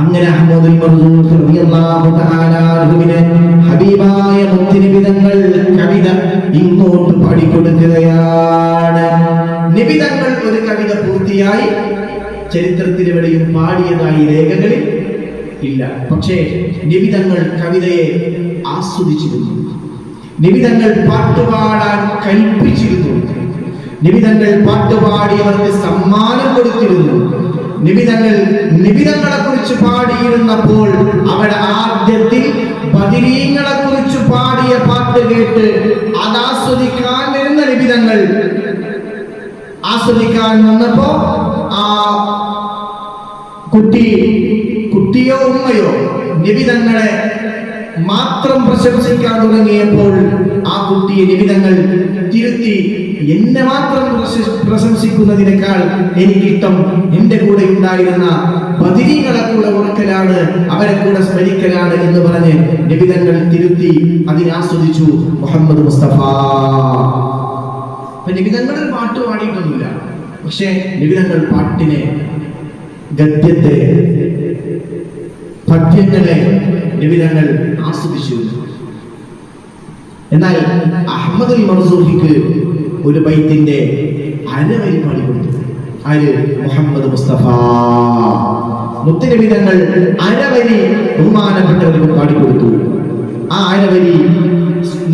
അങ്ങനെ അഹ്മദുൽ മർസൂഖി റളിയല്ലാഹു തആല അൻഹുവിനെ ഹബീബായ മുത്തുനബി തങ്ങൾ കവിത ഇങ്ങോട്ട് പാടിക്കൊടുക്കുകയാണ്. നബി തങ്ങൾ ഒരു കവിത പൂർത്തിയായി ചരിത്രത്തിൽ എവിടെയും പാടിയതായി രേഖകളിൽ ഇല്ല. പക്ഷേ നബി തങ്ങൾ കവിതയെ ആസ്വദിച്ചിരുന്നു. നബി തങ്ങൾ പാട്ടുപാടാൻ കൽപ്പിച്ചിരുന്നു. നബി തങ്ങൾ പാട്ടുപാടിയവർക്ക് സമ്മാനം കൊടുത്തിരുന്നു. നബി തങ്ങളെ കുറിച്ച് പാടിയിരുന്നപ്പോൾ അവിടെ ആദ്യത്തിൽ ബദരീങ്ങളെ കുറിച്ച് പാടിയ പാട്ട് കേട്ട് അത് ആസ്വദിക്കാൻ വരുന്ന നബി തങ്ങൾ ആസ്വദിക്കാൻ വന്നപ്പോ ആ കുട്ടിയോ ഉമ്മയോ നബി തങ്ങളെ മാത്രം പ്രശംസിക്കാൻ തുടങ്ങിയപ്പോൾ ആ കുട്ടിയെ നബി തങ്ങൾ തിരുത്തി, എന്നെ മാത്രം പ്രശംസിക്കുന്നതിനേക്കാൾ എനിക്കിഷ്ടം എന്റെ കൂടെ ഉണ്ടായിരുന്ന ബദരീങ്ങളെ കൂടെ ഓർക്കലാണ്, അവരെ കൂടെ സ്മരിക്കലാണ് എന്ന് പറഞ്ഞ് നബി തങ്ങൾ തിരുത്തി അതിനെ ആസ്വദിച്ചു മുഹമ്മദ് മുസ്തഫ. നബി തങ്ങൾ പാട്ട് പാടിയിട്ടൊന്നുമില്ല, പക്ഷേ നബി തങ്ങൾ പാട്ടിനെ, ഗദ്യത്തെ, പദ്യങ്ങളെ നബി തങ്ങൾ ആസ്വദിച്ചു. എന്നാൽ അഹ്മദുൽ മർസൂഖിക്ക് ഒരു ബൈത്തിന്റെ അരവരി പാടിക്കൊടുത്തു. ആര്? മുഹമ്മദ് മുസ്തഫ. മുത്തുനബി തങ്ങൾ അരവരി ബഹുമാനപ്പെട്ടവർക്ക് പാടിക്കൊടുത്തു. ആ അരവരി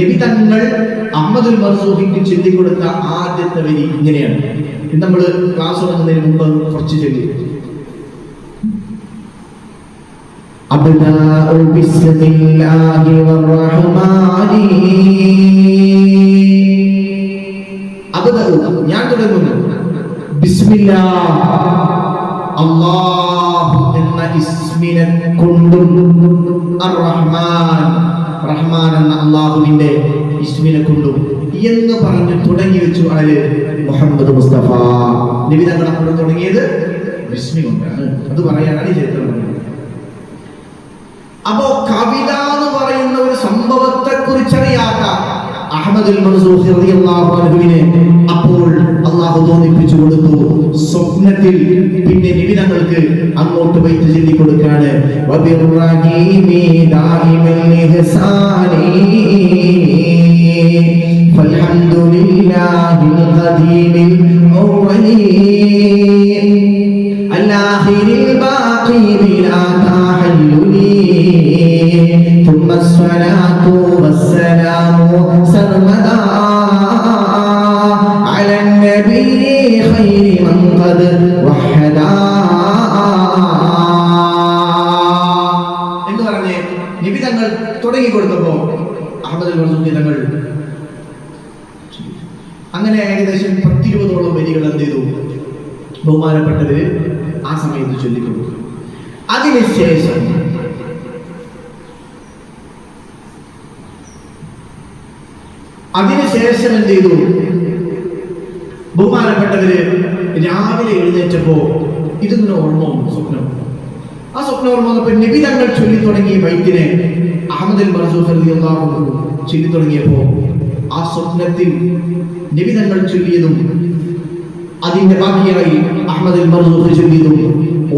നബി തങ്ങൾ അഹ്മദുൽ മർസൂഖിക്ക് ചൊല്ലിക്കൊടുത്ത ആദ്യത്തെ വരി ഇങ്ങനെയാണ്: നമ്മൾ ക്ലാസ് തുടങ്ങുന്നതിന് മുമ്പ് കുറച്ച് ചൊല്ലി. അബ്ദാഉ ബിസ്മില്ലാഹി വറഹ്മാനി. അബ്ദാഉ ഞാൻ തുടങ്ങുന്നു ബിസ്മില്ലാഹ് അല്ലാഹു എന്ന ഇസ്മിനെ കൊണ്ടും അർ-റഹ്മാൻ റഹ്മാൻ എന്ന അല്ലാഹുവിന്റെ ഇസ്മിനെ കൊണ്ടും എന്ന് പറഞ്ഞ് തുടങ്ങി വെച്ചു. ആര്? മുഹമ്മദ് മുസ്തഫ നബി തങ്ങൾ അപ്പോൾ തുടങ്ങിയത് ബിസ്മി കൊണ്ടാണ്. അത് പറയാനാണ് ഈ ചരിത്രം പറഞ്ഞത്. അപ്പോ കവിത എന്ന് പറയുന്ന ഒരു സംഭവത്തെ കുറിച്ചറിയാത്ത അഹ്മദുൽ മർസൂഖി റളിയല്ലാഹു അൻഹുവിനെ അപ്പോൾ അല്ലാഹു തോന്നിപ്പിച്ചു കൊടുത്തു. സ്വപ്നത്തിൽ പിന്നെ നബി തങ്ങൾക്ക് അങ്ങോട്ട് ബൈത്ത് ചൊല്ലി കൊടുക്കാണ്. വബിർറഹീമി ദായിമൽ ഇഹ്സാനി ഫൽഹംദുലില്ലാഹിൽ ഖദീമിൽ അവ്വലി അൽആഖിരിൽ ബാഖി ബിലാ തഹല്ലുലി ثم الصلاة والسلام سرمدا على النبي خير من قد وحدا എന്ന് പറഞ്ഞ് നബി തങ്ങൾ തുടങ്ങി കൊടുത്തപ്പോൾ അഹ്മദുൽ മർസൂഖി തങ്ങൾ അങ്ങനെ ഏകദേശം 10-20ഓളം വരികൾ എന്ത് ചെയ്തു ബഹുമാനപ്പെട്ടവര് ആ സമയത്ത് ചൊല്ലിക്കൊടുത്തു. അതിനുശേഷം എന്ത് ചെയ്തു ബഹുമാനപ്പെട്ടവര് രാവിലെ എഴുന്നേറ്റപ്പോ ഇതിങ്ങനെ ഓർമ്മ വന്നു. സ്വപ്നം. ആ സ്വപ്നം ഓർമ്മ വന്നപ്പോ നബി തങ്ങൾ ചൊല്ലി തുടങ്ങിയ ബൈത്തിനെ അഹ്മദുൽ മർസൂഖി റളിയല്ലാഹു അൻഹു ചൊല്ലി തുടങ്ങിയപ്പോ ആ സ്വപ്നത്തിൽ നബി തങ്ങൾ ചൊല്ലിയതും അതിന്റെ ബാക്കിയായി അഹ്മദുൽ മർസൂഖി ചൊല്ലിയതും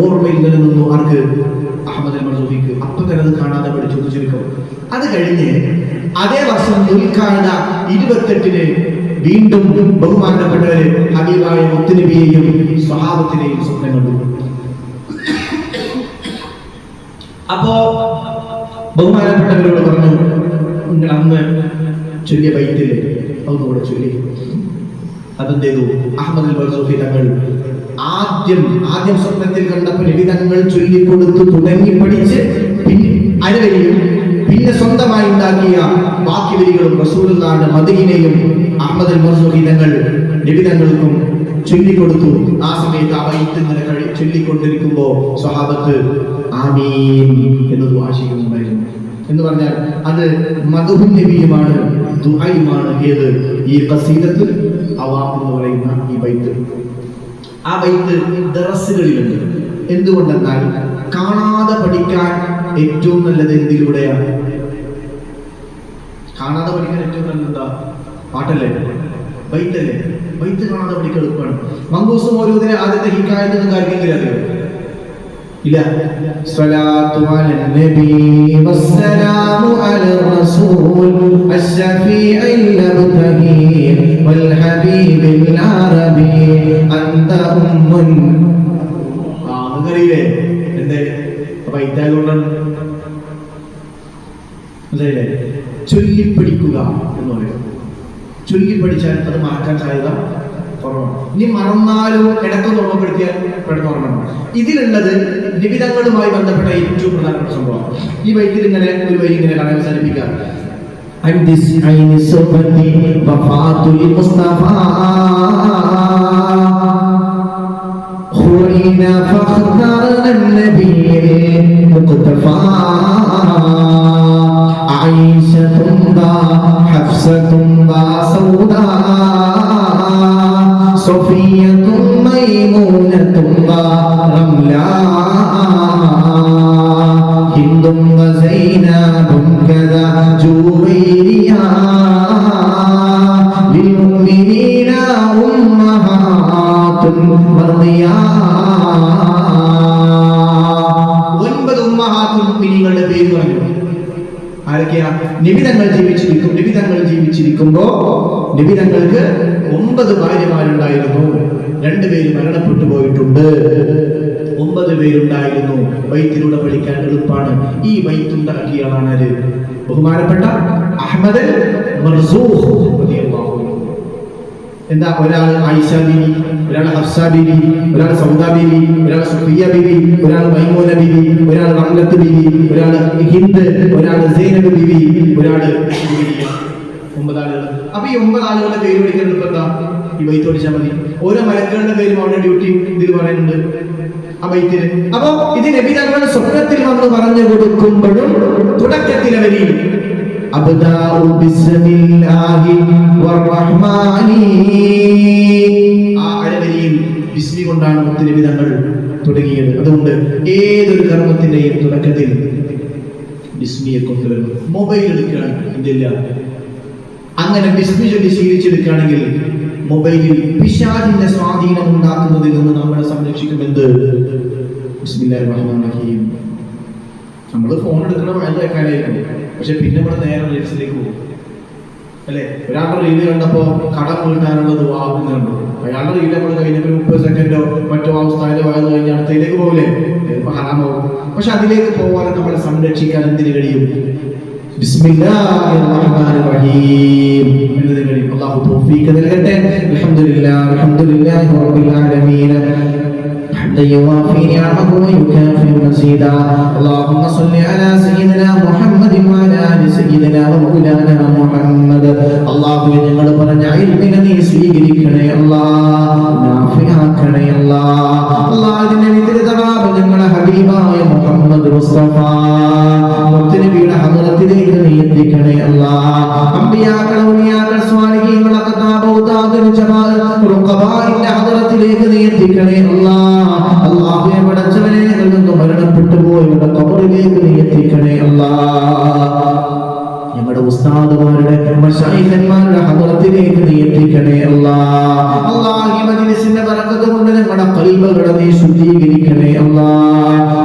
ഓർമ്മയിൽ നിലനിന്നു. ആർക്ക്? അഹ്മദുൽ മർസൂഖിക്ക്. അപ്പൊ തന്നെ അത് കാണാതെ പഠിച്ചു ചുരുക്കം. അത് കഴിഞ്ഞ് അതേ വർഷം ദുൽഖഅദ 28-ന് വീണ്ടും ബഹുമാനപ്പെട്ടവര് ഹബീബായ മുത്തുനബിയെയും സ്വഹാബത്തിനെയും സ്വപ്നം കണ്ടു. അപ്പോ ബഹുമാനപ്പെട്ടവരോട് പറഞ്ഞു, നിങ്ങൾ അന്ന് ചൊല്ലിയ ബൈത്തില് ഒന്നുകൂടെ ചൊല്ലി. അതെന്ത് ചെയ്തു? അഹ്മദുൽ മർസൂഖി തങ്ങൾ ആദ്യം സ്വപ്നത്തിൽ കണ്ടപ്പോൾ നബി തങ്ങൾ ചൊല്ലിക്കൊടുത്തു തുടങ്ങി പഠിച്ച് അരവരിയും പിന്നെ സ്വന്തമായി ഉണ്ടാക്കിയ ബാക്കി വരികളും റസൂലുള്ളാഹിയുടെ മദീനയും അഹ്മദുൽ മർസൂഖി തങ്ങൾ നബി തങ്ങൾക്കും ചൊല്ലിക്കൊടുത്തു. ആ സമയത്ത് ആ ബൈത്ത് ഇങ്ങനെ ചൊല്ലിക്കൊണ്ടിരിക്കുമ്പോ സ്വഹാബത്ത് ആമീൻ എന്ന് ദുആ ചെയ്യുന്നുണ്ടായിരുന്നു. എന്ന് പറഞ്ഞാൽ അത് മദ്ഹുൻ നബിയുമാണ്, ദുആയുമാണ്. ഏത്? ഈ ഖസീദത്തുൽ അവാം എന്ന് പറയുന്ന ഈ ബൈത്ത്. ആ ബൈത്ത് ദറസുകളിലുണ്ട്. എന്തുകൊണ്ടെന്നാൽ കാണാതെ പഠിക്കാൻ ഏറ്റവും നല്ലത് എന്തിലൂടെയാണ്? കാണാതെ പഠിക്കാൻ ഏറ്റവും നല്ലത് പാട്ടല്ലേ, ബൈത്തല്ലേ? ബൈത്ത് കാണാതെ പഠിക്കാൻ എളുപ്പമാണ്. മങ്കൂസ് മൗലൂദിനെ ആദ്യത്തെ ഹിക്കായത്ത് നിങ്ങൾക്ക് ആർക്കെങ്കിലും അറിയോ? ഇല്ല. സ്വലാത്തു അലൻ നബി വസ്സലാമു അലർ റസൂൽ അശ്ശഫീഇൽ മുബ്തഹി വൽ ഹബീബിൽ അറബി അൻത ഉമ്മുൻ. നിങ്ങറിയില്ലേ എന്തേ ബൈത്തായതുകൊണ്ടാണ്? മനസ്സിലായില്ലേ? ചൊല്ലിപ്പടിക്കുക എന്ന് പറയുന്നത്. ചൊല്ലിപ്പടിച്ചാൽ അത് മറക്കാൻ സാധ്യത കുറവാണ്. ഇനി മറന്നാലും ഇടക്കൊന്ന് ഓർമ്മപ്പെടുത്തിയാൽ പെട്ടെന്ന് ഓർമ്മ. ഇതിലുള്ളത് നിബിധങ്ങളുമായി ബന്ധപ്പെട്ട ഏറ്റവും പ്രധാനപ്പെട്ട സംഭവം. ഈ ബൈത്തിൽ ഇങ്ങനെ ഒരു വരി ഇങ്ങനെ കാണാൻ അവസാനിപ്പിക്കാം. നിബിതങ്ങൾക്ക് 9 ഭാര്യമാരുണ്ടായിരുന്നു. 2 പേര് മരണപ്പെട്ടു പോയിട്ടുണ്ട്. 9 പേരുണ്ടായിരുന്നു. ബൈത്തിലൂടെ പഠിക്കാൻ എളുപ്പമാണ്. ഈ ബൈത്തുണ്ടാക്കിയ ആളാണ് ബഹുമാനപ്പെട്ട അഹ്മദുൽ മർസൂഖ് റളിയല്ലാഹു അൻഹു. എന്താ? ഒരാൾ ആയിഷ ബീവി, ഒരാൾ ഹഫ്സ ബീവി, ഒരാൾ സൗദ ബീവി, ഒരാൾ സുഫിയ ബീവി, ഒരാൾ മൈമൂന ബീവി, ഒരാൾ റംലത്ത് ബീവി, ഒരാൾ ഹിന്ദ്, ഒരാൾ സൈനബ് ബീവി, ഒരാൾ 9 ആളുകൾ. അപ്പൊ ഈ 9 ആളുകളുടെ പേര് വിളിക്കുന്നത് ഇപ്പൊ എന്താ? ഈ ബൈത്ത് പഠിച്ചാൽ മതി. ഓരോ മലക്കുകളുടെ പേരും അവരുടെ ഡ്യൂട്ടി ഇതിൽ പറയുന്നുണ്ട് ആ ബൈത്തില്. അപ്പൊ ഇത് നബി തങ്ങൾ സ്വപ്നത്തിൽ വന്ന് പറഞ്ഞു കൊടുക്കുമ്പോഴും തുടക്കത്തിൽ അവരിൽ അബ്ദാഉ ബിസ്മില്ലാഹി വറഹ്മാനി, ആ അഴവരിയിൽ ബിസ്മി കൊണ്ടാണ് മുത്തുനബി തങ്ങൾ തുടങ്ങിയത്. അതുകൊണ്ട് ഏതൊരു കർമ്മത്തിന്റെയും തുടക്കത്തിൽ ബിസ്മിയെ കൊണ്ടുവരണം. മൊബൈൽ എടുക്കുകയാണ്, എന്തില്ല, അങ്ങനെ ബിസ്മി ചൊല്ലി ശീലിച്ചെടുക്കുകയാണെങ്കിൽ മൊബൈലിൽ പിശാചിന്റെ സ്വാധീനം ഉണ്ടാക്കുന്നതിൽ നിന്ന് നമ്മളെ സംരക്ഷിക്കുമെന്ത്? ബിസ്മില്ലാഹിർ റഹ്മാനിർ റഹീം. നമ്മൾ ഫോൺ എടുക്കണ വഴി കേൾക്കാനായിരിക്കും, പക്ഷെ പിന്നെ നമ്മൾ നേരെ റീൽസിലേക്ക് പോകും അല്ലെ? ഒരാളുടെ റീല് കണ്ടപ്പോ കടം വീട്ടാനുള്ളത് വാങ്ങുന്നുണ്ട്. അയാളുടെ റീല് നമ്മൾ കഴിഞ്ഞപ്പോൾ 30 സെക്കൻഡോ മറ്റോ അവസ്ഥയിലോ വാങ്ങുന്ന കഴിഞ്ഞ അടുത്തയിലേക്ക് പോകില്ലേ? ചിലപ്പോൾ ഹറാമാവും. പക്ഷെ അതിലേക്ക് പോകാതെ നമ്മളെ സംരക്ഷിക്കാൻ എന്തിനു കഴിയും? ബിസ്മില്ലാഹിർ റഹ്മാനിർ റഹീം എന്നതിന് കഴിയും. അല്ലാഹു തൗഫീഖ് നൽകട്ടെ. അൽഹംദുലില്ലാഹി റബ്ബിൽ ആലമീൻ. يوافي نعمه ويكافئ مزيدا. اللهم صل على سيدنا محمد وعلى ال سيدنا ومولانا محمد. അല്ലാഹു ഞങ്ങൾ പറഞ്ഞ ഇൽമിനെ നീ സ്വീകരിക്കണേ അല്ലാഹ്, നാഫിയാക്കണേ അല്ലാഹ്. അല്ലാഹ് ഇതിന്റെ വിതരണ ഞങ്ങളെ ഹബീബായ മുഹമ്മദ് മുസ്തഫ മുത്തുനബിയുടെ ഹദ്റത്തിലേക്ക് നീ എത്തിക്കണേ അല്ലാഹ്. അംബിയാക്കൾ, ഔലിയാക്കൾ, സ്വാലിഹീങ്ങൾ, അഖതാബ്, ഔതാദ്, ജമാഅ, റുഖബാഇന്റെ ഹദ്റത്തിലേക്ക് നീ എത്തിക്കണേ അല്ലാഹ്. അല്ലാഹുവേ പടച്ചവനെ, ഞങ്ങളിൽ നിന്ന് മരണപ്പെട്ടു പോയവരുടെ ഖബറിലേക്ക് നീ എത്തിക്കണേ അല്ലാഹ്. ഞങ്ങളുടെ ഉസ്താദുമാരുടെ മശായിഖന്മാരുടെ ഹദ്റത്തിലേക്ക് നീ എത്തിക്കണേ അല്ലാഹ്. അല്ലാഹ് ഈ മജ്ലിസിന്റെ ബറക്കത്ത് കൊണ്ട് ഞങ്ങളുടെ ഖൽബുകളെ നീ ശുദ്ധീകരിക്കണേ അല്ലാഹ്.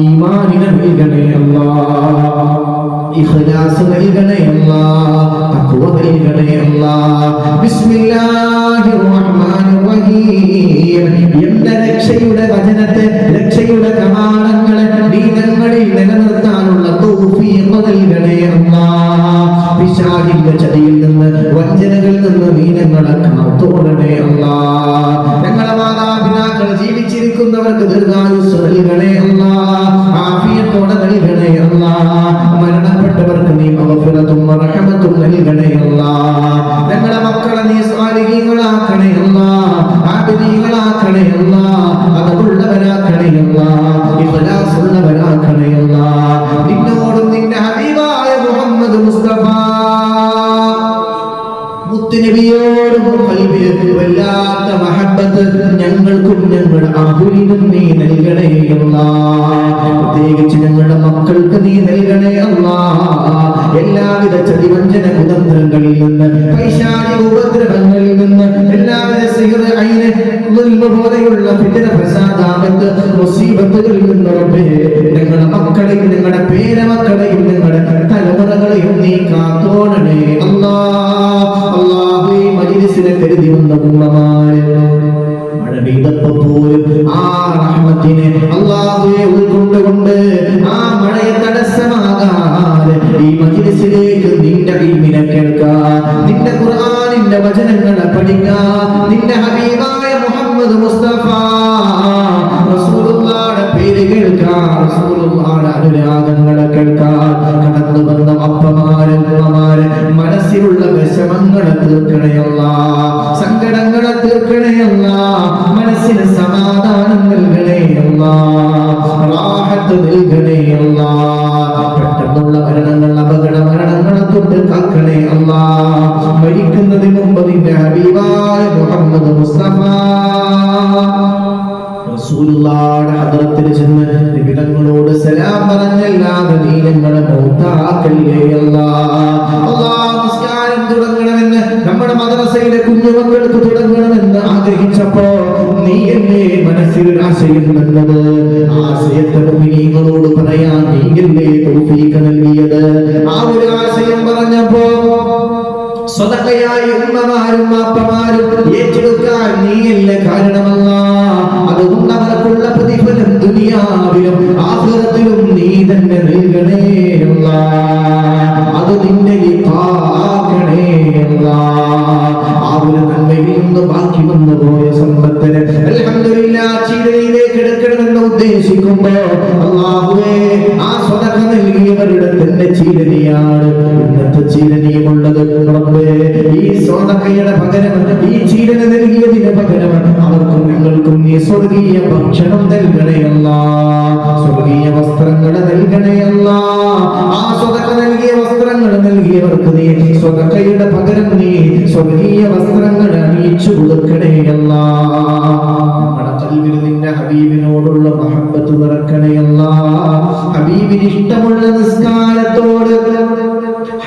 ഈമാനിനെ നൽകണേ അല്ലാഹ്, ഇഖ്ലാസ് നൽകണേ അല്ലാഹ്, തഖ്വ നൽകണേ അല്ലാഹ്. ബിസ്മില്ലാഹിർ റഹ്മാനിർ റഹീം. എന്റെ രക്ഷയുടെ വചനത്തെ, രക്ഷയുടെ കമാനങ്ങളെ നീ ഞങ്ങളിൽ നിലനിർത്താനുള്ള തൗഫീഖ് നൽകണേ അല്ലാഹ്. പിശാചിന്റെ ചതിയിൽ നിന്ന്, വഞ്ചനകളിൽ നിന്ന് നീ ഞങ്ങളെ കാത്തോളണേ അല്ലാഹ്. ഞങ്ങളെ മാതാപിതാക്കൾ ജീവിച്ചിരിക്കുന്നവർക്ക് ദീർഘായുസ്സ് നൽകണേ അല്ലാഹ്, ആഫിയത്തോടെ നൽകണേ അല്ലാഹ്. മരണപ്പെട്ടവർക്ക് നീ മഗ്ഫിറത്തും റഹ്മത്തും നൽകണേ അല്ലാഹ്. ഞങ്ങളെ മക്കളെ നീ സ്വാലിഹീങ്ങളാക്കണേ അല്ലാഹ്, ആബിദീങ്ങളാക്കണേ അല്ലാഹ്, അതുള്ളവരാക്കണേ അല്ലാഹ്, ഇഖ്ലാസുള്ളവരാക്കണേ അല്ലാഹ്. നിന്നോടും നിന്റെ ഹബീബായ മുഹമ്മദ് മുസ്തഫ മുത്തുനബിയോടും ഖൽബിൽ വല്ലാത്ത മഹബ്ബത്ത് ഞങ്ങൾക്കും ഞങ്ങളുടെ അഹ്ലിനും നീ നൽകണേ അല്ലാഹ്. പ്രത്യേകിച്ച് ഞങ്ങളുടെ മക്കൾക്ക് നീ നൽകണേ അല്ലാഹ്. എല്ലാവിധ ചതിവഞ്ചന കുതന്ത്രങ്ങളിൽ നിന്ന്, പൈശാചിക ഉപദ്രവങ്ങളിൽ നിന്ന്, എല്ലാവിധ സിഹ്ർ, ഐന്, ദുൽമ പോലെയുള്ള ഫിത്ന, ഫസാദ്, ആപത്ത്, മുസീബത്തുകളിൽ നിന്ന് റബ്ബേ ഞങ്ങളുടെ മക്കളെയും ഞങ്ങളുടെ പേരമക്കളെയും ഞങ്ങളുടെ തലമുറകളെയും നീ കാത്തോണണേ അല്ലാഹ്. അല്ലാഹുവേ മജ്ലിസിനെ കരുതി വന്ന ഉമ്മമാരെ മഴ പെയ്തപ്പോൾ പോലും ആ റഹ്മത്തിനെ അല്ലാഹുവേ ഉൾക്കൊണ്ടുകൊണ്ട് ആ മഴയെ തടസ്സമാകാതെ ഈ മജ്ലിസിലേക്ക് നിന്റെ ഇൽമിനെ കേൾക്കാൻ, നിന്റെ ഖുർആനിന്റെ വചനങ്ങളെ പഠിക്കാൻ, നിന്റെ ഹബീബായ മുഹമ്മദ് മുസ്തഫ റസൂലുള്ളാഹിയുടെ പേര് കേൾക്കാൻ, റസൂലുള്ളാഹിയുടെ അനുരാഗങ്ങളെ കേൾക്കാൻ കടന്നു വന്ന അപ്പമാരെ, ഉമ്മമാരെ മനസ്സിലുള്ള വിഷമങ്ങളെ തീർക്കണേ അല്ലാഹ്, സങ്കടങ്ങളെ തീർക്കണേ അല്ലാഹ്, മനസ്സിന് സമാധാനം നൽകണേ അല്ലാഹ്, റാഹത്ത് നൽകണേ അല്ലാഹ്. പെട്ടെന്നുള്ള മരണങ്ങൾ, അപകട മരണങ്ങളെ തൊട്ട് കാക്കണേ അല്ലാഹ്. മരിക്കുന്നതിന് മുമ്പ് നിന്റെ ഹബീബായ മുഹമ്മദ് മുസ്തഫ റസൂലുള്ളാഹിയുടെ ഹദ്റത്തിൽ ചെന്ന് നബി തങ്ങളോട് സലാം പറഞ്ഞല്ലാതെ നീ ഞങ്ങളെ മൗത്താക്കല്ലേ അല്ലാഹ്. അല്ലാഹ് നിസ്കാരം തുടങ്ങണമെന്ന് നമ്മുടെ മദ്രസയിലെ കുഞ്ഞുമക്കൾക്ക് തുടങ്ങണമെന്ന് ആഗ്രഹിച്ചപ്പോ നീ എന്നെ മനസ്സിൽ ആശയം തന്നത്, ആശയത്തെ മുഅ്മിനീങ്ങളോട് പറയാൻ നീയല്ലേ തൗഫീഖ് നൽകിയത്. ആ ഒരു ആശയം പറഞ്ഞപ്പോ സ്വതക്കയായി ഉമ്മമാരും വാപ്പമാരും ഏറ്റെടുക്കാൻ നീയല്ലേ കാരണമല്ലാഹ്. അതുകൊണ്ട് അവർക്കുള്ള പ്രതിഫലം ദുനിയാവിലും ആഖിറത്തിലും നീ തന്നെ നൽകണേ അല്ലാഹ്. അത് നിന്റെ ലിഖാക്കണേ അല്ലാഹ്. ആ ഒരു നന്മയുടെ നിന്ന് ബാക്കി വന്നു പോയ സമ്പത്തിന് അൽഹംദുലില്ലാഹ് ചീരയിലേക്ക് എടുക്കണമെന്ന് ഉദ്ദേശിക്കുമ്പോ അല്ലാഹുവേ ആ സ്വതക്ക നൽകിയവരുടെ തന്നെ ചീരനിയാണ് ഇന്നത്തെ ചീരനിയുമുള്ളത്. റബ്ബേ ഈ സ്വതക്കയുടെ പകരം ഈ ചീരന നൽകിയതിന് പകരം അവർക്കും ഞങ്ങൾക്കും നീ സ്വർഗീയ ഭക്ഷണം നൽകണേ അല്ലാഹ്, സ്വർഗീയ വസ്ത്രങ്ങൾ നൽകണേ അല്ലാഹ്. ആ സ്വതക്ക നൽകിയ വസ്ത്രങ്ങൾ നൽകിയവർക്ക് നീ സ്വതക്കയുടെ പകരം നീ സ്വർഗീയ വസ്ത്രങ്ങൾ അണിയിച്ചു കൊടുക്കണേ അല്ലാഹ്. നമ്മുടെ ഖൽബിൽ നിന്റെ ഹബീബിനോടുള്ള മഹബ്ബത്ത് നിറക്കണേ അല്ലാഹ്. ഹബീബിന് ഇഷ്ടമുള്ള നിസ്കാരത്തോട്,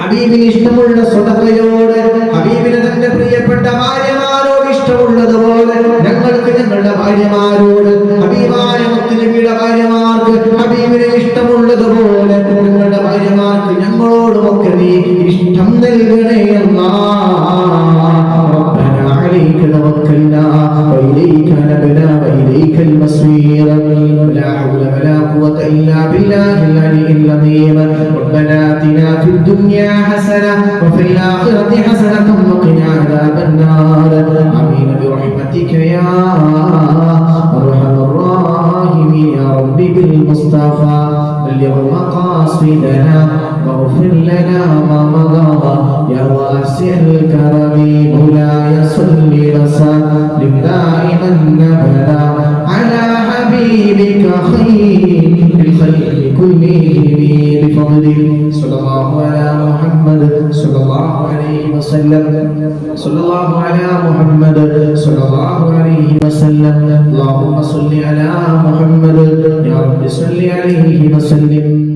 ഹബീബിന് ഇഷ്ടമുള്ള സ്വതക്കയോട്, ഹബീബിന് തന്റെ പ്രിയപ്പെട്ട ഭാര്യമാരോട് ഇഷ്ടമുള്ളതുപോലെ ഞങ്ങൾക്ക് ഞങ്ങളുടെ ഭാര്യമാരോട്, ഹബീബായ മുത്തുനബിയുടെ ഭാര്യമാർക്ക് ഹബീബിന് ഇഷ്ടമുള്ളതുപോലെ ഞങ്ങളുടെ ഭാര്യമാർക്ക് ഞങ്ങളോടുമൊക്കെ നീ ഇഷ്ടം നൽകണേ അല്ലാഹ്. ربنا عليك توكلنا وإليك نبنا وإليك المصير لا حول ولا قوة إلا بالله العلي العظيم ربنا آتنا في الدنيا حسنة وفي الآخرة حسنة وقنا عذاب النار آمين برحمتك يا أرحم الراحمين يا رب بالمصطفى بلغ مقاصدنا واغفر لنا ما مضى يا واسع الكرم مولاي صل وسلم دائما ابدا على حبيبك خير الخلق كلهم بفضله صلى الله على محمد صلى الله عليه وسلم صلى الله على محمد صلى الله عليه وسلم اللهم صل على محمد يا رب صل عليه وسلم.